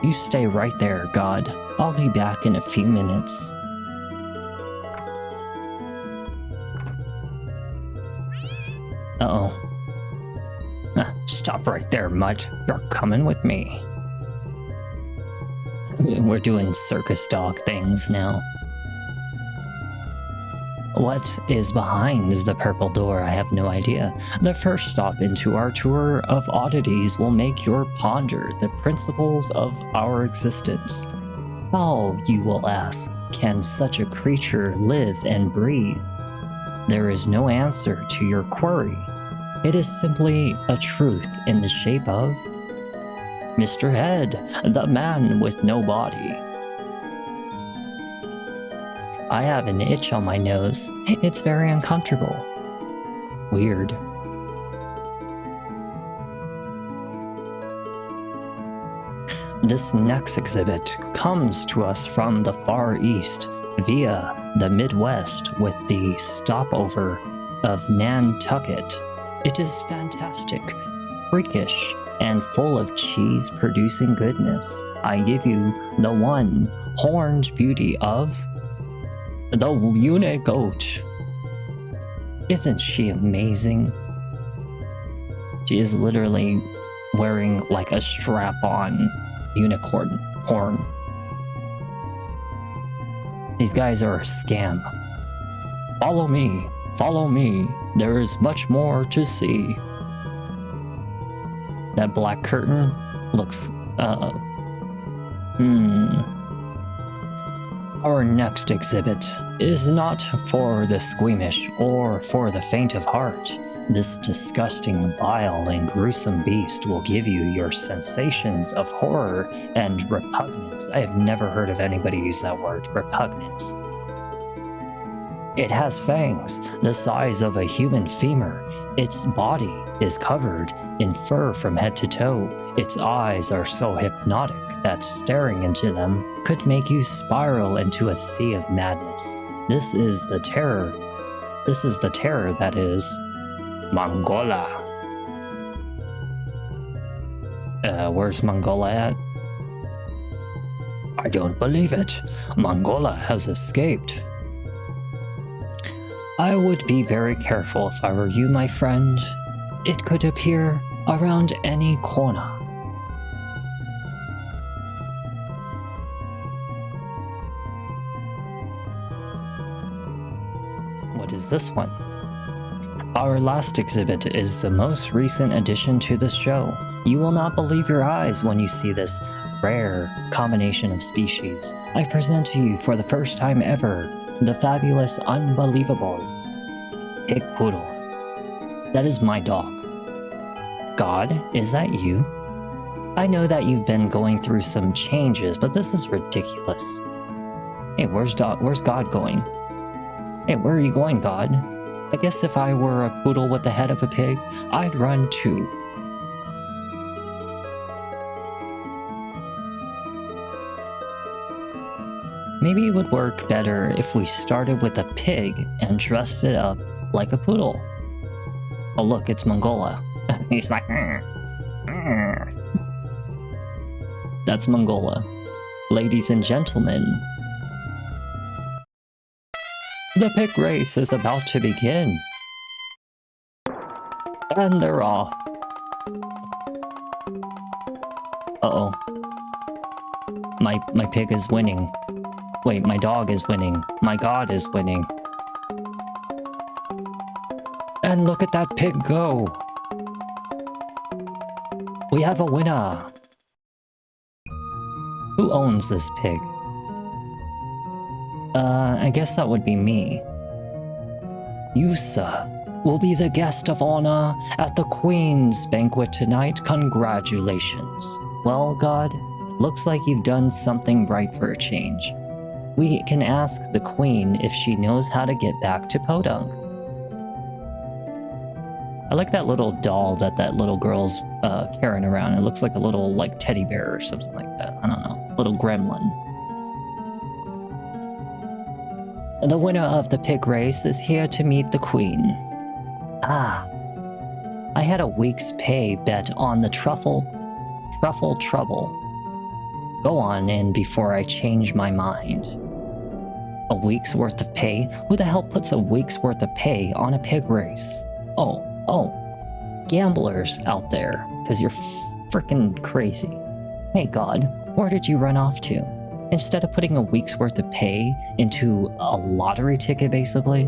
You stay right there, God. I'll be back in a few minutes. Uh-oh. Stop right there, Mutt. You're coming with me. We're doing circus dog things now. What is behind the purple door? I have no idea. The first stop into our tour of oddities will make you ponder the principles of our existence. How, you will ask, can such a creature live and breathe? There is no answer to your query. It is simply a truth in the shape of Mr. Head, the man with no body. I have an itch on my nose. It's very uncomfortable. Weird. This next exhibit comes to us from the Far East via the Midwest with the stopover of Nantucket. It is fantastic, freakish, and full of cheese-producing goodness. I give you the one horned beauty of the unigoat. Isn't she amazing? She is literally wearing like a strap-on unicorn horn. These guys are a scam. Follow me, follow me. There is much more to see. That black curtain looks, Our next exhibit is not for the squeamish or for the faint of heart. This disgusting, vile, and gruesome beast will give you your sensations of horror and repugnance. I have never heard of anybody use that word, repugnance. It has fangs the size of a human femur. Its body is covered in fur from head to toe. Its eyes are so hypnotic that staring into them could make you spiral into a sea of madness. This is the terror. This is the terror that is Mongola. Where's Mongola at? I don't believe it. Mongola has escaped. I would be very careful if I were you, my friend. It could appear around any corner. What is this one? Our last exhibit is the most recent addition to the show. You will not believe your eyes when you see this rare combination of species. I present to you for the first time ever the fabulous, unbelievable pig poodle. That is my dog. God, is that you? I know that you've been going through some changes, but this is ridiculous. Hey, where's God going? Hey, where are you going, God? I guess if I were a poodle with the head of a pig, I'd run too. Maybe it would work better if we started with a pig and dressed it up like a poodle. Oh look, it's Mongola. He's like, That's Mongola. Ladies and gentlemen, the pig race is about to begin. And they're off. Uh-oh. My pig is winning. Wait, my dog is winning. My God is winning. And look at that pig go. We have a winner. Who owns this pig? I guess that would be me. You, sir, will be the guest of honor at the Queen's banquet tonight. Congratulations. Well, God, looks like you've done something right for a change. We can ask the Queen if she knows how to get back to Podunk. I like that little doll that little girl's carrying around. It looks like a little teddy bear or something like that. I don't know. Little gremlin. The winner of the pig race is here to meet the Queen. Ah. I had a week's pay bet on the truffle trouble. Go on in before I change my mind. A week's worth of pay? Who the hell puts a week's worth of pay on a pig race? Oh, gamblers out there, because you're freaking crazy. Hey God, where did you run off to? Instead of putting a week's worth of pay into a lottery ticket, basically,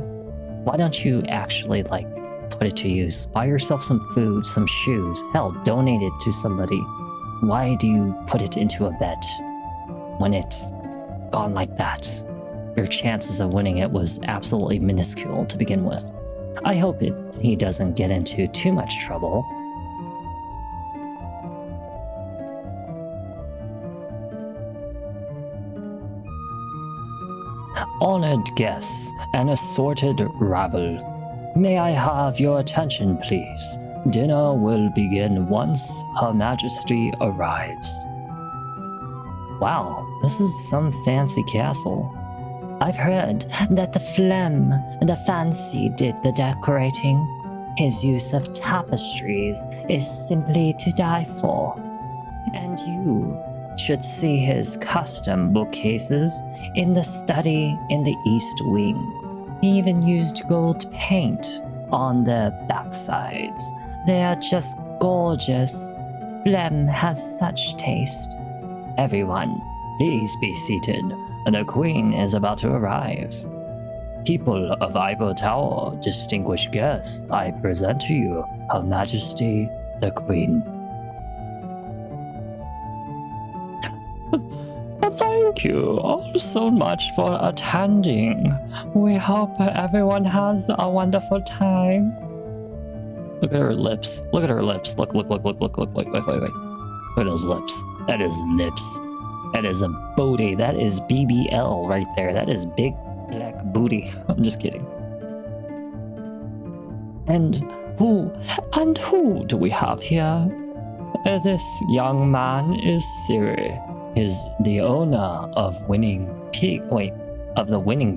why don't you actually, put it to use? Buy yourself some food, some shoes, hell, donate it to somebody. Why do you put it into a bet when it's gone like that? Your chances of winning it was absolutely minuscule to begin with. I hope he doesn't get into too much trouble. Honored guests and assorted rabble, may I have your attention, please? Dinner will begin once Her Majesty arrives. Wow, this is some fancy castle. I've heard that the phlegm and the fancy did the decorating. His use of tapestries is simply to die for. And you should see his custom bookcases in the study in the East Wing. He even used gold paint on their backsides. They are just gorgeous. Phlegm has such taste. Everyone, please be seated. The Queen is about to arrive. People of Ivor Tower, distinguished guests, I present to you Her Majesty the Queen. Thank you all so much for attending. We hope everyone has a wonderful time. Look at her lips. Look at her lips. Look. Wait. Look at those lips. That is lips. That is a booty. That is BBL right there. That is big black booty. I'm just kidding. And who do we have here? This young man is Siri. Is the owner of the winning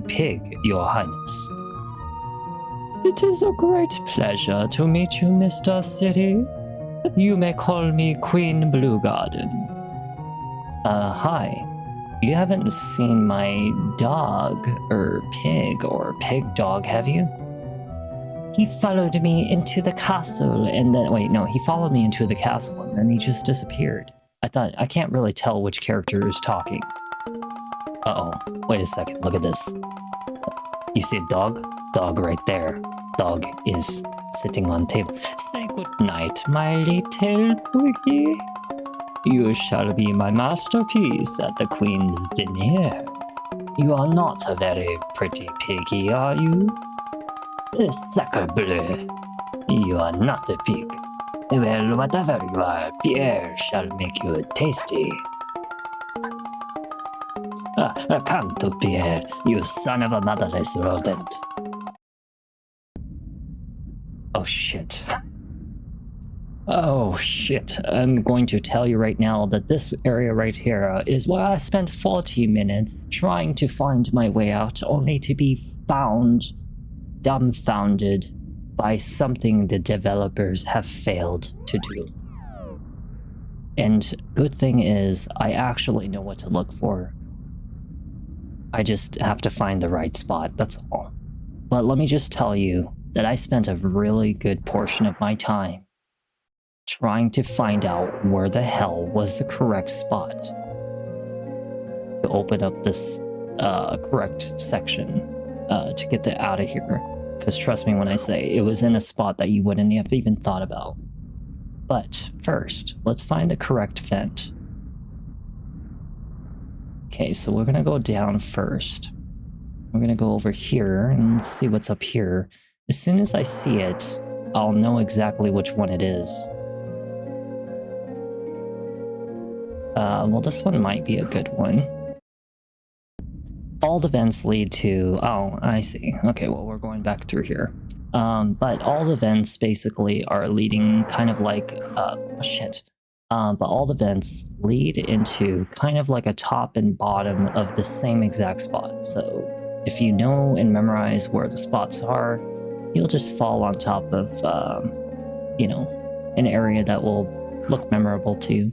pig, Your Highness. It is a great pleasure to meet you, Mr. City. You may call me Queen Bluegarden. Hi. You haven't seen my dog, or pig dog, have you? He followed me into the castle and then, wait, no, he followed me into the castle and then he just disappeared. I thought, I can't really tell which character is talking. Uh-oh, wait a second, look at this. You see a dog? Dog right there. Dog is sitting on table. Say good night, my little piggy. You shall be my masterpiece at the Queen's dinner. You are not a very pretty piggy, are you? Sacre bleu. You are not a pig. Well, whatever you are, Pierre shall make you tasty. Come to Pierre, you son of a motherless rodent. Oh shit. Oh shit. I'm going to tell you right now that this area right here is where I spent 40 minutes trying to find my way out, only to be dumbfounded by something the developers have failed to do. And good thing is, I actually know what to look for. I just have to find the right spot, that's all. But let me just tell you that I spent a really good portion of my time trying to find out where the hell was the correct spot to open up this correct section to get out of here. Because trust me when I say, it was in a spot that you wouldn't have even thought about. But first, let's find the correct vent. Okay, so we're gonna go down first. We're gonna go over here and see what's up here. As soon as I see it, I'll know exactly which one it is. Well, this one might be a good one. All the vents lead to... Oh, I see. Okay, well, we're going back through here. But all the vents basically are leading kind of like... but all the vents lead into kind of like a top and bottom of the same exact spot. So if you know and memorize where the spots are, you'll just fall on top of, you know, an area that will look memorable to you.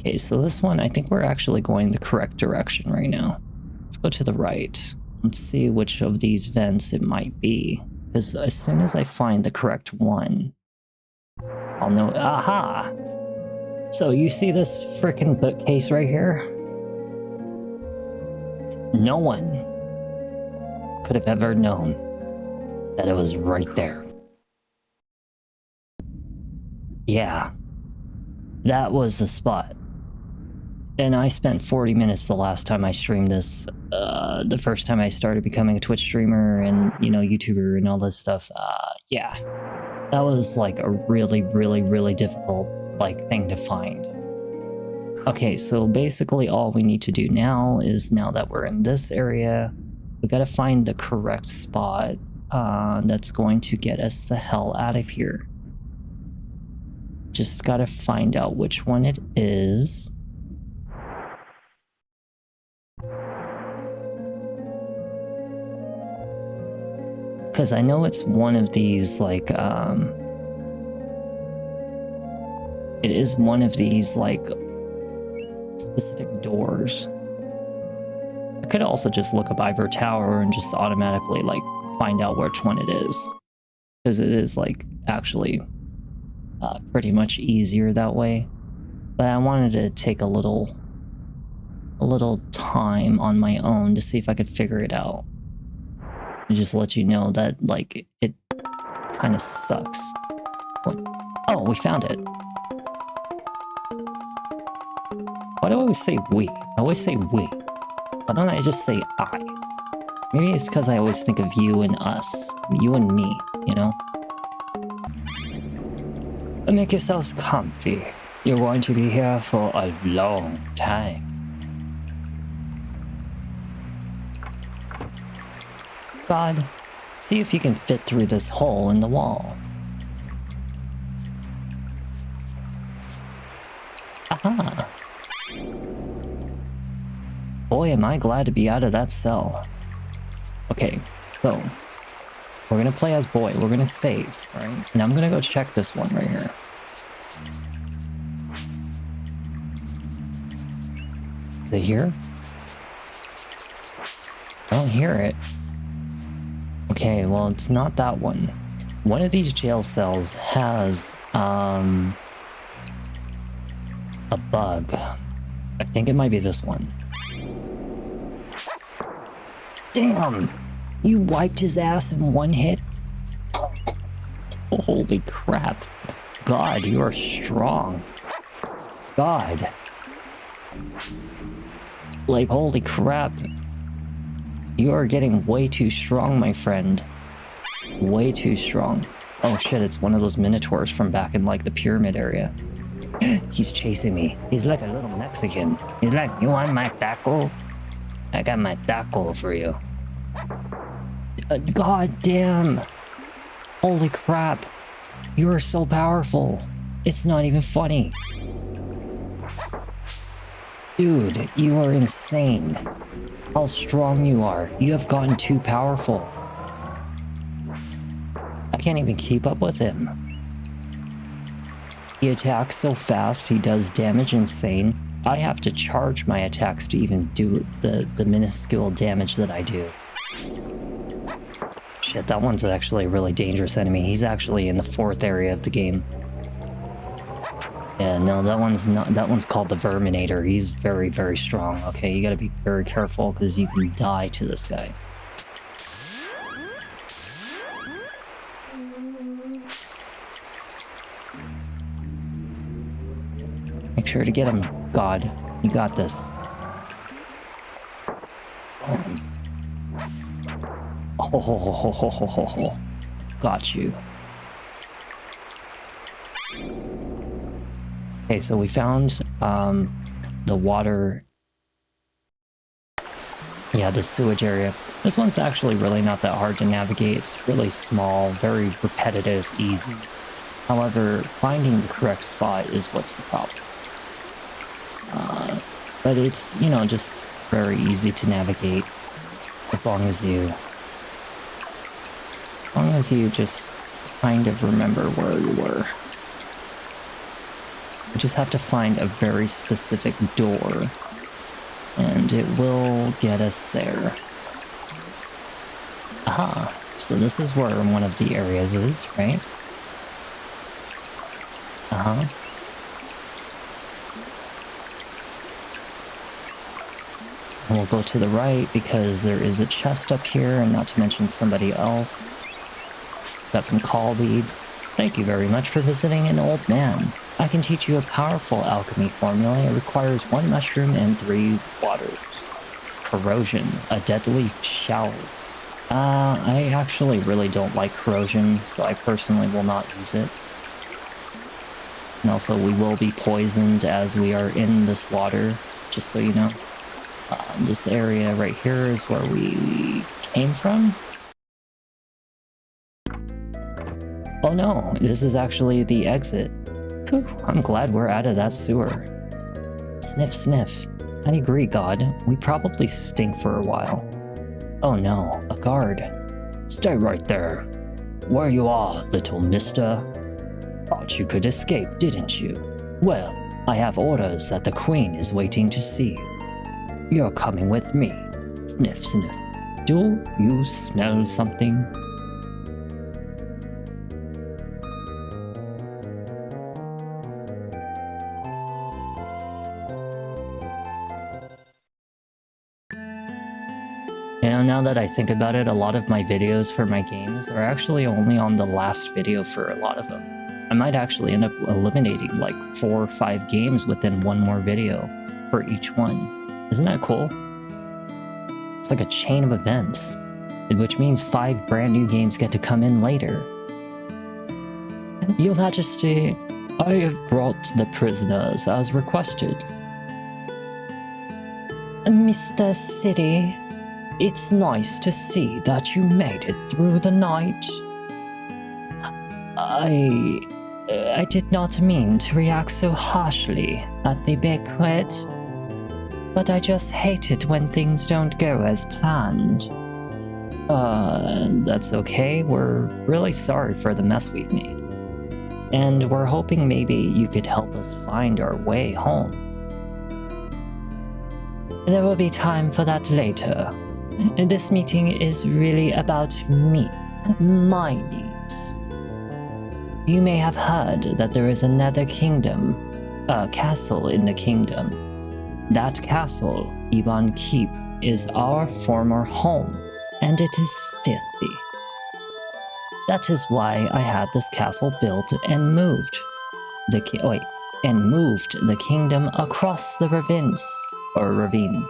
Okay, so this one, I think we're actually going the correct direction right now. Let's go to the right. Let's see which of these vents it might be. Because as soon as I find the correct one, I'll know. Aha! So you see this frickin' bookcase right here? No one could have ever known that it was right there. Yeah, that was the spot. And I spent 40 minutes the last time I streamed this, the first time I started becoming a Twitch streamer and, you know, YouTuber and all this stuff. Yeah, that was like a really, really, really difficult, like, thing to find. Okay, so basically all we need to do now is, now that we're in this area, we gotta find the correct spot that's going to get us the hell out of here. Just gotta find out which one it is. Because I know it's one of these, like, it is one of these, like, specific doors. I could also just look up Ivor Tower and just automatically, like, find out which one it is. Because it is, like, actually pretty much easier that way. But I wanted to take a little time on my own to see if I could figure it out. And just let you know that, like, it kind of sucks. Oh, we found it. Why do I always say we? I always say we. Why don't I just say I? Maybe it's because I always think of you and us. You and me, you know? Make yourselves comfy. You're going to be here for a long time. God, see if you can fit through this hole in the wall. Aha! Boy, am I glad to be out of that cell. Okay, so we're gonna play as boy. We're gonna save, right? And I'm gonna go check this one right here. Is it here? I don't hear it. Okay, well, it's not that one. One of these jail cells has a bug. I think it might be this one. Damn! You wiped his ass in one hit? Holy crap. God, you are strong. God. Like, holy crap. You are getting way too strong, my friend. Way too strong. Oh shit, it's one of those minotaurs from back in, like, the pyramid area. He's chasing me. He's like a little Mexican. He's like, you want my taco? I got my taco for you. God damn. Holy crap. You are so powerful. It's not even funny. Dude, you are insane. How strong you are. You have gotten too powerful. I can't even keep up with him. He attacks so fast, he does damage insane. I have to charge my attacks to even do the minuscule damage that I do. Shit, that one's actually a really dangerous enemy. He's actually in the 4th area of the game. Yeah, no, that one's called the Verminator. He's very, very strong. Okay, you gotta be very careful because you can die to this guy. Make sure to get him, God. You got this. Oh, got you. Okay, so we found the water. Yeah, the sewage area. This one's actually really not that hard to navigate. It's really small, very repetitive, easy. However, finding the correct spot is what's the problem. But it's, you know, just very easy to navigate as long as you just kind of remember where you were. You just have to find a very specific door, and it will get us there. Aha, so this is where one of the areas is, right? Uh-huh. We'll go to the right because there is a chest up here, and not to mention somebody else. Got some call beads. Thank you very much for visiting an old man. I can teach you a powerful alchemy formula. It requires 1 mushroom and 3 waters. Corrosion, a deadly shower. I actually really don't like corrosion, so I personally will not use it. And also, we will be poisoned as we are in this water, just so you know. This area right here is where we came from. Oh no, this is actually the exit. Whew, I'm glad we're out of that sewer. Sniff, sniff. I agree, God. We probably stink for a while. Oh no, a guard. Stay right there. Where you are, little mister. Thought you could escape, didn't you? Well, I have orders that the Queen is waiting to see you. You're coming with me. Sniff, sniff. Do you smell something? You know, now that I think about it, a lot of my videos for my games are actually only on the last video for a lot of them. I might actually end up eliminating like 4 or 5 games within one more video for each one. Isn't that cool? It's like a chain of events, which means 5 brand new games get to come in later. Your Majesty, I have brought the prisoners as requested. Mr. City, it's nice to see that you made it through the night. I did not mean to react so harshly at the banquet, but I just hate it when things don't go as planned. That's okay. We're really sorry for the mess we've made. And we're hoping maybe you could help us find our way home. There will be time for that later. This meeting is really about me, my needs. You may have heard that there is another kingdom, a castle in the kingdom. That castle, Iban Keep, is our former home, and it is filthy. That is why I had this castle built and moved the kingdom across the ravine.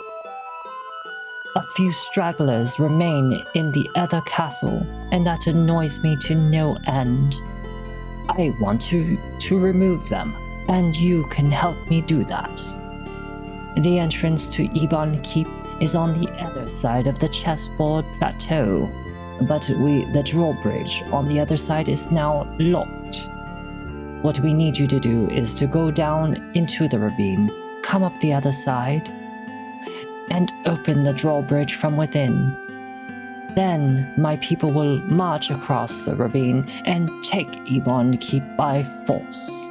A few stragglers remain in the other castle, and that annoys me to no end. I want to remove them, and you can help me do that. The entrance to Iban Keep is on the other side of the chessboard plateau, but the drawbridge on the other side is now locked. What we need you to do is to go down into the ravine, come up the other side, and open the drawbridge from within. Then my people will march across the ravine and take Iban Keep by force.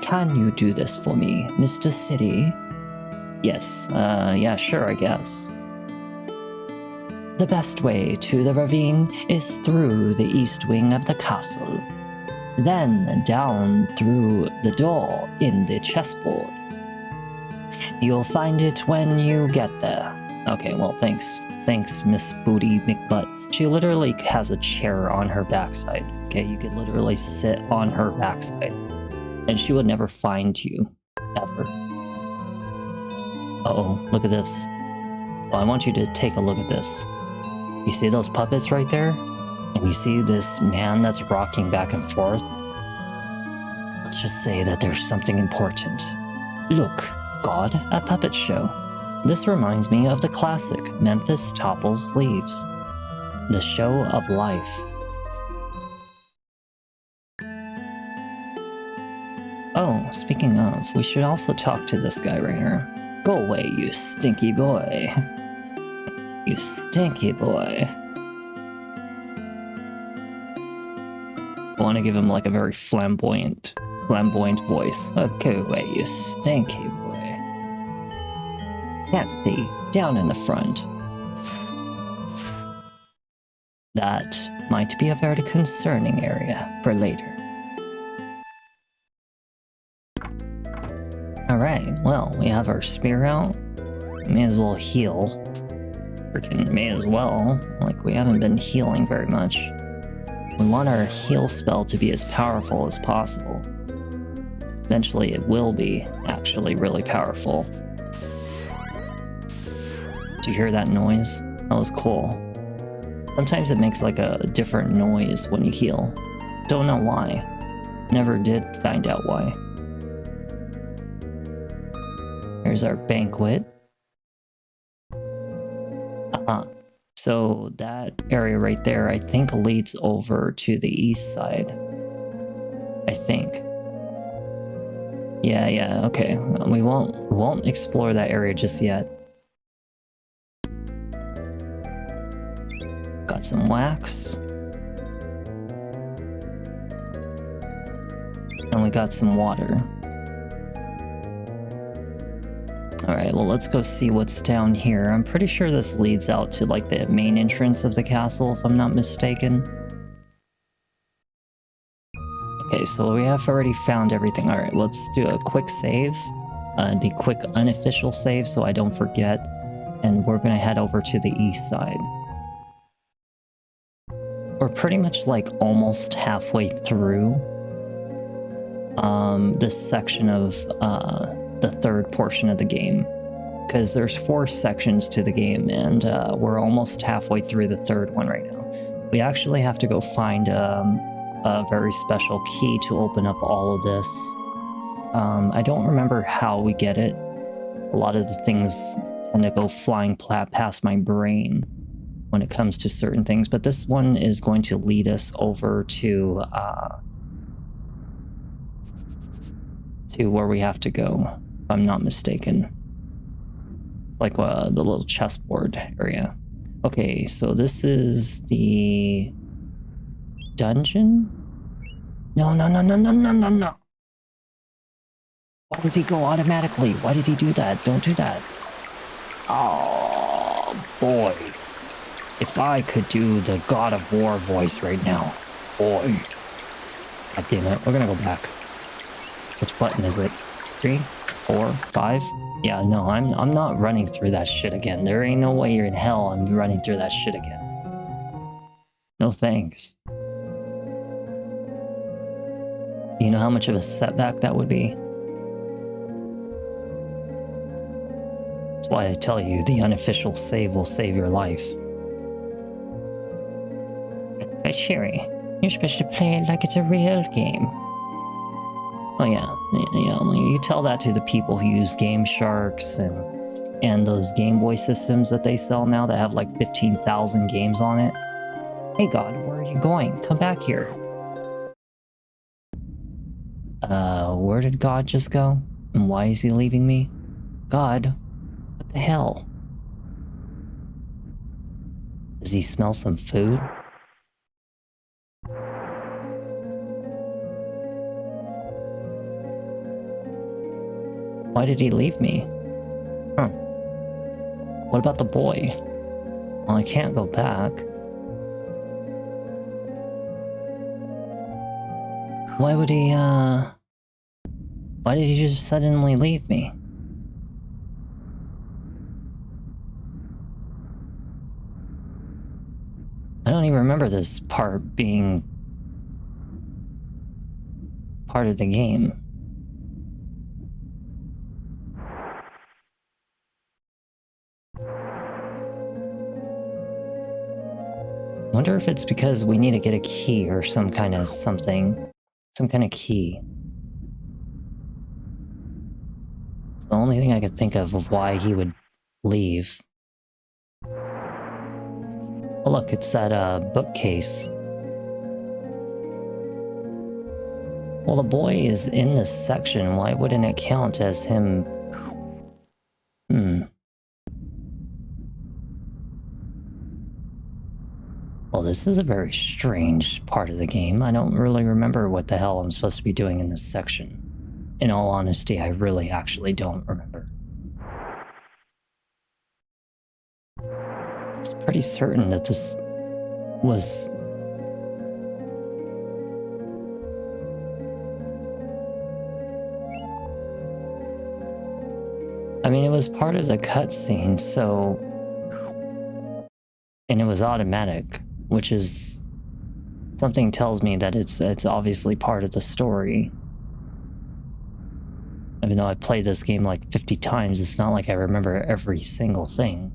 Can you do this for me, Mr. City? Yes, yeah, sure, I guess. The best way to the ravine is through the east wing of the castle, then down through the door in the chessboard. You'll find it when you get there. Okay, well, thanks. Thanks, Miss Booty McButt. She literally has a chair on her backside. Okay, you could literally sit on her backside, and she would never find you, ever. Uh-oh, look at this. So I want you to take a look at this. You see those puppets right there? And you see this man that's rocking back and forth? Let's just say that there's something important. Look, God, a puppet show. This reminds me of the classic Memphis Topples Sleeves. The show of life. Oh, speaking of, we should also talk to this guy right here. Go away, you stinky boy. You stinky boy. I want to give him like a very flamboyant voice. Oh, go away, you stinky boy. Can't see. Down in the front. That might be a very concerning area for later. Alright, well, we have our spear out. May as well heal. Freaking may as well. Like, we haven't been healing very much. We want our heal spell to be as powerful as possible. Eventually it will be actually really powerful. Did you hear that noise? That was cool. Sometimes it makes like a different noise when you heal. Don't know why. Never did find out why. Here's our banquet. So that area right there, I think, leads over to the east side. I think. Yeah, okay. We won't explore that area just yet. Got some wax. And we got some water. Alright, well, let's go see what's down here. I'm pretty sure this leads out to, like, the main entrance of the castle, if I'm not mistaken. Okay, so we have already found everything. Alright, let's do a quick save. The quick unofficial save so I don't forget. And we're gonna head over to the east side. We're pretty much, like, almost halfway through this section of, the third portion of the game, because there's 4 sections to the game, and we're almost halfway through the third one right now. We actually have to go find a very special key to open up all of this. I don't remember how we get it. A lot of the things tend to go flying past my brain when it comes to certain things, but this one is going to lead us over to where we have to go. I'm not mistaken. It's like the little chessboard area. Okay, so this is the dungeon? No. Why did he go automatically? Why did he do that? Don't do that. Oh, boy. If I could do the God of War voice right now, boy. God damn it, we're gonna go back. Which button is it? 3, 4, 5? Yeah, no, I'm not running through that shit again. There ain't no way in hell I'm running through that shit again. No thanks. You know how much of a setback that would be? That's why I tell you, the unofficial save will save your life. But Sherry, you're supposed to play it like it's a real game. Oh yeah, you tell that to the people who use Game Sharks and those Game Boy systems that they sell now that have like 15,000 games on it. Hey God, where are you going? Come back here. Where did God just go? And why is he leaving me? God, what the hell? Does he smell some food? Why did he leave me? Huh. What about the boy? Well, I can't go back. Why would he, why did he just suddenly leave me? I don't even remember this part being part of the game. I wonder if it's because we need to get a key or some kind of something. Some kind of key. It's the only thing I could think of why he would leave. Oh look, it's that bookcase. Well, the boy is in this section. Why wouldn't it count as him? Well, this is a very strange part of the game. I don't really remember what the hell I'm supposed to be doing in this section. In all honesty, I really actually don't remember. I was pretty certain that this was... I mean, it was part of the cutscene, so... And it was automatic, which is... Something tells me that it's obviously part of the story. Even though I played this game like 50 times, it's not like I remember every single thing.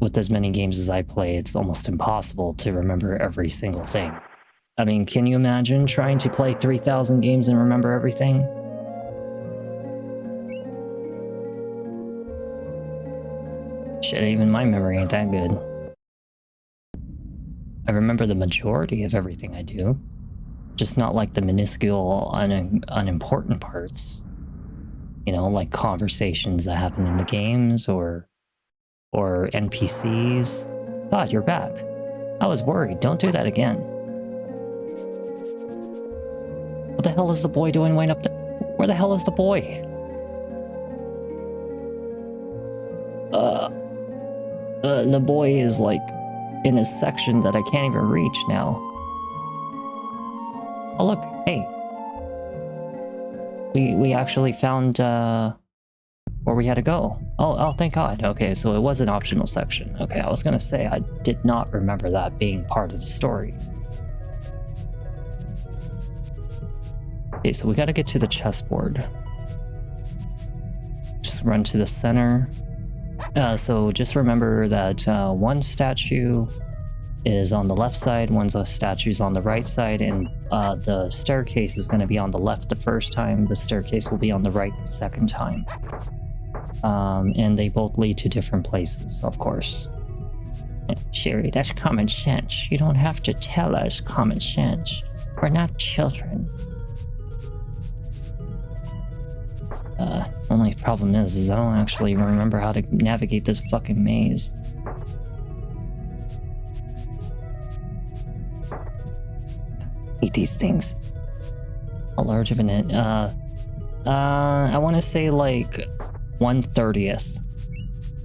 With as many games as I play, it's almost impossible to remember every single thing. I mean, can you imagine trying to play 3,000 games and remember everything? Shit, even my memory ain't that good. I remember the majority of everything I do. Just not like the minuscule, unimportant parts. You know, like conversations that happen in the games, or NPCs. God, you're back. I was worried. Don't do that again. What the hell is the boy doing way up there? Where the hell is the boy? The boy is like in a section that I can't even reach now. Oh look, hey. We actually found where we had to go. Oh, thank God. Okay, so it was an optional section. Okay, I was gonna say I did not remember that being part of the story. Okay, so we gotta get to the chessboard. Just run to the center. So just remember that one statue is on the left side, one's a statue's on the right side, and the staircase is going to be on the left the first time, the staircase will be on the right the second time. And they both lead to different places, of course. Sherry, that's common sense. You don't have to tell us common sense. We're not children. Only problem is I don't actually remember how to navigate this fucking maze. Hate these things. How large of an I want to say like 1/30th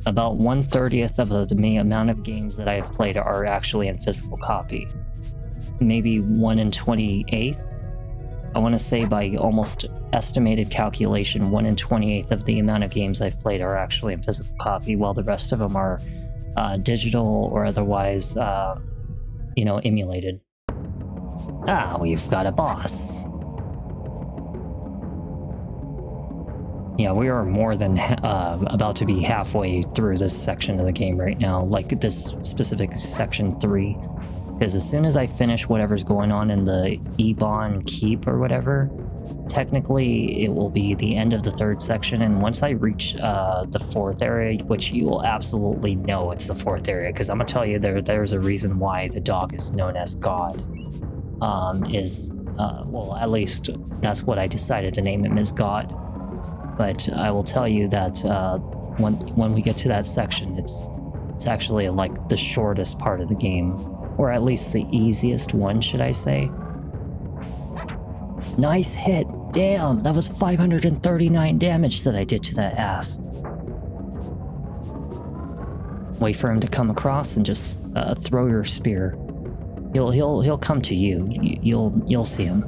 about 1/30th of the amount of games that I have played are actually in physical copy. Maybe 1/28th. I want to say by almost estimated calculation, 1/28th of the amount of games I've played are actually in physical copy, while the rest of them are digital or otherwise, emulated. Ah, we've got a boss. Yeah, we are more than about to be halfway through this section of the game right now, like this specific section 3. Because as soon as I finish whatever's going on in the Ebon Keep or whatever, technically it will be the end of the 3rd section. And once I reach the 4th area, which you will absolutely know it's the 4th area, because I'm gonna tell you there's a reason why the dog is known as God. Well, at least that's what I decided to name him, as God. But I will tell you that when we get to that section, it's actually like the shortest part of the game, or at least the easiest one, should I say. Nice hit. Damn, that was 539 damage that I did to that ass. Wait for him to come across and just throw your spear. He'll come to you. You'll see him.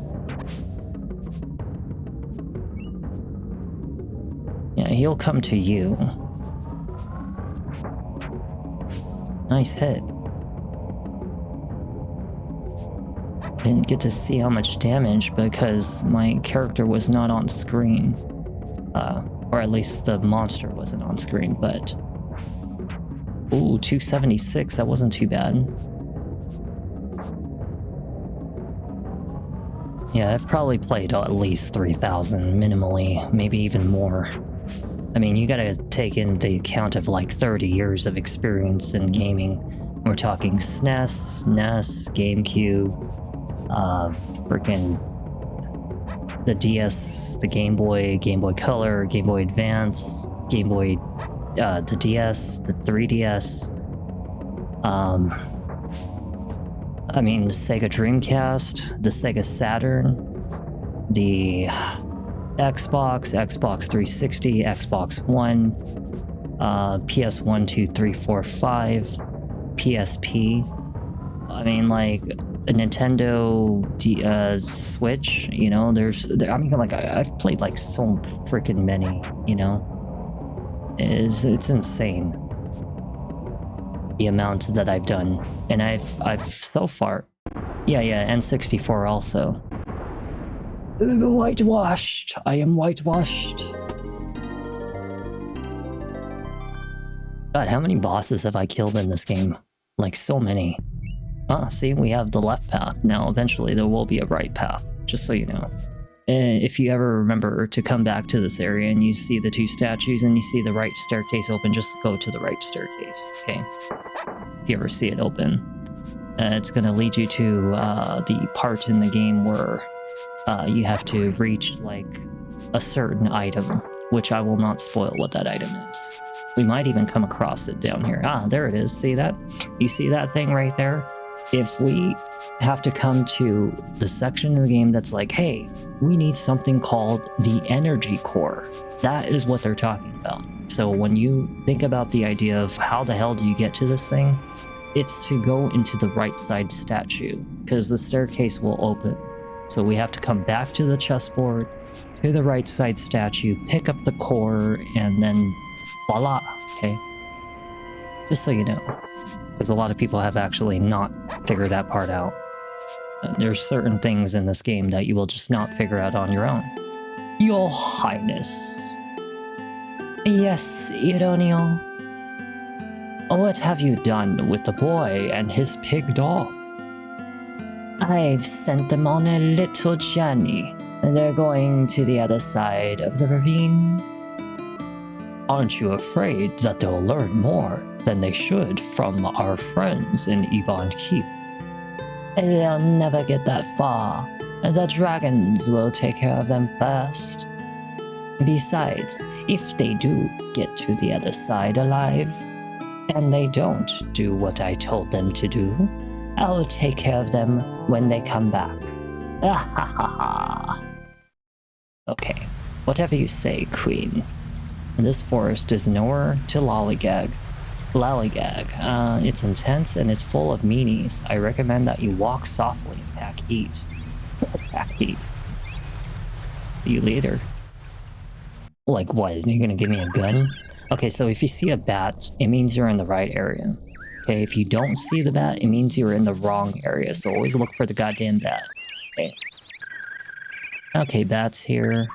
Yeah, he'll come to you. Nice hit. Didn't get to see how much damage because my character was not on screen. Or at least the monster wasn't on screen, but... Ooh, 276, that wasn't too bad. Yeah, I've probably played at least 3,000 minimally, maybe even more. I mean, you gotta take in the account of like 30 years of experience in gaming. We're talking SNES, NES, GameCube, freaking the DS, the Game Boy, Game Boy Color, Game Boy Advance, Game Boy, the DS, the 3DS, I mean, the Sega Dreamcast, the Sega Saturn, the Xbox, Xbox 360, Xbox One, PS1, 2, 3, 4, 5, PSP. I mean, like a Nintendo Switch, you know, I mean, like I've played like so freaking many, you know, it's insane the amount that I've done, and I've so far, yeah, N64 also. Whitewashed. I am whitewashed. God, how many bosses have I killed in this game? Like, so many. Ah, see, we have the left path. Now, eventually, there will be a right path, just so you know. If you ever remember to come back to this area and you see the 2 statues and you see the right staircase open, just go to the right staircase, okay? If you ever see it open. It's going to lead you to the part in the game where you have to reach, like, a certain item, which I will not spoil what that item is. We might even come across it down here. Ah, there it is. See that? You see that thing right there? If we have to come to the section of the game that's like, hey, we need something called the energy core. That is what they're talking about. So when you think about the idea of how the hell do you get to this thing, it's to go into the right side statue, because the staircase will open. So we have to come back to the chessboard, to the right side statue, pick up the core, and then voila, okay? Just so you know, because a lot of people have actually not figured that part out. There's certain things in this game that you will just not figure out on your own. Your Highness. Yes, Ironio. What have you done with the boy and his pig dog? I've sent them on a little journey. They're going to the other side of the ravine. Aren't you afraid that they'll learn more than they should from our friends in Ebon Keep? They'll never get that far. The dragons will take care of them first. Besides, if they do get to the other side alive, and they don't do what I told them to do, I'll take care of them when they come back. Ah ha ha ha. Okay, whatever you say, Queen. And this forest is nowhere to lollygag. It's intense and it's full of meanies. I recommend that you walk softly and pack heat. Pack heat. See you later. Like what? You're gonna give me a gun? Okay, so if you see a bat, it means you're in the right area. Okay, if you don't see the bat, it means you're in the wrong area. So always look for the goddamn bat. Okay. Okay, bat's here.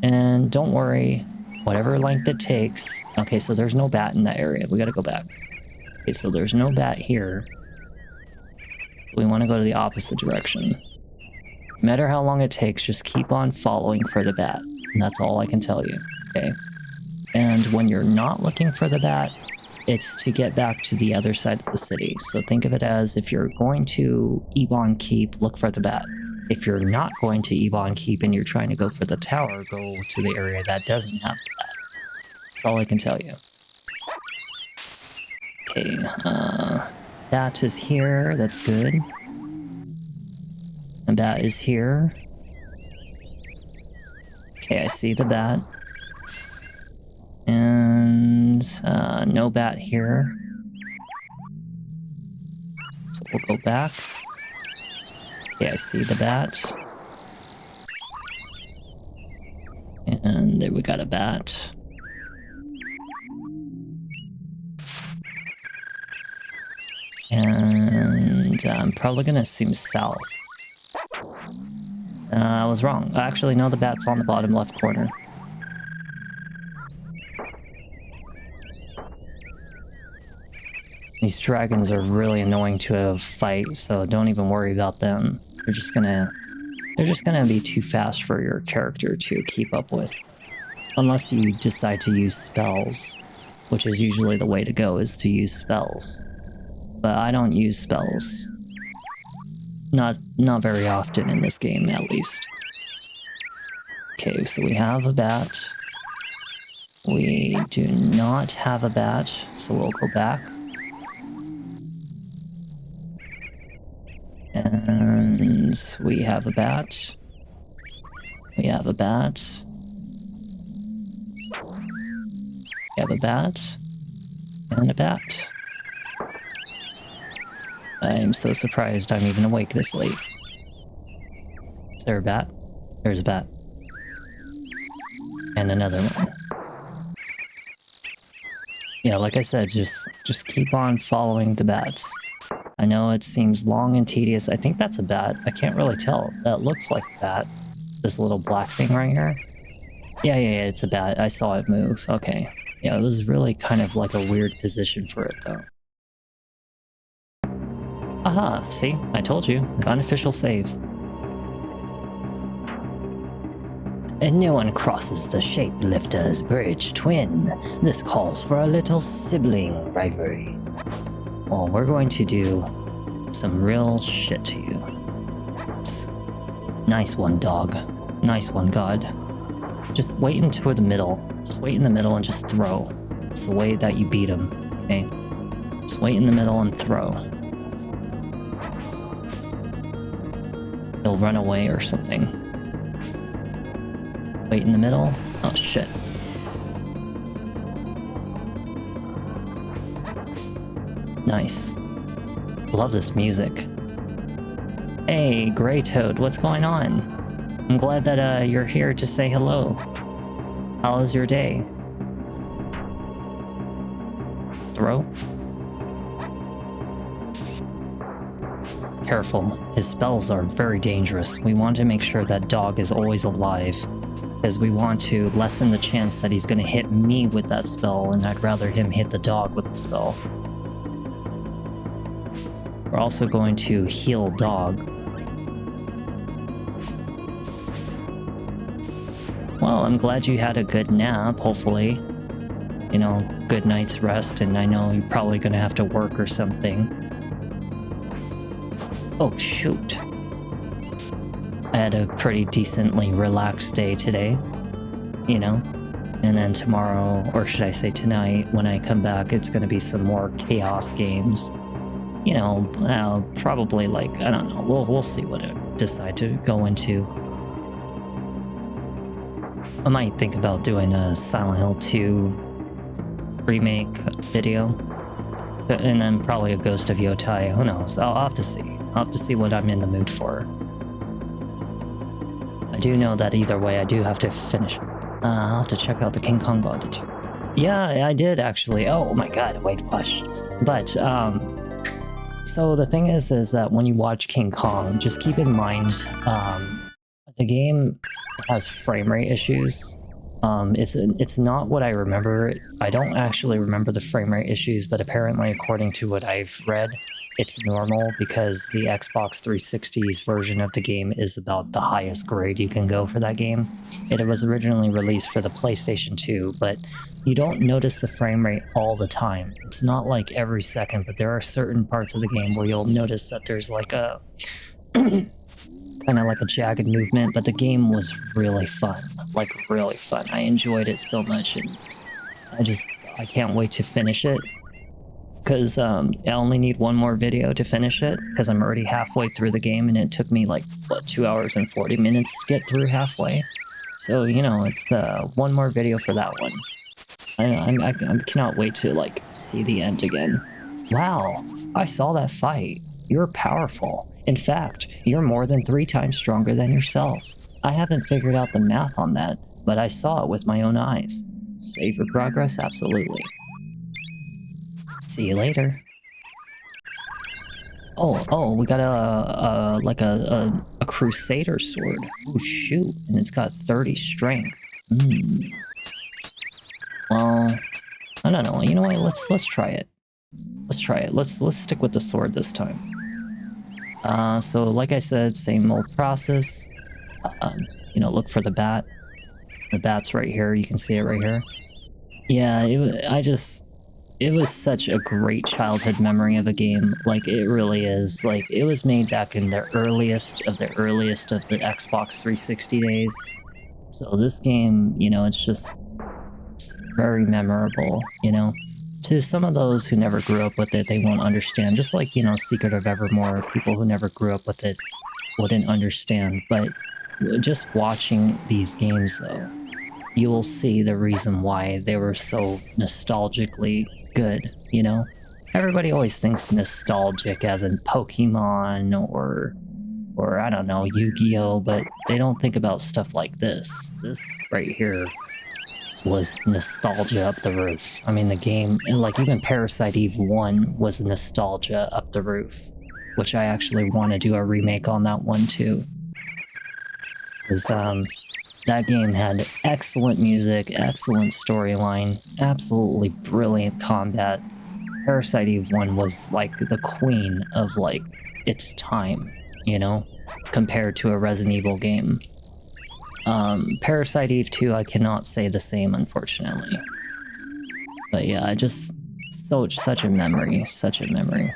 And don't worry, whatever length it takes. Okay, so there's no bat in that area. We gotta go back. Okay, so there's no bat here. We want to go to the opposite direction. No matter how long it takes, just keep on following for the bat. And that's all I can tell you, okay? And when you're not looking for the bat, it's to get back to the other side of the city. So think of it as if you're going to Ebon Keep, look for the bat. If you're not going to Ebon Keep and you're trying to go for the tower, go to the area that doesn't have the bat. That's all I can tell you. Okay, bat is here, that's good. And bat is here. Okay, I see the bat. And no bat here. So we'll go back. Okay, I see the bat. And there we got a bat. And I'm probably gonna assume south. I was wrong. Actually, no, the bat's on the bottom left corner. These dragons are really annoying to fight, so don't even worry about them. They're just gonna be too fast for your character to keep up with. Unless you decide to use spells, which is usually the way to go, is to use spells. But I don't use spells. Not very often in this game, at least. Okay, so we have a bat. We do not have a bat, so we'll go back. And we have a bat. We have a bat. We have a bat. And a bat. I'm so surprised I'm even awake this late. Is there a bat? There's a bat. And another one. Yeah, like I said, just keep on following the bats. I know it seems long and tedious. I think that's a bat. I can't really tell. That looks like a bat. This little black thing right here. Yeah, it's a bat. I saw it move. Okay. Yeah, it was really kind of like a weird position for it, though. Aha, see? I told you. Unofficial save. And no one crosses the Shapelifter's bridge, twin. This calls for a little sibling rivalry. Well, we're going to do some real shit to you. Nice one, dog. Nice one, God. Just wait into the middle. Just wait in the middle and just throw. It's the way that you beat him, okay? Just wait in the middle and throw. He'll run away or something. Wait in the middle. Oh, shit. Nice. Love this music. Hey, Grey Toad, what's going on? I'm glad that you're here to say hello. How was your day? Throw? Careful. His spells are very dangerous. We want to make sure that dog is always alive, because we want to lessen the chance that he's going to hit me with that spell, and I'd rather him hit the dog with the spell. We're also going to heal dog. Well, I'm glad you had a good nap, hopefully. You know, good night's rest, and I know you're probably going to have to work or something. Oh, shoot. I had a pretty decently relaxed day today, you know? And then tomorrow, or should I say tonight, when I come back, it's going to be some more chaos games. You know, probably like, I don't know, we'll see what I decide to go into. I might think about doing a Silent Hill 2 remake video. And then probably a Ghost of Yotai. Who knows? I'll have to see. I'll have to see what I'm in the mood for. I do know that either way, I do have to finish. I'll have to check out the King Kong bondage. Yeah, I did actually. Oh my god, wait, hush. But, so the thing is that when you watch King Kong, just keep in mind, the game has frame rate issues. It's not what I remember. I don't actually remember the frame rate issues, but apparently, according to what I've read, it's normal because the Xbox 360's version of the game is about the highest grade you can go for that game. It was originally released for the PlayStation 2, but you don't notice the frame rate all the time. It's not like every second, but there are certain parts of the game where you'll notice that there's like a kind of like a jagged movement, but the game was really fun, like really fun. I enjoyed it so much, and I can't wait to finish it, because I only need one more video to finish it, because I'm already halfway through the game, and it took me like, what, 2 hours and 40 minutes to get through halfway. So, you know, it's the one more video for that one. I cannot wait to, like, see the end again. Wow, I saw that fight. You're powerful. In fact, you're more than 3 times stronger than yourself. I haven't figured out the math on that, but I saw it with my own eyes. Save your progress? Absolutely. See you later. Oh, we got a Crusader sword. Oh shoot, and it's got 30 strength. Well, I don't know. You know what? Let's try it. Let's try it. Let's stick with the sword this time. So like I said, same old process. You know, look for the bat. The bat's right here. You can see it right here. Yeah, it was such a great childhood memory of a game. Like, it really is. Like, it was made back in the earliest of the Xbox 360 days. So this game, you know, it's very memorable, you know? To some of those who never grew up with it, they won't understand. Just like, you know, Secret of Evermore, people who never grew up with it wouldn't understand. But just watching these games, though, you will see the reason why they were so nostalgically good, you know? Everybody always thinks nostalgic as in Pokemon or I don't know, Yu-Gi-Oh, but they don't think about stuff like this. This right here was nostalgia up the roof. I mean, the game, and like even Parasite Eve 1 was nostalgia up the roof, which I actually want to do a remake on that one too. Because that game had excellent music, excellent storyline, absolutely brilliant combat. Parasite Eve 1 was like the queen of like its time, you know, compared to a Resident Evil game. Parasite Eve 2, I cannot say the same, unfortunately. But yeah, such a memory, such a memory.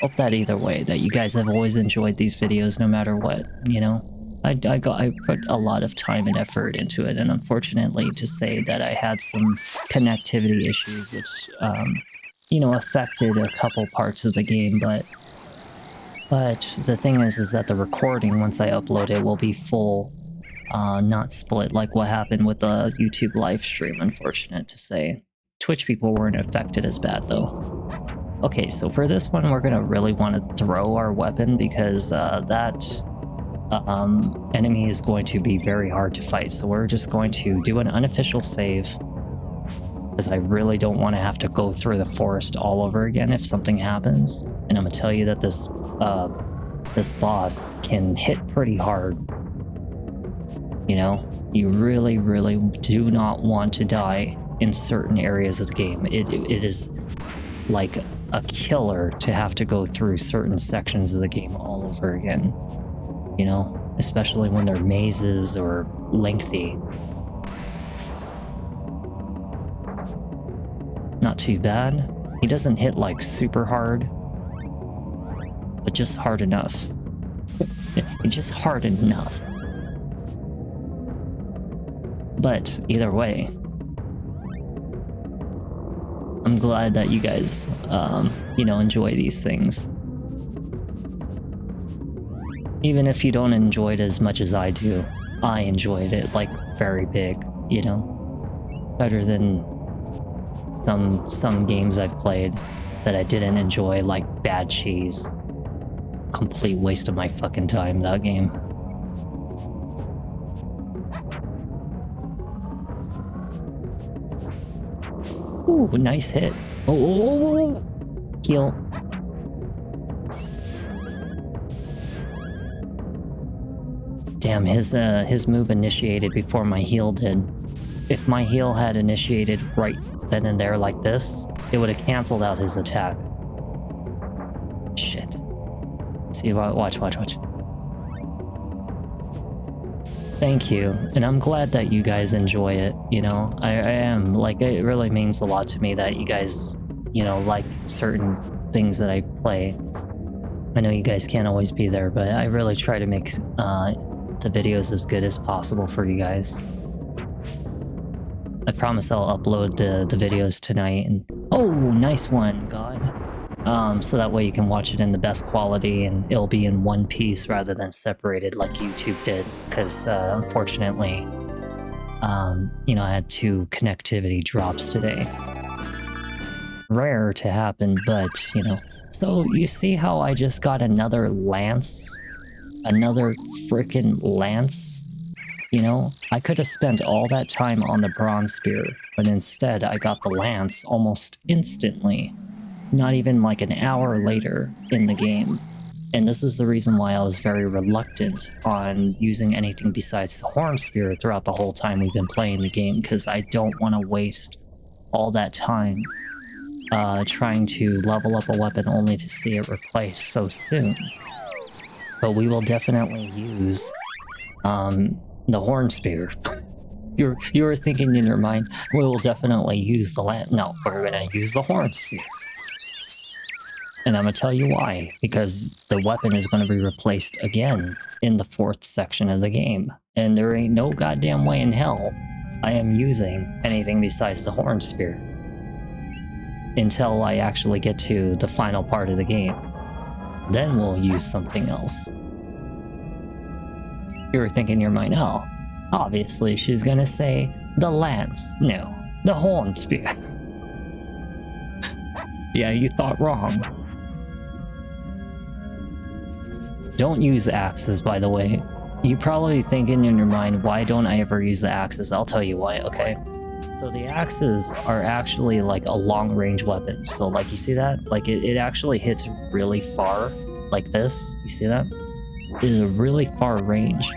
Hope that either way, that you guys have always enjoyed these videos no matter what, you know? I put a lot of time and effort into it, and unfortunately to say that I had some connectivity issues, which, you know, affected a couple parts of the game, but the thing is that the recording, once I upload it, will be full, not split like what happened with the YouTube live stream, unfortunate to say. Twitch people weren't affected as bad, though. Okay, so for this one, we're gonna really want to throw our weapon, because that enemy is going to be very hard to fight, so we're just going to do an unofficial save, because I really don't want to have to go through the forest all over again if something happens. And I'm gonna tell you that this boss can hit pretty hard. You know, you really, really do not want to die in certain areas of the game. It is like a killer to have to go through certain sections of the game all over again. You know, especially when they're mazes or lengthy. Not too bad. He doesn't hit like super hard, but just hard enough. Just hard enough. But either way, I'm glad that you guys, you know, enjoy these things. Even if you don't enjoy it as much as I do, I enjoyed it, like, very big, you know? Better than some games I've played that I didn't enjoy, like Bad Cheese. Complete waste of my fucking time, that game. Ooh, nice hit. Oh, heal. Damn, his move initiated before my heal did. If my heal had initiated right then and there like this, it would have canceled out his attack. Shit. See, watch. Thank you, and I'm glad that you guys enjoy it, you know? I am, like, it really means a lot to me that you guys, you know, like certain things that I play. I know you guys can't always be there, but I really try to make the videos as good as possible for you guys. I promise I'll upload the videos tonight, and oh, nice one, God. So that way you can watch it in the best quality and it'll be in one piece rather than separated like YouTube did, because unfortunately, you know, I had 2 connectivity drops today. Rare to happen, but, you know. So you see how I just got another lance? Another frickin' lance? You know, I could have spent all that time on the bronze spear, but instead I got the lance almost instantly. Not even like an hour later in the game. And this is the reason why I was very reluctant on using anything besides the horn spear throughout the whole time we've been playing the game, because I don't want to waste all that time trying to level up a weapon only to see it replaced so soon. But we will definitely use the horn spear. You were thinking in your mind, we will definitely use the lance. No, we're gonna use the horn spear. And I'm gonna tell you why. Because the weapon is gonna be replaced again in the 4th section of the game. And there ain't no goddamn way in hell I am using anything besides the horn spear until I actually get to the final part of the game. Then we'll use something else. You were thinking in your mind, oh, obviously she's gonna say the lance. No, the horn spear. Yeah, you thought wrong. Don't use axes, by the way. You're probably thinking in your mind, why don't I ever use the axes? I'll tell you why, okay? So the axes are actually like a long-range weapon. So like, you see that? Like it actually hits really far, like this. You see that? It is a really far range.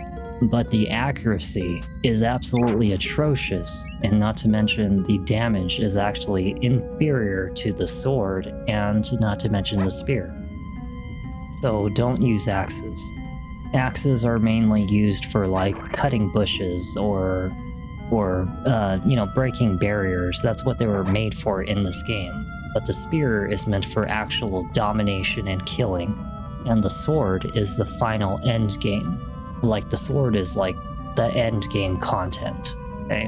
But the accuracy is absolutely atrocious, and not to mention the damage is actually inferior to the sword, and not to mention the spear. So don't use axes. Axes are mainly used for like cutting bushes or you know, breaking barriers. That's what they were made for in this game. But the spear is meant for actual domination and killing, and the sword is the final end game. Like, the sword is like the end game content, okay?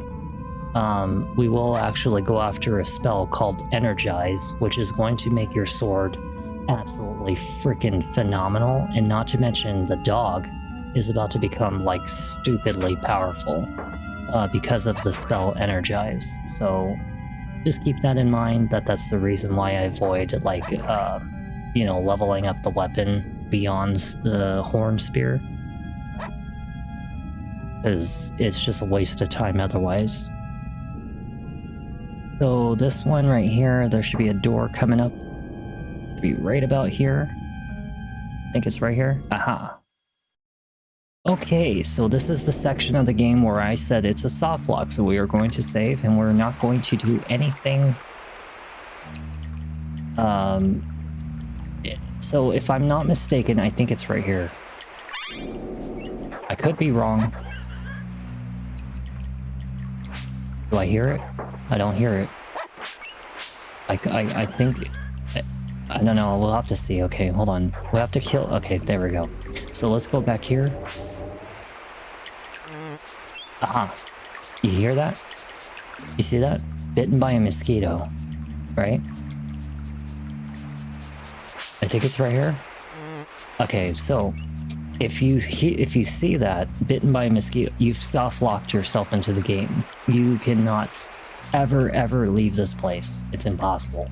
We will actually go after a spell called Energize, which is going to make your sword absolutely freaking phenomenal, and not to mention the dog is about to become like stupidly powerful because of the spell Energize. So just keep that in mind, that's the reason why I avoid like you know, leveling up the weapon beyond the horn spear, because it's just a waste of time otherwise. So this one right here, there should be a door coming up. Should be right about here. I think it's right here. Aha. Okay, so this is the section of the game where I said it's a soft lock, so we are going to save, and we're not going to do anything. So if I'm not mistaken, I think it's right here. I could be wrong. Do I hear it? I don't hear it. I think... I don't know, we'll have to see. Okay, hold on. We'll have to kill... Okay, there we go. So let's go back here. Aha. You hear that? You see that? Bitten by a mosquito. Right? I think it's right here. Okay, so if you see that bitten by a mosquito, you've soft locked yourself into the game. You cannot ever leave this place. It's impossible.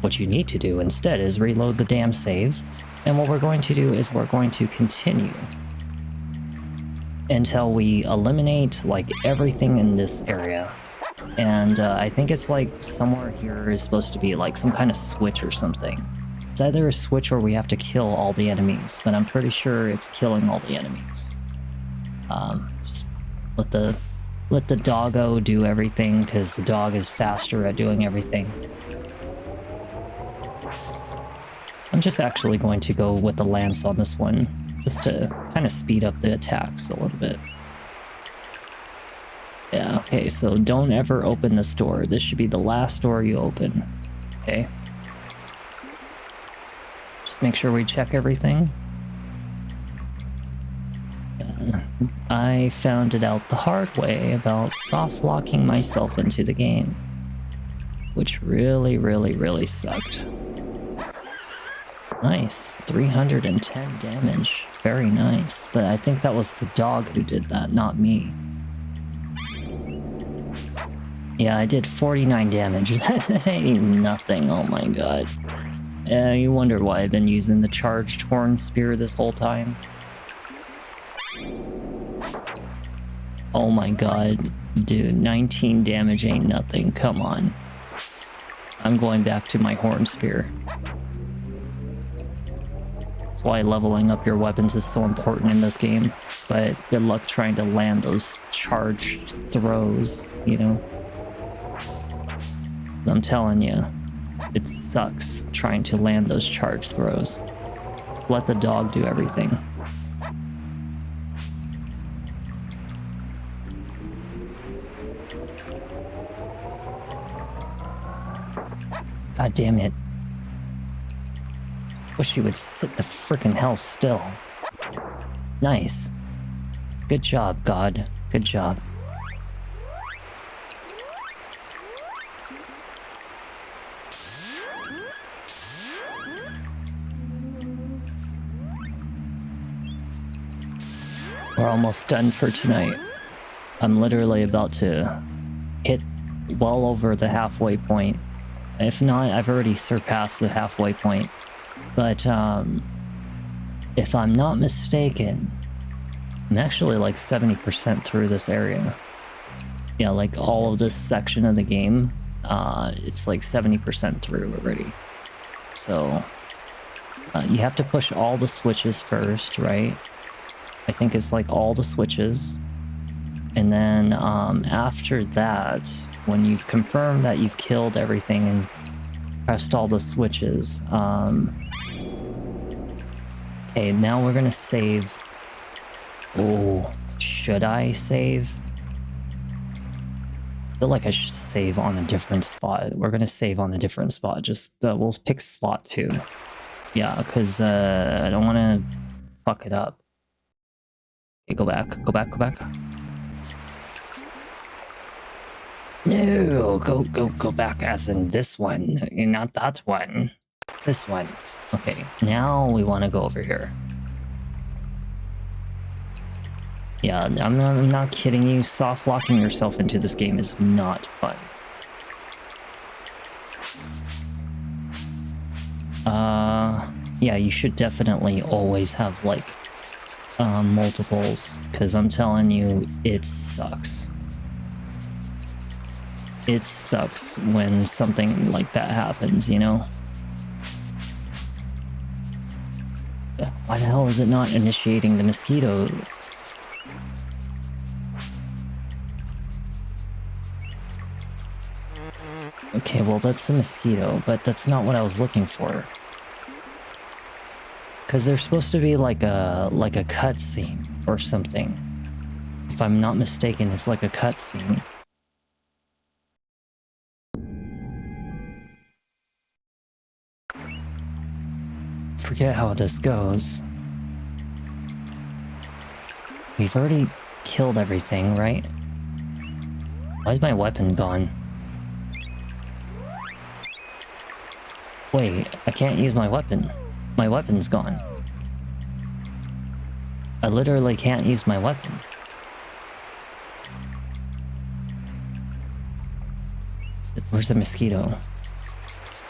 What you need to do instead is reload the damn save, and what we're going to do is we're going to continue until we eliminate like everything in this area. And I think it's like somewhere here is supposed to be like some kind of switch or something. It's either a switch or we have to kill all the enemies, but I'm pretty sure it's killing all the enemies. Just let the doggo do everything, because the dog is faster at doing everything. I'm just actually going to go with the lance on this one, just to kind of speed up the attacks a little bit. Yeah, okay, so don't ever open this door. This should be the last door you open. Okay. Just make sure we check everything. I found it out the hard way about soft locking myself into the game, which really sucked. Nice, 310 damage. Very nice, but I think that was the dog who did that, not me. Yeah, I did 49 damage. That ain't nothing, oh my god. You wonder why I've been using the charged horn spear this whole time. Oh my god, dude, 19 damage ain't nothing, come on. I'm going back to my horn spear. That's why leveling up your weapons is so important in this game, but good luck trying to land those charged throws, you know? I'm telling you, it sucks trying to land those charge throws. Let the dog do everything. God damn it. Wish you would sit the frickin' hell still. Nice. Good job, God. Good job. We're almost done for tonight. I'm literally about to hit well over the halfway point. If not, I've already surpassed the halfway point. But if I'm not mistaken, I'm actually like 70% through this area. Yeah, like all of this section of the game, it's like 70% through already. So you have to push all the switches first, right? I think it's like all the switches. And then after that, when you've confirmed that you've killed everything and pressed all the switches, okay, now we're gonna save. Oh, should I save? I feel like I should save on a different spot. We're gonna save on a different spot. Just we'll pick slot 2. Yeah, because I don't want to fuck it up. Okay, go back. No, go back as in this one, not that one. This one. Okay, now we want to go over here. Yeah, I'm not kidding you. Soft locking yourself into this game is not fun. Yeah, you should definitely always have like multiples, because I'm telling you, it sucks. It sucks when something like that happens, you know? Why the hell is it not initiating the mosquito? Okay, well that's the mosquito, but that's not what I was looking for. Because there's supposed to be like a cutscene or something. If I'm not mistaken, it's like a cutscene. Forget how this goes. We've already killed everything, right? Why is my weapon gone? Wait, I can't use my weapon. My weapon's gone. I literally can't use my weapon. Where's the mosquito?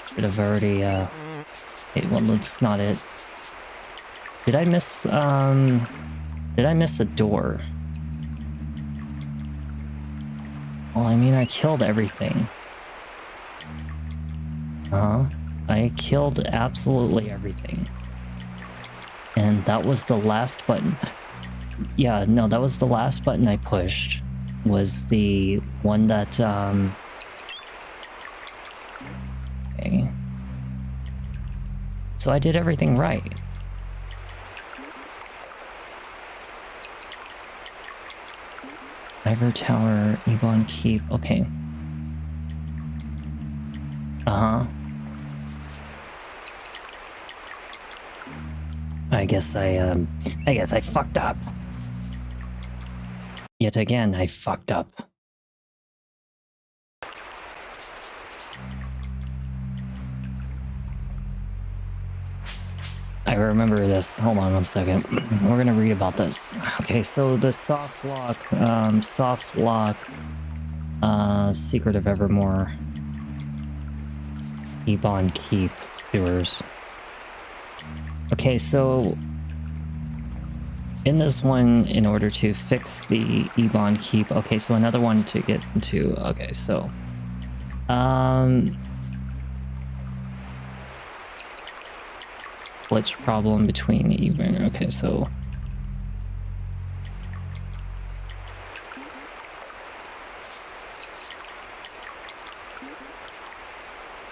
Should have already, hey, well, that's not it. Did I miss a door? Well, I mean, I killed everything. I killed absolutely everything. And that was the last button. Yeah, no, that was the last button I pushed. Was the one that, okay. So I did everything right. Ivor Tower, Ebon Keep, okay. I guess I fucked up. Yet again, I fucked up. I remember this. Hold on one second. We're gonna read about this. Okay, so the soft lock, Secret of Evermore, Ebon Keep, sewers. Okay, so in this one, in order to fix the Ebon Keep, okay, so another one to get into, okay, so, glitch problem between even, okay, so,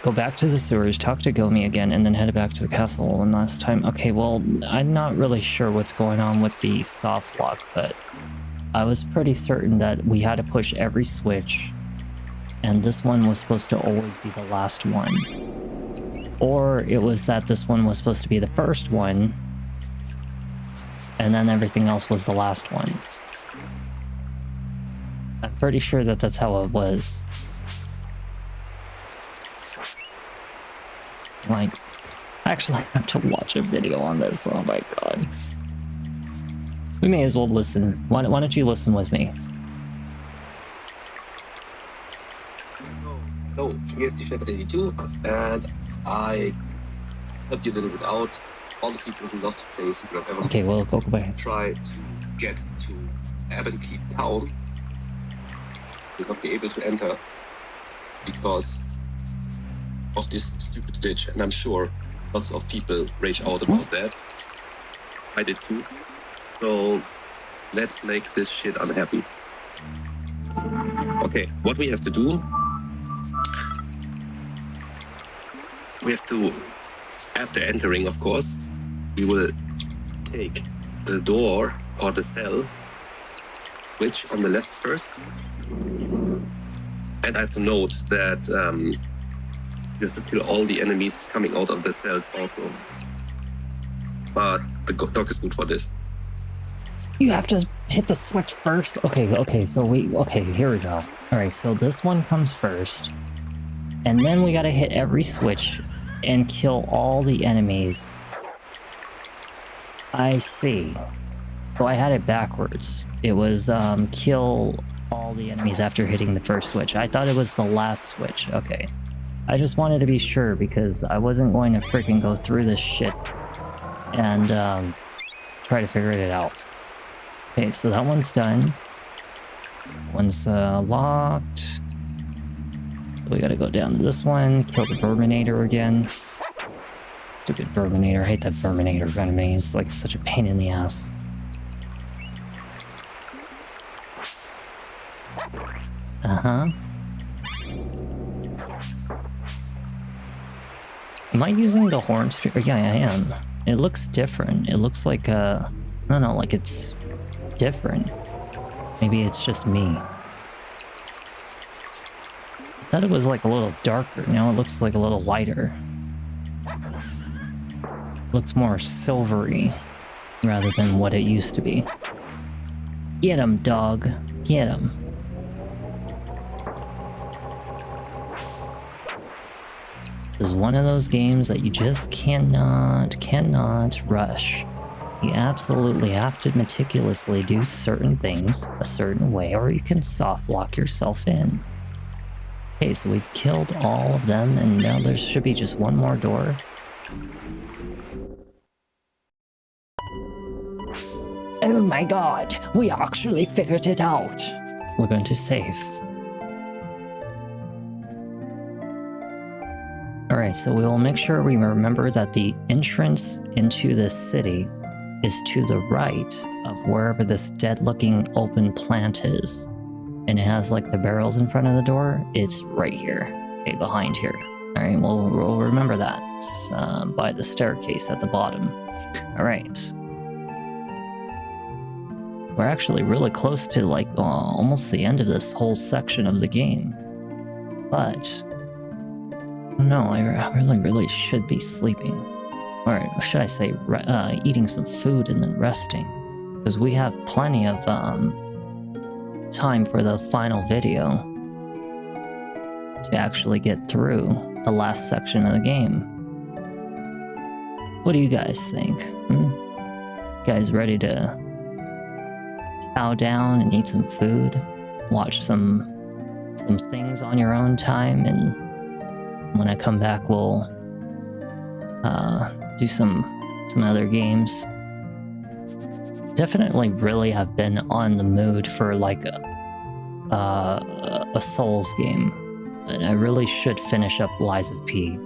go back to the sewers, talk to Gomi again, and then head back to the castle one last time. Okay, well, I'm not really sure what's going on with the soft lock, but I was pretty certain that we had to push every switch, and this one was supposed to always be the last one. Or it was that this one was supposed to be the first one, and then everything else was the last one. I'm pretty sure that that's how it was. Like, actually, I have to watch a video on this. Oh my god. We may as well listen. Why don't you listen with me? Hello, here's T-Shepherd82, and I helped you a little bit out. All the people who lost playing Secret of Evermore. Okay, well, go back. Try to get to Keep Town. Will not be able to enter because of this stupid glitch, and I'm sure lots of people rage out about that. I did too. So let's make this shit unhappy. Okay, what we have to do, we have to, after entering, of course, we will take the door or the cell switch on the left first. And I have to note that you have to kill all the enemies coming out of the cells also. But the dog is good for this. You have to hit the switch first? Okay, so here we go. Alright, so this one comes first. And then we gotta hit every switch and kill all the enemies. I see. So I had it backwards. It was kill all the enemies after hitting the first switch. I thought it was the last switch. Okay. I just wanted to be sure because I wasn't going to freaking go through this shit and try to figure it out. Okay, so that one's done. One's locked. So we gotta go down to this one, kill the Verminator again. Stupid Verminator. I hate that Verminator enemy. He's like such a pain in the ass. Am I using the horn spear? Yeah, I am. It looks different. It looks like I don't know, like it's different. Maybe it's just me. I thought it was like a little darker. Now it looks like a little lighter. Looks more silvery rather than what it used to be. Get him, dog. Get him. This is one of those games that you just cannot rush. You absolutely have to meticulously do certain things a certain way, or you can soft lock yourself in. Okay, so we've killed all of them, and now there should be just one more door. Oh my god, we actually figured it out. We're going to save. Alright, so we will make sure we remember that the entrance into this city is to the right of wherever this dead-looking open plant is. And it has like the barrels in front of the door. It's right here. Okay, behind here. Alright, we'll remember that. It's by the staircase at the bottom. Alright. We're actually really close to like almost the end of this whole section of the game. But no, I really should be sleeping. Or should I say eating some food and then resting. Because we have plenty of time for the final video to actually get through the last section of the game. What do you guys think? You guys ready to chow down and eat some food? Watch some things on your own time, and when I come back we'll do some other games. Definitely really have been on the mood for like a Souls game. And I really should finish up Lies of P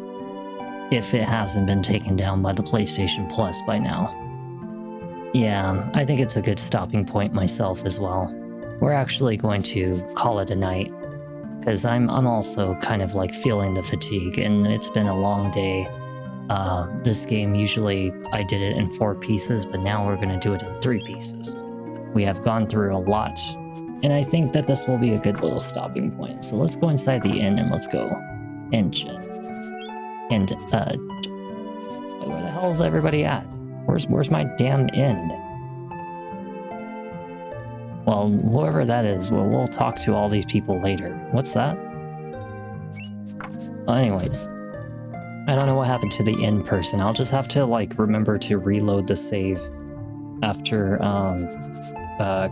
if it hasn't been taken down by the PlayStation Plus by now. Yeah, I think it's a good stopping point myself as well. We're actually going to call it a night because I'm also kind of like feeling the fatigue, and it's been a long day. This game, usually I did it in 4 pieces, but now we're going to do it in 3 pieces. We have gone through a lot, and I think that this will be a good little stopping point. So let's go inside the inn and let's go. And where the hell is everybody at? Where's my damn inn? Well, whoever that is, we'll talk to all these people later. What's that? Well, anyways. I don't know what happened to the inn person. I'll just have to like remember to reload the save after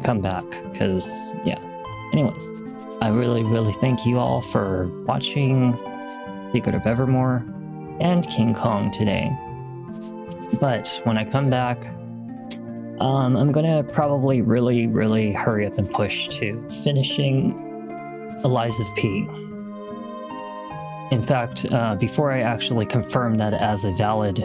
come back, because yeah. Anyways, I really thank you all for watching Secret of Evermore and King Kong today. But when I come back, I'm gonna probably really hurry up and push to finishing Lies of P. In fact, before I actually confirm that as a valid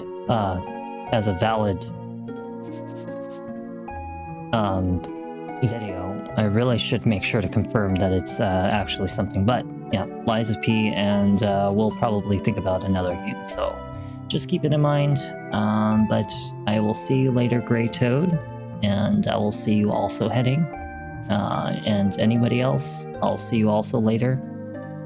video, I really should make sure to confirm that it's actually something. But yeah, Lies of P, and we'll probably think about another game. So just keep it in mind. But I will see you later, Grey Toad, and I will see you also heading. And anybody else, I'll see you also later.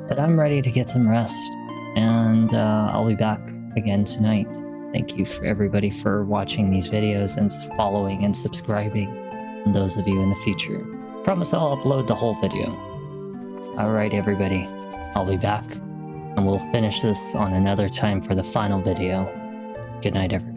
But I'm ready to get some rest, and I'll be back again tonight. Thank you for everybody for watching these videos and following and subscribing, and those of you in the future. Promise I'll upload the whole video. Alright everybody, I'll be back, and we'll finish this on another time for the final video. Good night everybody.